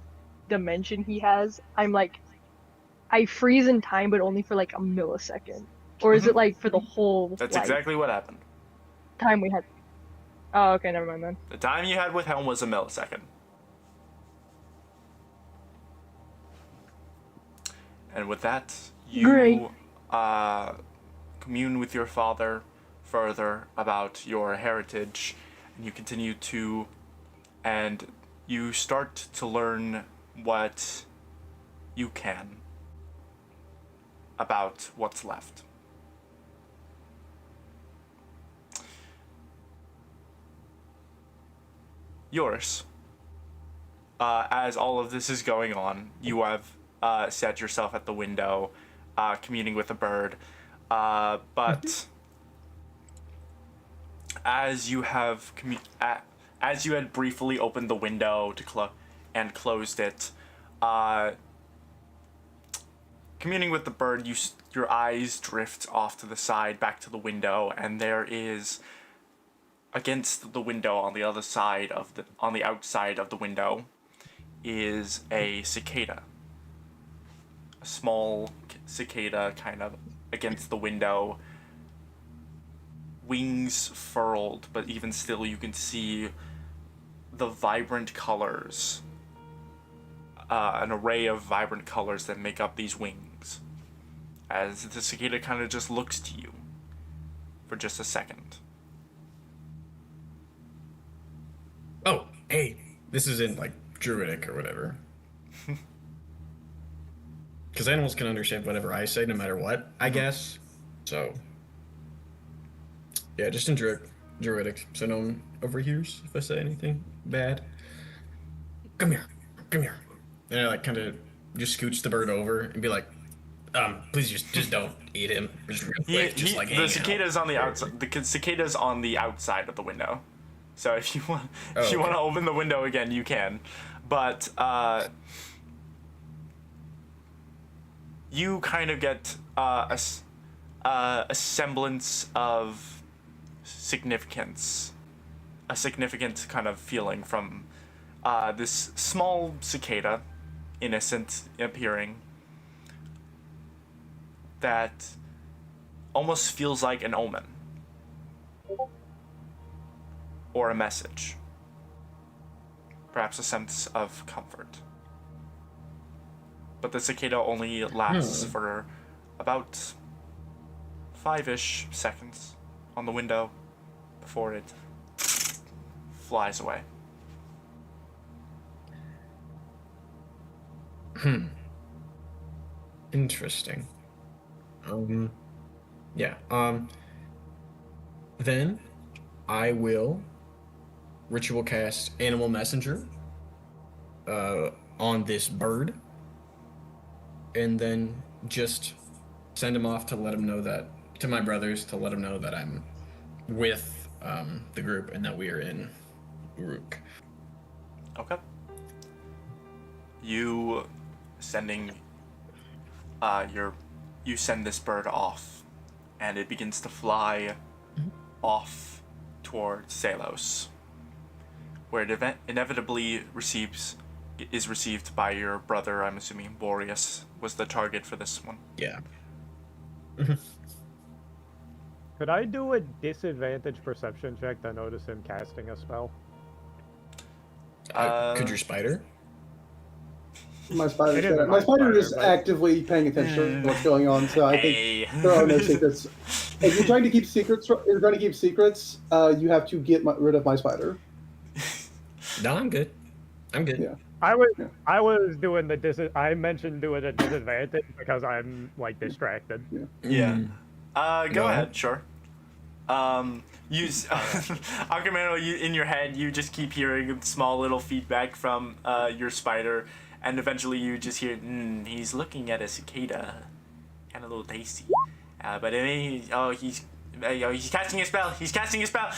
dimension he has, I'm like, I freeze in time, but only for, like, a millisecond. Or is it, like, for the whole, That's like, exactly what happened. time we had? Oh, okay, never mind then. The time you had with Helm was a millisecond. And with that, you commune with your father further about your heritage, and you continue to, and you start to learn what you can about what's left. Yours. As all of this is going on, you have set yourself at the window, communing with a bird. But as you have as you had briefly opened the window to and closed it, communing with the bird, your eyes drift off to the side, back to the window, and there is, against the window on the other side of on the outside of the window, is a cicada. A small cicada kind of against the window, wings furled, but even still you can see the vibrant colors, an array of vibrant colors that make up these wings, as the cicada kind of just looks to you for just a second. Oh, hey, this isn't like druidic or whatever. Because animals can understand whatever I say no matter what, I guess. So, yeah, just in druidic, so no one overhears if I say anything bad. Come here, come here. And I like kind of just scooch the bird over and be like, please just don't eat him. Just real quick, just like the cicada's on the outside. The cicada's on the outside of the window. So if you want, if you want to open the window again, you can. But you kind of get a semblance of significance, a significant kind of feeling from this small cicada, innocent appearing, that almost feels like an omen or a message, perhaps a sense of comfort. But the cicada only lasts for about 5-ish seconds on the window before it flies away. Interesting. Yeah. Then I will ritual cast Animal Messenger on this bird, and then just send him off to let him know that, to my brothers, to let him know that I'm with the group and that we are in Uruk. Okay. You sending you send this bird off, and it begins to fly off toward Salos, where it inevitably is received by your brother. I'm assuming Boreas was the target for this one. Yeah. Could I do a disadvantage perception check to notice him casting a spell? Could your spider? My spider is actively paying attention to what's going on, so I think there are no secrets. If you're trying to keep secrets, you have to get rid of my spider. No, I'm good. I'm good. Yeah. I was doing I mentioned doing a disadvantage because I'm like distracted. Yeah. Go ahead. Sure. Use Archimano. In your head, you just keep hearing small little feedback from your spider. And eventually you just hear, he's looking at a cicada. Kind of a little tasty. But he's casting a spell. He's casting a spell.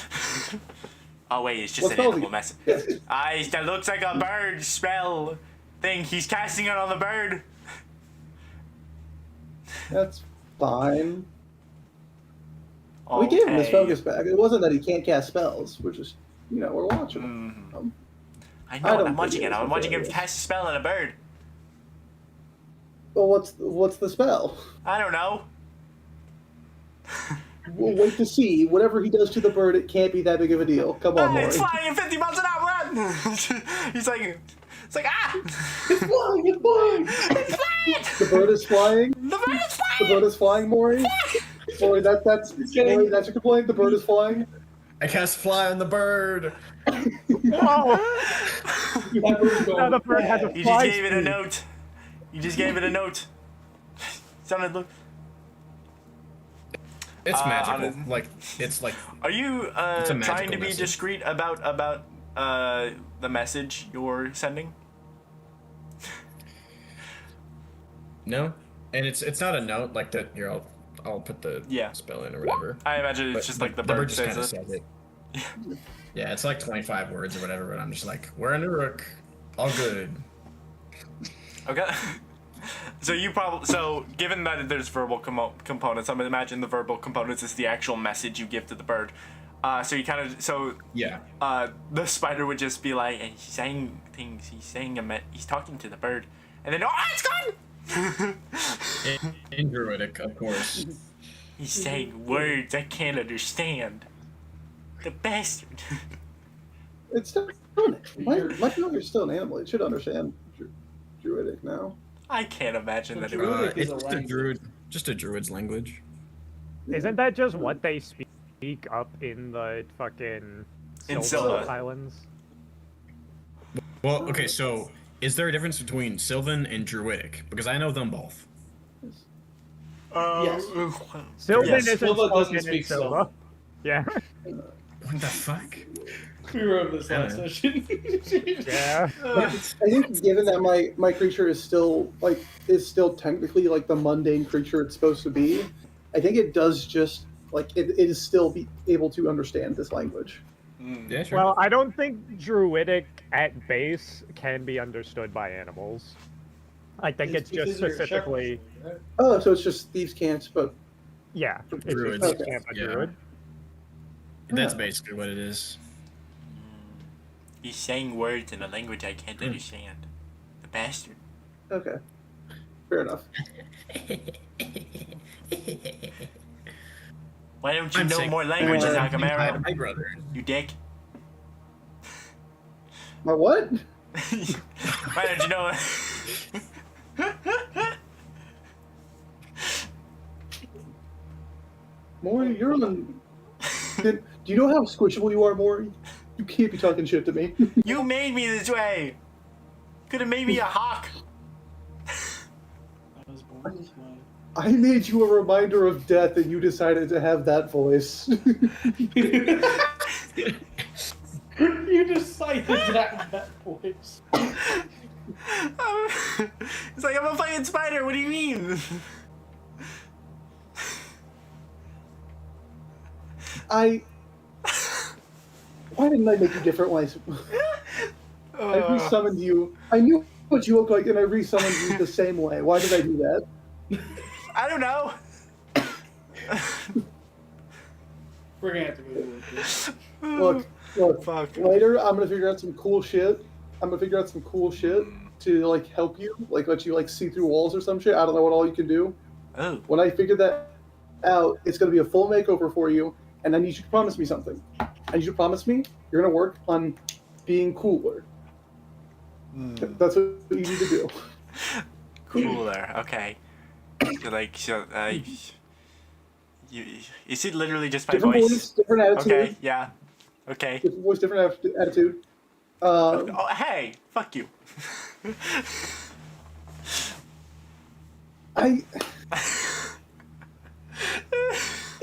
Oh, wait, it's just an animal message. That looks like a bird spell thing. He's casting it on the bird. That's fine. Okay. We gave him his focus back. It wasn't that he can't cast spells. We're just, we're watching him. I know, I'm watching it. I'm watching him cast a spell on a bird. Well, what's the spell? I don't know. We'll wait to see. Whatever he does to the bird, it can't be that big of a deal. Come on, Maury. It's flying at 50 miles an hour. It's like, It's flying! It's flying! The bird is flying? The bird is flying! The bird is flying, Maury? Maury, that's your complaint? The bird is flying? I cast fly on the bird. Whoa! Now the bird has a fly. You just gave it a note. You just gave it a note. Sounded look. It's magical. It's like. Are you trying to be discreet about the message you're sending? No, and it's not a note like that. Here, I'll put the spell in or whatever. I imagine it's just like the bird just kind of says it. Yeah, it's like 25 words or whatever, but I'm just like, we're in Uruk, all good. Okay. So given that there's verbal components, I'm gonna imagine the verbal components is the actual message you give to the bird. So you kind of Yeah. the spider would just be like, and he's saying things. He's talking to the bird, and then it's gone. In Druidic, of course. He's saying words I can't understand. The bastard. It's still my familiar's still an animal. It should understand Druidic now. I can't imagine that it would. Druidic is It's a just a language. druid, just a druid's language. Isn't that just what they speak up in the fucking In Silva Silva. Islands? Well, okay, so is there a difference between Sylvan and Druidic? Because I know them both. Yes. Sylvan Yes. isn't Silva doesn't spoken in speak Silva. Silva. Yeah. What the fuck? We were over this last Yeah. session. Yeah. I think given that my creature is still technically like the mundane creature it's supposed to be, I think it does just like it is still be able to understand this language. Yeah, sure. Well, I don't think Druidic at base can be understood by animals. I think it's just because you're a specifically, shepherd, right? Oh, so it's just thieves' can't, but yeah, it's Druids. just Okay. camp a Yeah. druid. That's basically what it is. He's saying words in a language I can't understand. The bastard. okay, fair enough. Why don't you I'm know saying- more languages, Agamero? My brother. You dick. My what? Why don't you know? Maury, you're on. Do you know how squishable you are, Maury? You can't be talking shit to me. You made me this way. Could have made me a hawk. I was born this way. I made you a reminder of death, and you decided to have that voice. You decided that voice. It's like I'm a fucking spider. What do you mean? Why didn't I make you different when I resummoned you? I knew what you looked like, and I resummoned you the same way. Why did I do that? I don't know. We're gonna have to move with this. Look. Fuck. Later, I'm gonna figure out some cool shit. To like help you, like let you like see through walls or some shit. I don't know what all you can do. Oh. When I figure that out, it's gonna be a full makeover for you, and I need you to promise me something. I need you to promise me you're gonna work on being cooler. That's what you need to do. Cooler. Okay. Is it literally just my Different voice? voice, different attitude. Okay. Yeah. Okay. Different voice, different attitude. Oh, hey. Fuck you.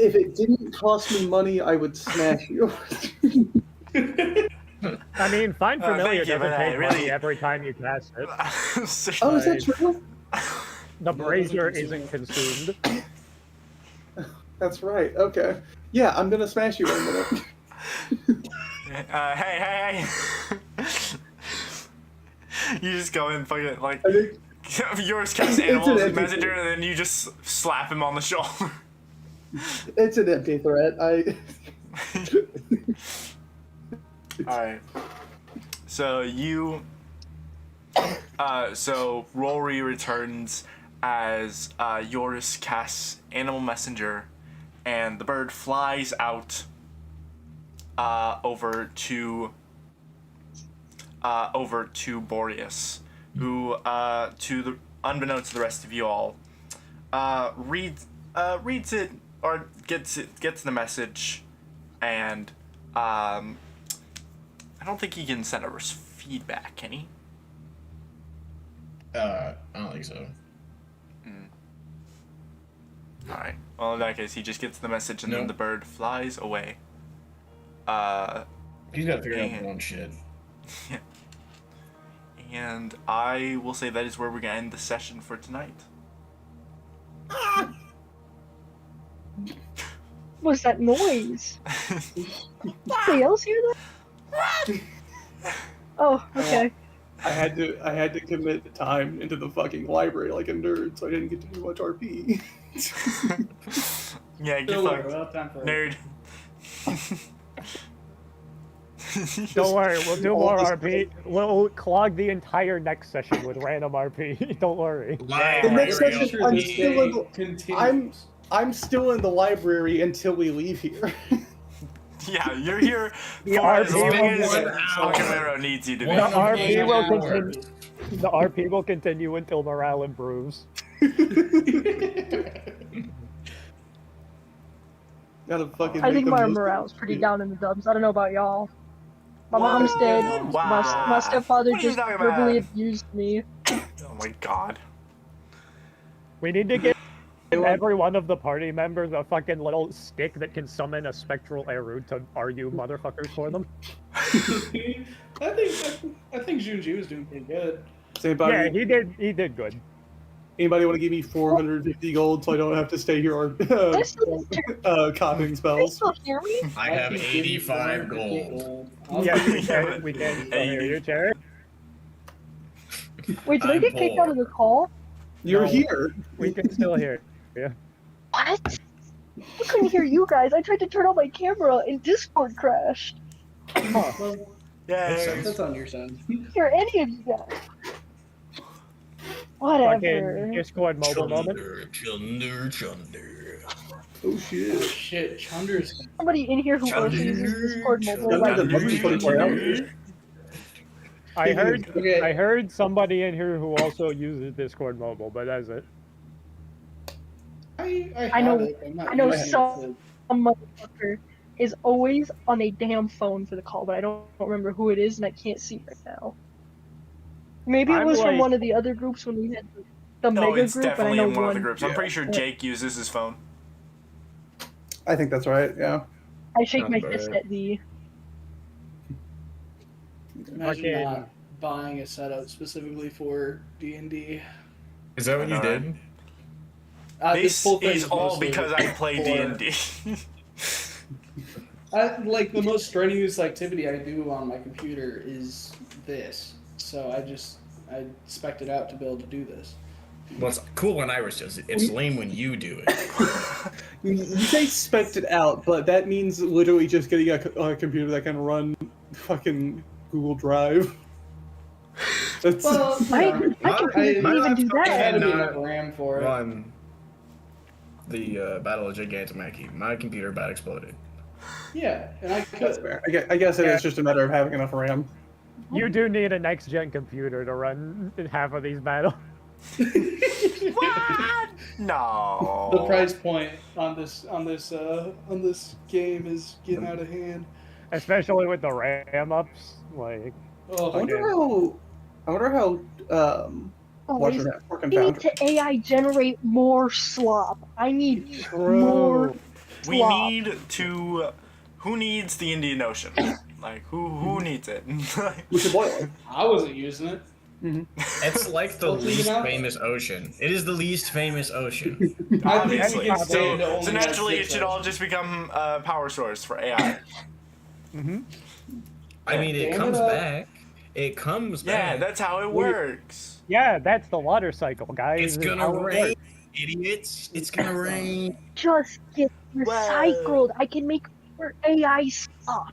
If it didn't cost me money, I would smash you. I mean, Find Familiar thank you, doesn't but I take really- money every time you cast it. Oh, is that true? The brazier consume isn't consumed. That's right. Okay. Yeah, I'm gonna smash you in a minute. Hey. You just go and fucking like I think yours cast It's an animals empty messenger, and then you just slap him on the shoulder. it's an empty threat. Alright. So so Rory returns as Yoris casts Animal Messenger, and the bird flies out over to Boreas, who unbeknownst to the rest of you all, reads it or gets the message, and I don't think he can send a feedback, can he? I don't think so. Alright. Well, in that case, he just gets the message and No. then the bird flies away. He's got to figure out his own shit. And I will say that is where we're going to end the session for tonight. What's that noise? Anybody else hear that? Oh, okay. I had to commit time into the fucking library like a nerd, so I didn't get to do much RP. Yeah, get Still fucked, we'll have time for nerd. Don't worry, we'll do all more this- RP. We'll clog the entire next session with random RP. Don't worry. The next Pretty session, sure I'm this still in day the, continues. I'm still in the library until we leave here. Yeah, you're here The for as RP long as will- Alcamero needs you to be. The One RP will hour. continue. The RP will continue until morale improves. Gotta fucking I make think the my most of morale's it. pretty down in the dumps. I don't know about y'all. My mom's dead. Wow. My stepfather What are you just talking verbally about? abused me. Oh my god. We need to give every one of the party members a fucking little stick that can summon a spectral Eru to argue motherfuckers for them. I think Junji was doing pretty good. Does anybody, He did good. anybody want to give me 450 gold so I don't have to stay here or copying They spells? still hear me? I have keep giving 85 450 gold. Yes, we can still hear you, Cherry. Wait, did I I'm get kicked poor. out of the call? You're No. here. We can still hear you. What? I couldn't hear you guys. I tried to turn on my camera and Discord crashed. Well, Yay. that's on your side. I couldn't hear any of you guys. Whatever. Fucking Discord mobile moment. Chunder. Oh shit. Shit, Chunder's. Somebody in here who also Chunder, uses Discord mobile. That like, doesn't look like 24 hours. I heard Okay. I heard somebody in here who also uses Discord mobile, but that's it. I know- have it, I'm not I know using it. some motherfucker is always on a damn phone for the call, but I don't remember who it is and I can't see right now. Maybe it I'm was from like- one of the other groups when we had the No, mega it's group, but I definitely know in one one. of the groups. I'm Yeah. pretty sure Jake uses his phone. I think that's right, yeah. I shake Not my bad. fist at V. Imagine Okay. not buying a setup specifically for D&D. Is that what you Alright. did? This whole thing is all mostly because I play for- D&D. Like the most strenuous activity I do on my computer is this. So I spec'd it out to be able to do this. Well, it's cool when Iris does it. It's lame when you do it. You say spec'd it out, but that means literally just getting a computer that can run fucking Google Drive. That's Well, My you know, computer I- didn't even do I had that. to be Not enough RAM for it. Run the Battle of Gigantomachy. My computer about exploded. Yeah, and I that's could. fair. I guess it is just a matter of having enough RAM. You do need a next gen computer to run half of these battles. What? No. The price point on this game is getting out of hand. Especially with the RAM ups. Like Oh, I wonder how Always. Watcher Network and I need Foundry. to AI generate more slop. I need True. more We slop. need to. Who needs the Indian Ocean? Like who needs it? We should boil it. I wasn't using it. It's like the What's it least about? famous ocean. It is the least famous ocean. Obviously. I think it's So, to only so have naturally, it 6 should all oceans. just become a power source for AI. I mean, it Damn comes it up. back. It comes Yeah, back. that's how it works. yeah, that's the water cycle, guys. It's It's gonna how it rain, works. idiots. It's gonna rain. Just get recycled. I can make more AI slop.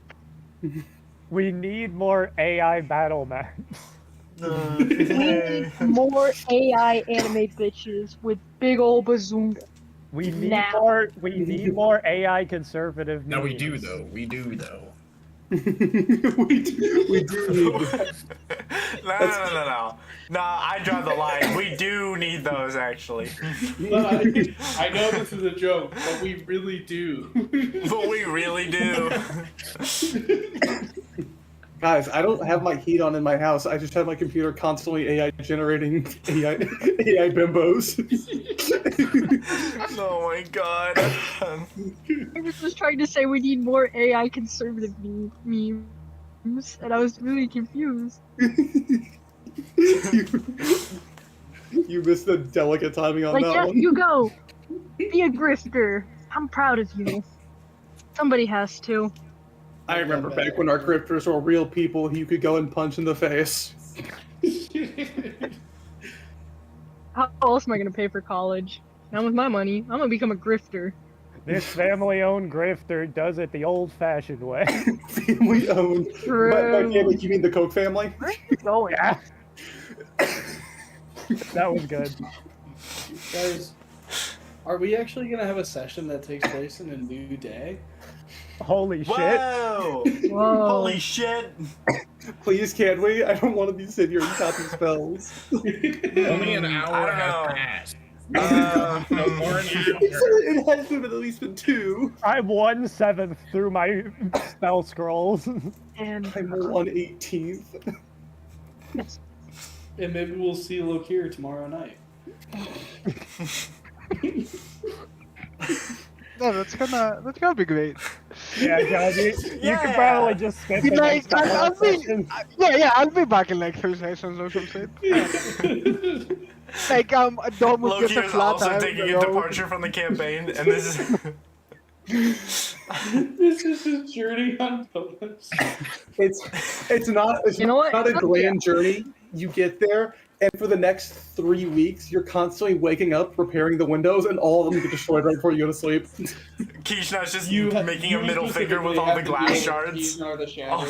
We need more AI battle maps. We need more AI anime bitches with big ol' bazooka. We need Now. more AI conservative No, we memes. do though. We do though. we do need No. No, I draw the line. We do need those, actually. I know this is a joke, but we really do. But we really do. Guys, I don't have my heat on in my house. I just have my computer constantly AI generating AI bimbos. Oh my god. I was just trying to say we need more AI conservative memes, and I was really confused. You missed the delicate timing on Like, that yes, one. you go. Be a grifter. I'm proud of you. Somebody has to. I remember back when our grifters were real people who you could go and punch in the face. How else am I gonna pay for college? Not with my money. I'm gonna become a grifter. This family-owned grifter does it the old-fashioned way. Family owned. By True. family, you mean the Coke family? Where are you going? Yeah. That was good. Guys, are we actually gonna have a session that takes place in a new day? Holy shit. Whoa! Whoa. Holy shit! Please, can't we? I don't want to be sitting here and copy spells. Only an I hour don't know. has passed. Uh, No more an hour. It has been at least been 2. I'm 1/7 through my spell scrolls. And I'm on 18th. And maybe we'll see Lokir tomorrow night. No, that's gonna be great. Yeah, John, you can probably just skip the Like, next couple of sessions. yeah, I'll be back in like 3 sessions or something. Like, Dom was just Loki a is flat also time, taking you a know. departure from the campaign, and this is. This is his journey on Thomas. It's not You know what? not a Yeah. grand journey. You get there, and for the next 3 weeks, you're constantly waking up, repairing the windows, and all of them get destroyed right before you go to sleep. Kishna's just You making a middle finger with all the glass shards. Oh,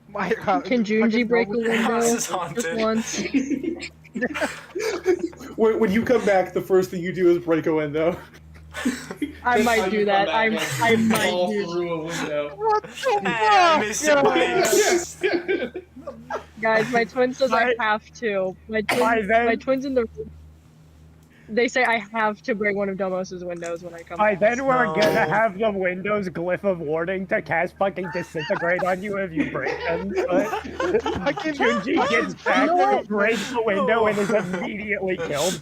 My God, Can Junji break a window house is just haunted. once? When you come back, the first thing you do is break a window. I might do that. I might fall do. through a window. What the Hey, fuck? Mr. Bates. Guys, my twin says I By- have to. by then- My twins in the they say I have to break one of Domos's windows when I come By back. then we're No. gonna have the Windows glyph of warning to cast fucking disintegrate on you if you break them. But Fucking Junji gets back, breaks the window, and is immediately killed.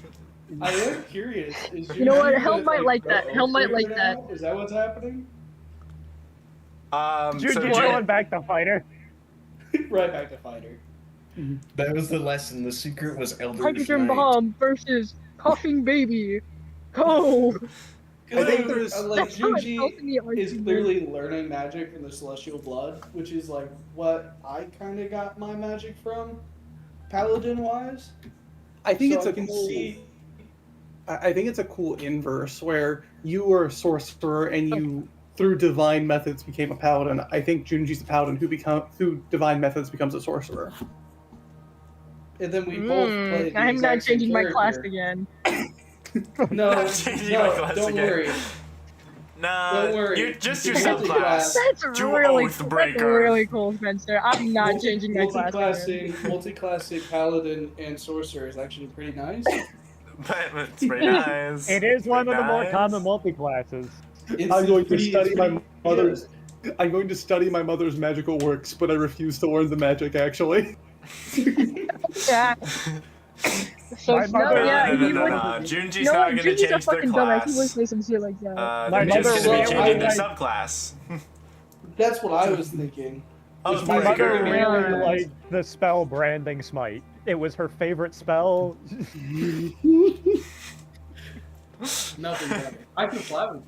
I am curious. Is You know what? Junji Helm with, might like the that. Helm might Oath like Reader now? Is that what's happening? So Junji's going back to fighter. Right back to fighter. That was the lesson. The secret was Elder's Hydrogen Night. bomb versus coughing baby. Go! I think there's- like That's how it felt Junji in the is argument. clearly learning magic from the celestial blood, which is like what I kind of got my magic from, paladin wise. I think So it's I a can cool. see. I think it's a cool inverse where you were a sorcerer and you, through divine methods, became a paladin. I think Junji's a paladin who through divine methods becomes a sorcerer. And then we both played. The I'm not exact same changing my class character. again. No, Not changing my class don't again. worry. Nah, Don't worry. you're just You your can subclass. That's You really oath cool. breaker. That's really cool, Spencer. I'm not changing my class again. Multi-classing paladin and sorcerer is actually pretty nice. But it's pretty nice. It is one of the more Nice. common multi-classes. I'm going to pretty- study it's my pretty mother's. I'm going to study my mother's magical works, but I refuse to learn the magic. Actually, Yeah. So My no, mother- yeah, no, he no, would. no. Junji's You know not what? gonna Junji's a change their fucking dumbass. He class. wouldn't say some shit like that. My They're just mother gonna be really changing their liked- subclass. That's what I was thinking. Of My mother breaker. really Yeah. liked the spell Branding Smite. It was her favorite spell. Nothing better. I can fly with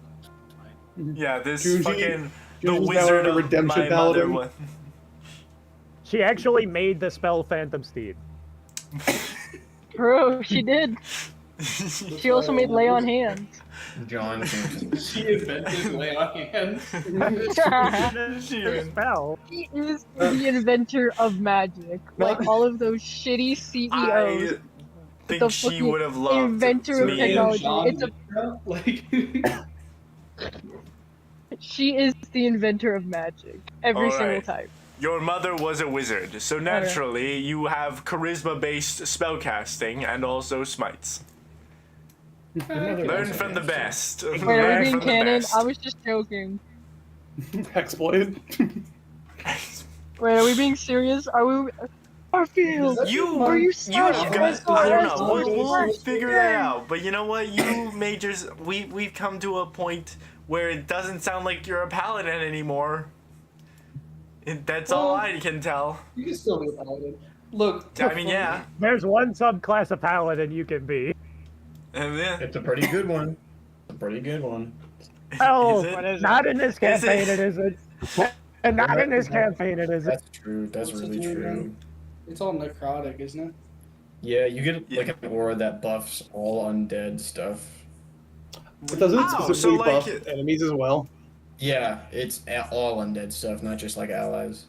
Yeah, this Junji- fucking the Junji's now wizard a of redemption my mother paladin. one. She actually made the spell Phantom Steed. True, she did. She also made lay on hands. John Simpson. She invented lay on hands. Her spell. She is the inventor of magic. Like all of those shitty CEOs. I the think she fucking would have loved inventor of me. technology. John It's a- Mitra, like She is the inventor of magic. Every All single right. time. Your mother was a wizard, so naturally you have charisma-based spellcasting and also smites. Learn from the best. Wait, are Learn we being from the canon? best. I was just joking. exploited. Wait, are we being serious? Are we? Garfield! You, Are you you slash guys, SR, I don't know. We'll slash figure that out. But you know what? You majors, we've come to a point where it doesn't sound like you're a paladin anymore. That's all Well, I can tell. you can still be a paladin. Look, I mean, yeah. There's one subclass of paladin you can be. And then, It's a pretty good one. A pretty good one. Oh, Is it? not in this Is campaign, it? it isn't. And not in this campaign, it isn't. That's true. That's What's it really do true. again? It's all necrotic, isn't it? Yeah, you get like an aura that buffs all undead stuff. It doesn't Oh, so specifically like, buff enemies as well. Yeah, it's all undead stuff, not just like allies.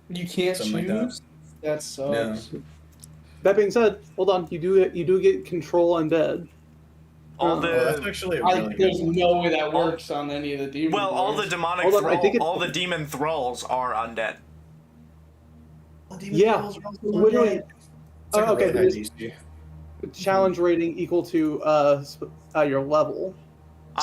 You can't Something like that. choose. That sucks. That being said, hold on. You do get control undead. all Oh, that's the actually a really There's good one. no way that works on any of the demon. well, all the lords. demonic Hold on, I think all the demon thralls are undead. Demon Yeah, trolls are also literally. undead. It's like a Okay, really high DC. challenge rating equal to your level.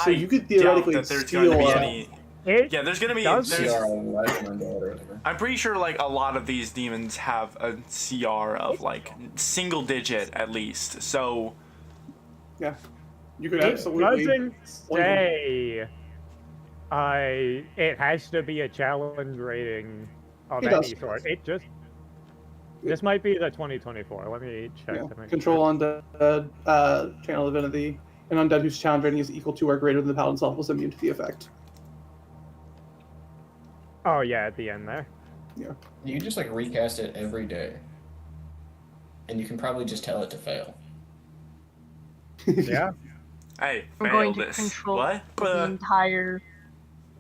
So I you could doubt theoretically that there's going steal. to be any. It Yeah, there's going to be. does There's, CR undead or whatever. I'm pretty sure like a lot of these demons have a CR of like single digit at least. So Yeah, you could It absolutely. doesn't say. It has to be a challenge rating of It any does. sort. It just. This might be the 2024. Let me check. Yeah. To make Control sure. undead, channel divinity. An undead whose challenge rating is equal to or greater than the paladin's level is immune to the effect. Oh yeah, at the end there. Yeah. You just like recast it every day, and you can probably just tell it to fail. Yeah. hey, I'm fail going to this. control What? the entire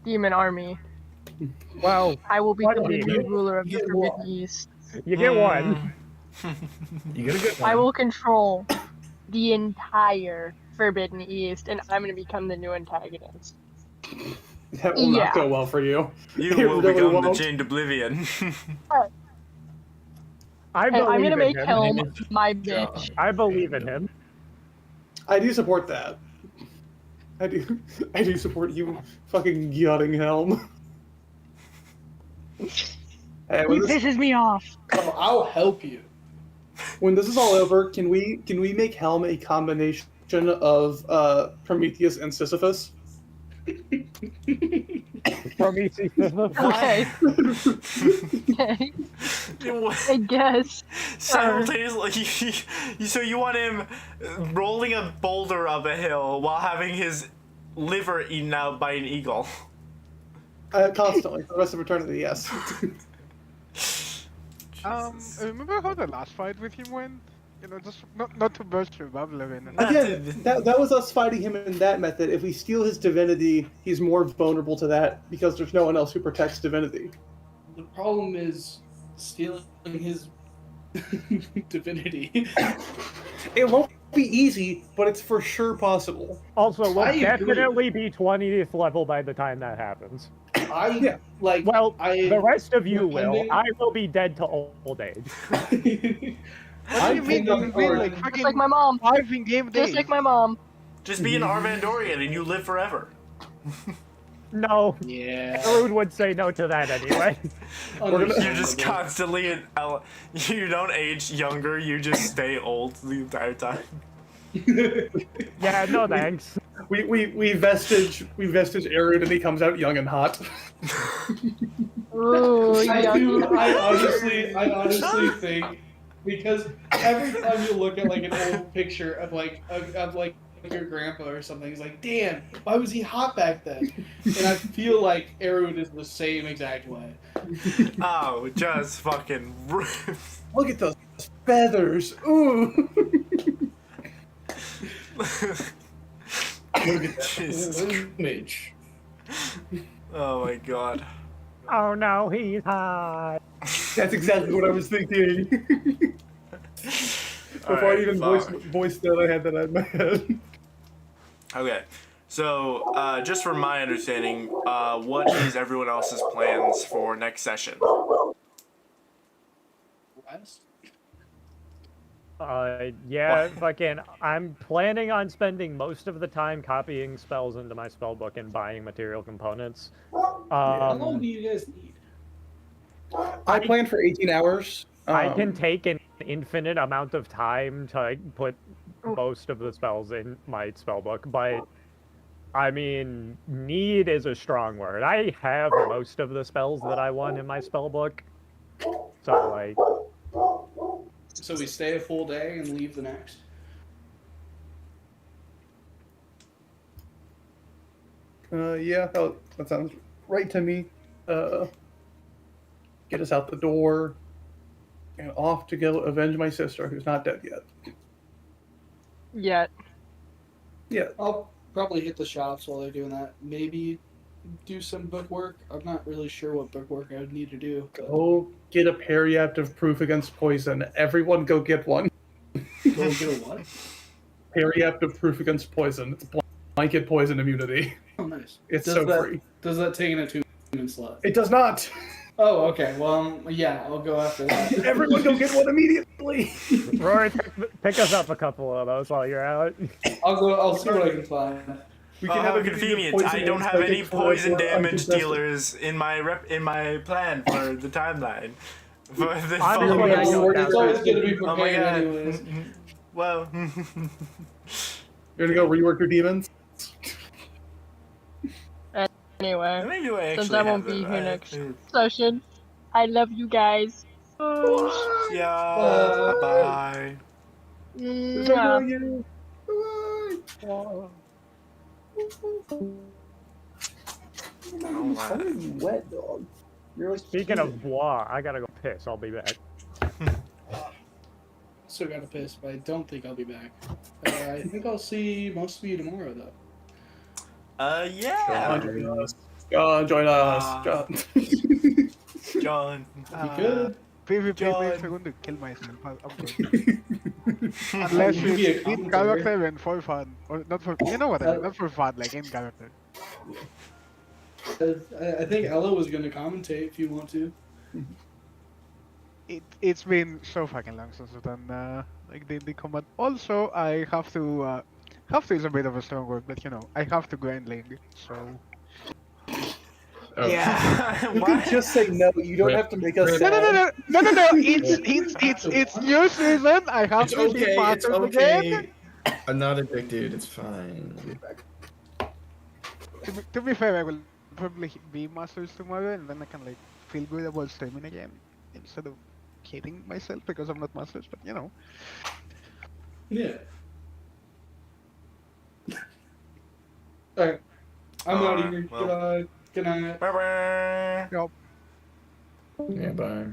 demon army. Well, I will become What the demon? new ruler of the You get Forbidden one. East. you get one. You get a good one. I will control the entire Forbidden East, and I'm going to become the new antagonist. That will Yeah. not go well for you. You It will really become the won't. chained oblivion. I And believe I'm going to in make him. Helm my bitch. I believe in him. I do support that. I do support you fucking yachting Helm. Hey, He when, this, pisses me off. Oh, I'll help you. when this is all over, can we make Helm a combination of Prometheus and Sisyphus? Prometheus. Okay. Okay. I guess. Simultaneously, so you want him rolling a boulder up a hill while having his liver eaten out by an eagle. Constantly, for the rest of eternity, yes. Remember how the last fight with him went? You know, just not to burst your bubble again. Again, that was us fighting him in that method. If we steal his divinity, he's more vulnerable to that because there's no one else who protects divinity. The problem is stealing his divinity. It won't be easy, but it's for sure possible. Also, we'll I agree. definitely be 20th level by the time that happens. I like. Well, I the rest of you will. depending- I will be dead to old age. What do you mean? You've been like Just fucking like my mom. 5 in game days. Just like my mom. Just be an Arvandorian and you live forever. No. Yeah. Rude would say no to that anyway. You're just constantly you don't age younger, you just stay old the entire time. Yeah, no thanks. We vestige Arid and he comes out young and hot. Ooh, I young. honestly think because every time you look at like an old picture of like your grandpa or something, he's like, damn, why was he hot back then? And I feel like Erud is the same exact way. Oh, just fucking Look at those feathers. Ooh. Jesus. Mitch. Oh my god. Oh no, he's hot. That's exactly what I was thinking. Before Alright, I even voiced that, I had that in my head. Okay. So, just from my understanding, what is everyone else's plans for next session? Yeah, fucking, I'm planning on spending most of the time copying spells into my spellbook and buying material components. How long do you guys need? I planned for 18 hours. I can take an infinite amount of time to put most of the spells in my spellbook, but I mean, need is a strong word. I have most of the spells that I want in my spellbook, so like. So we stay a full day and leave the next. Yeah, that sounds right to me. Get us out the door and off to go avenge my sister, who's not dead yet. Yet. Yeah. probably hit the shops while they're doing that. Maybe do some bookwork. I'm not really sure what bookwork I would need to do. But Go get a periaptive proof against poison. Everyone go get one. go get a what? Periaptive proof against poison. It's blanket poison immunity. Oh, nice. It's Does so that, free. Does that take an attunement slot? It does not. Oh, okay. Well, yeah, I'll go after that. Everyone go get one immediately. Rory, pick us up a couple of those while you're out. I'll see what I can find. We Oh, can how have a convenient! I don't have any poison damage dealers in my plan for the timeline. For the Honestly, I don't It's always good to be Oh my prepared god. anyways. Well, You're gonna go rework your demons. Anyway, maybe I since actually I won't have be them. here next session, I love you guys. Yeah. Bye. Mwah. Oh, wet dog. You're like Speaking of bois, I gotta go piss. I'll be back. Still gotta piss, but I don't think I'll be back. I think I'll see most of you tomorrow, though. Yeah. Join us. Join us. John. You could. PvP John. makes me want to kill myself. I'm good. Unless You could be a it's in commentator. character and for fun. Or not for, you know what I mean, not for fun, like in character. I think Ella was gonna commentate if you want to. It's been so fucking long since I've done like the combat. Also, I have to is a bit of a strong word, but you know, I have to grind Ling, so Yeah. You could just say no. You don't have to make us no, sad. it's new season. I have It's to okay. hit It's masters okay. again. I'm not addicted. It's fine. To be fair, I will probably be masters tomorrow, and then I can like feel good about streaming again instead of hating myself because I'm not masters. But you know, Yeah. Alright. I'm out of here. Well. Goodbye. Good night. Bye bye. you know. Yeah, bye.